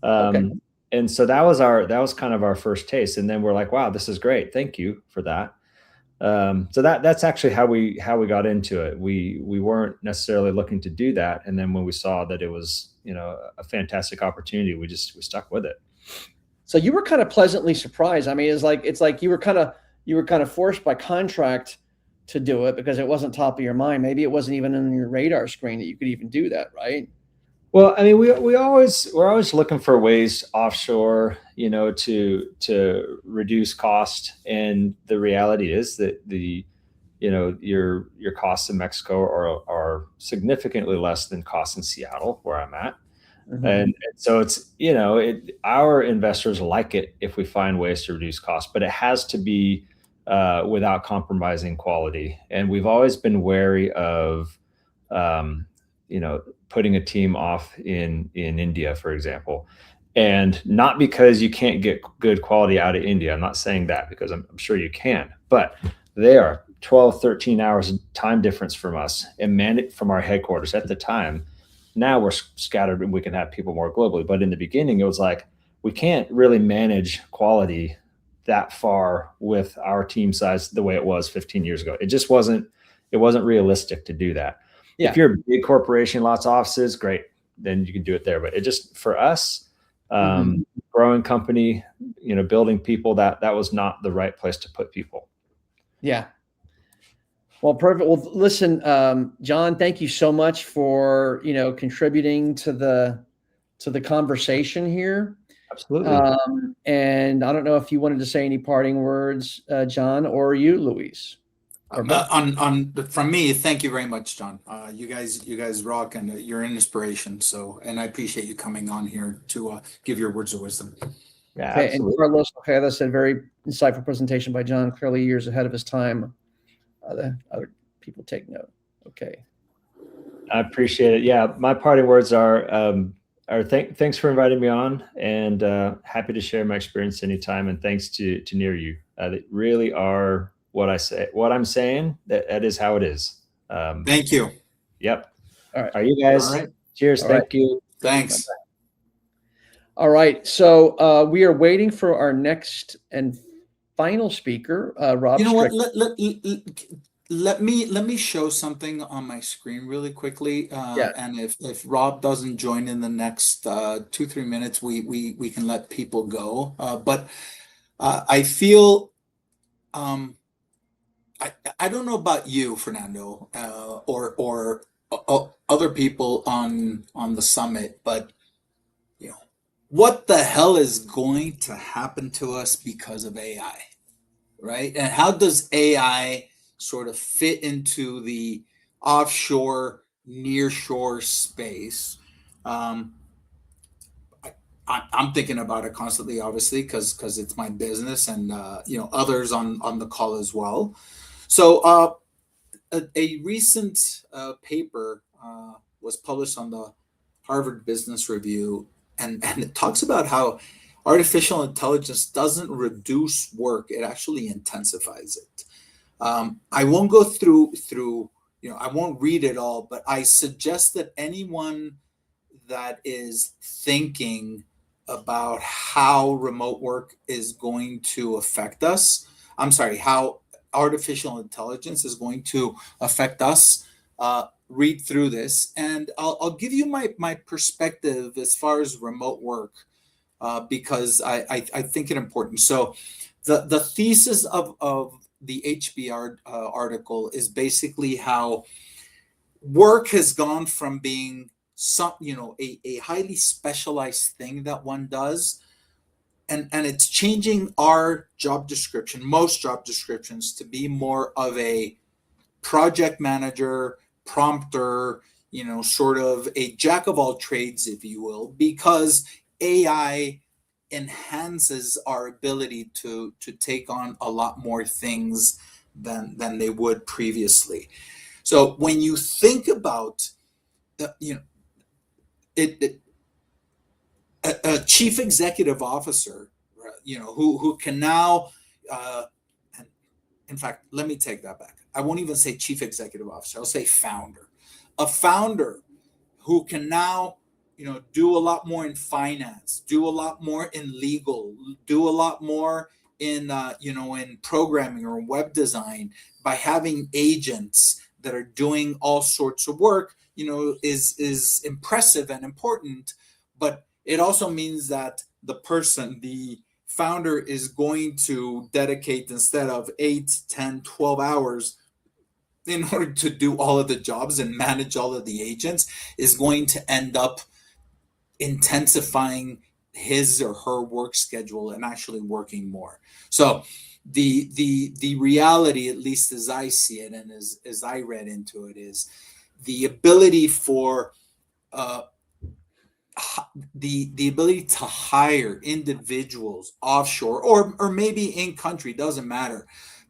Okay. And so that was kind of our first taste. And then we're like, wow, this is great. Thank you for that. So that's actually how we got into it. We weren't necessarily looking to do that. And then when we saw that it was, a fantastic opportunity, we stuck with it. So you were kind of pleasantly surprised. I mean, it's like you were kind of forced by contract to do it because it wasn't top of your mind. Maybe it wasn't even on your radar screen that you could even do that, right? Well, I mean, we're always looking for ways offshore, to reduce cost. And the reality is that your costs in Mexico are significantly less than costs in Seattle, where I'm at. Mm-hmm. And so it's, our investors like it if we find ways to reduce costs, but it has to be without compromising quality. And we've always been wary of, putting a team off in India, for example, and not because you can't get good quality out of India. I'm not saying that, because I'm sure you can, but they are 12, 13 hours time difference from us and from our headquarters at the time. Now we're scattered and we can have people more globally. But in the beginning, it was like, we can't really manage quality that far with our team size the way it was 15 years ago. It wasn't realistic to do that. Yeah. If you're a big corporation, lots of offices, great, then you can do it there. But it just, for us, growing company, building people, that was not the right place to put people. Yeah. Well, perfect. Well, listen, John, thank you so much for, contributing to the conversation here. Absolutely. And I don't know if you wanted to say any parting words, John, or you, Luis. From me, thank you very much, John. You guys rock, and you're an inspiration. So, and I appreciate you coming on here to give your words of wisdom. Yeah, okay, absolutely. and Carlos Ojeda said, very insightful presentation by John, clearly years ahead of his time. Other people take note. Okay. I appreciate it. Yeah, my parting words are thanks for inviting me on, and happy to share my experience anytime. And thanks to Nir-Yu. They really are what I'm saying. That is how it is. Thank you. Yep. All right. Are you guys? All right. Cheers. All Thank right. you. Thanks. Bye-bye. All right. So we are waiting for our next and final speaker, Rob. You know what? Let me show something on my screen really quickly. Yeah. And if Rob doesn't join in the next 2-3 minutes, we can let people go. But I feel I don't know about you, Fernando, or other people on the summit, but what the hell is going to happen to us because of AI, right? And how does AI sort of fit into the offshore, nearshore space? I'm thinking about it constantly, obviously, because it's my business, and others on the call as well. So a recent paper was published on the Harvard Business Review, and it talks about how artificial intelligence doesn't reduce work; it actually intensifies it. I won't go through. I won't read it all, but I suggest that anyone that is thinking about how remote work is going to affect us, how artificial intelligence is going to affect us, read through this, and I'll give you my perspective as far as remote work, because I think it important. So the thesis of the HBR article is basically how work has gone from being a highly specialized thing that one does, and it's changing our job description, most job descriptions, to be more of a project manager, prompter, sort of a jack of all trades, if you will, because AI enhances our ability to take on a lot more things than they would previously. So when you think about a chief executive officer, who can now, and in fact, let me take that back. I won't even say chief executive officer. I'll say founder. A founder who can now do a lot more in finance, do a lot more in legal, do a lot more in in programming or web design. By having agents that are doing all sorts of work, is impressive and important. But it also means that the founder, is going to dedicate, instead of 8, 10, 12 hours in order to do all of the jobs and manage all of the agents, is going to end up intensifying his or her work schedule and actually working more. So the reality, at least as I see it and as I read into it, is the ability for the ability to hire individuals offshore or maybe in country, doesn't matter,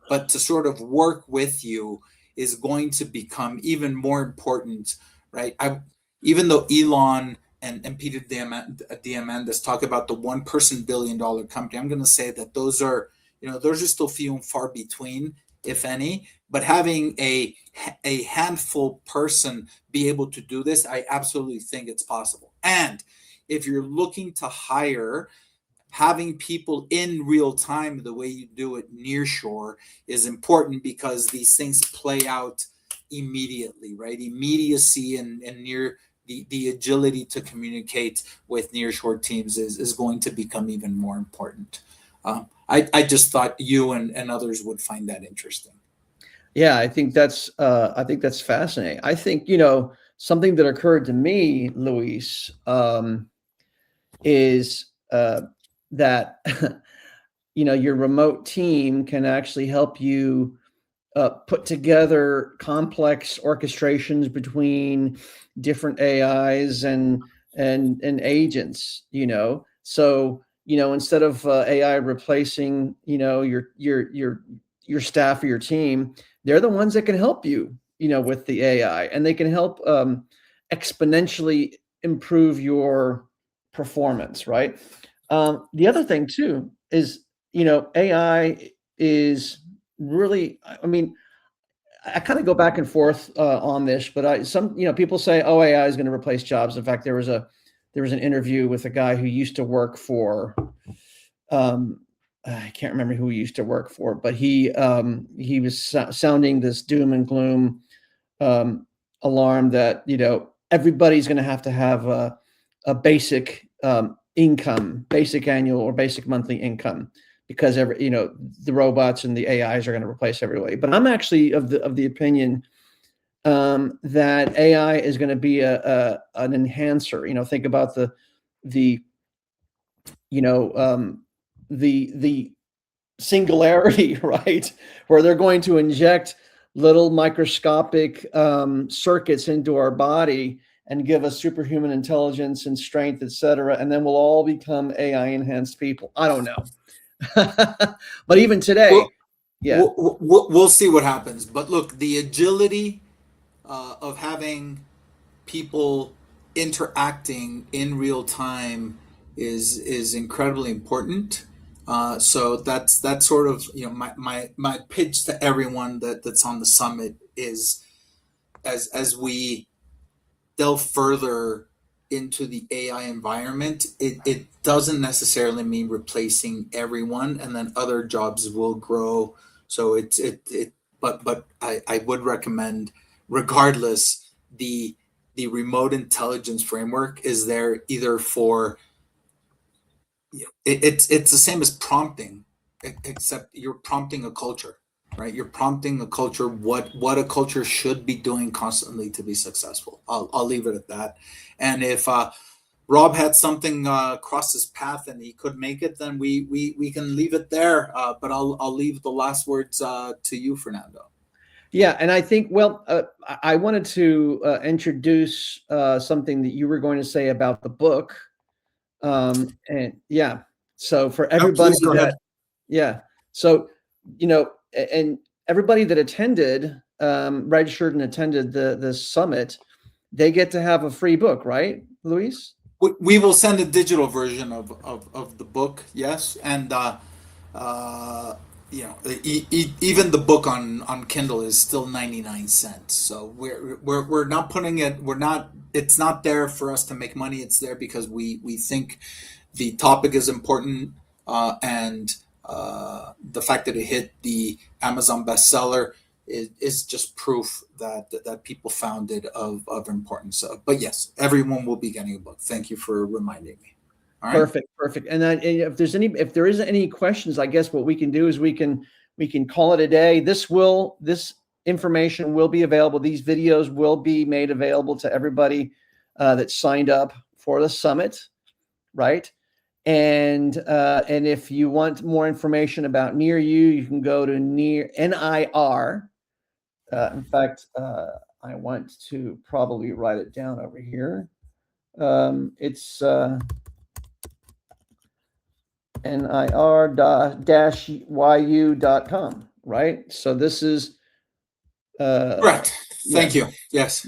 but to sort of work with you is going to become even more important, right? Even though Elon and Peter Diamandis talk about the one-person billion-dollar company, I'm going to say that those are still few and far between, if any. But having a handful person be able to do this, I absolutely think it's possible. And if you're looking to hire, having people in real time, the way you do it nearshore, is important, because these things play out immediately, right? Immediacy and the agility to communicate with nearshore teams is going to become even more important. I just thought you and others would find that interesting. Yeah, I think that's fascinating. I think, something that occurred to me, Luis, is that your remote team can actually help you put together complex orchestrations between different AIs and agents. So instead of AI replacing your staff or your team, they're the ones that can help you with the AI, and they can help exponentially improve your performance, right? The other thing too is, AI is really, I kind of go back and forth on this, but people say, oh, AI is going to replace jobs. In fact, there was an interview with a guy who used to work for, I can't remember who he used to work for, but he was sounding this doom and gloom alarm that everybody's going to have a basic income, basic annual or basic monthly income, because the robots and the AIs are going to replace everybody. But I'm actually of the opinion that AI is going to be an enhancer. Think about the singularity, right? Where they're going to inject little microscopic circuits into our body and give us superhuman intelligence and strength, etc. And then we'll all become AI enhanced people. I don't know. But even today, we'll see what happens. But look, the agility of having people interacting in real time is incredibly important. So that's sort of my pitch to everyone that's on the summit is, as we delve further into the AI environment, it doesn't necessarily mean replacing everyone, and then other jobs will grow. So but I would recommend, regardless, the remote intelligence framework is there either for, it's the same as prompting, except you're prompting a culture, right? You're prompting a culture, what a culture should be doing constantly to be successful. I'll leave it at that. And if Rob had something cross his path and he could make it, then we can leave it there. But I'll leave the last words to you, Fernando. Yeah, and I think, I wanted to introduce something that you were going to say about the book. And yeah, so for everybody and everybody that attended, registered and attended the summit, they get to have a free book, right, Luis? We will send a digital version of the book, yes, and even the book on Kindle is still 99 cents. So we're not putting it. We're not. It's not there for us to make money. It's there because we think the topic is important, and the fact that it hit the Amazon bestseller is just proof that people found it of importance. But yes, everyone will be getting a book. Thank you for reminding me. All right. Perfect. And then if there isn't any questions, I guess what we can do is we can call it a day. This information will be available. These videos will be made available to everybody that signed up for the summit, right? And if you want more information about Nir-Yu, you can go to NIR. In fact, I want to probably write it down over here. It's nir-yu.com, right? So this is correct. Thank you. Yes.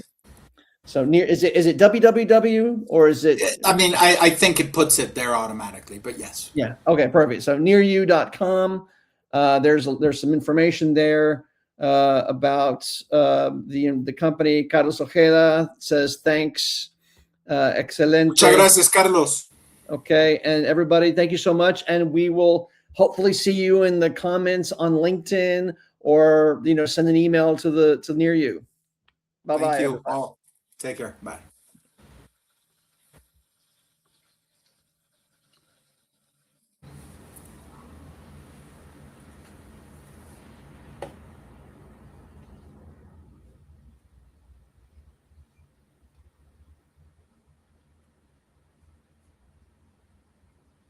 So is it www or is it? I mean, I think it puts it there automatically, but yes. Yeah. Okay. Perfect. So nearyu.com. There's some information there about the company. Carlos Ojeda says thanks. Excelente. Muchas gracias, Carlos. Okay, and everybody, thank you so much, and we will hopefully see you in the comments on LinkedIn, or send an email to Nir-Yu. Bye bye. Thank you all. Take care. Bye.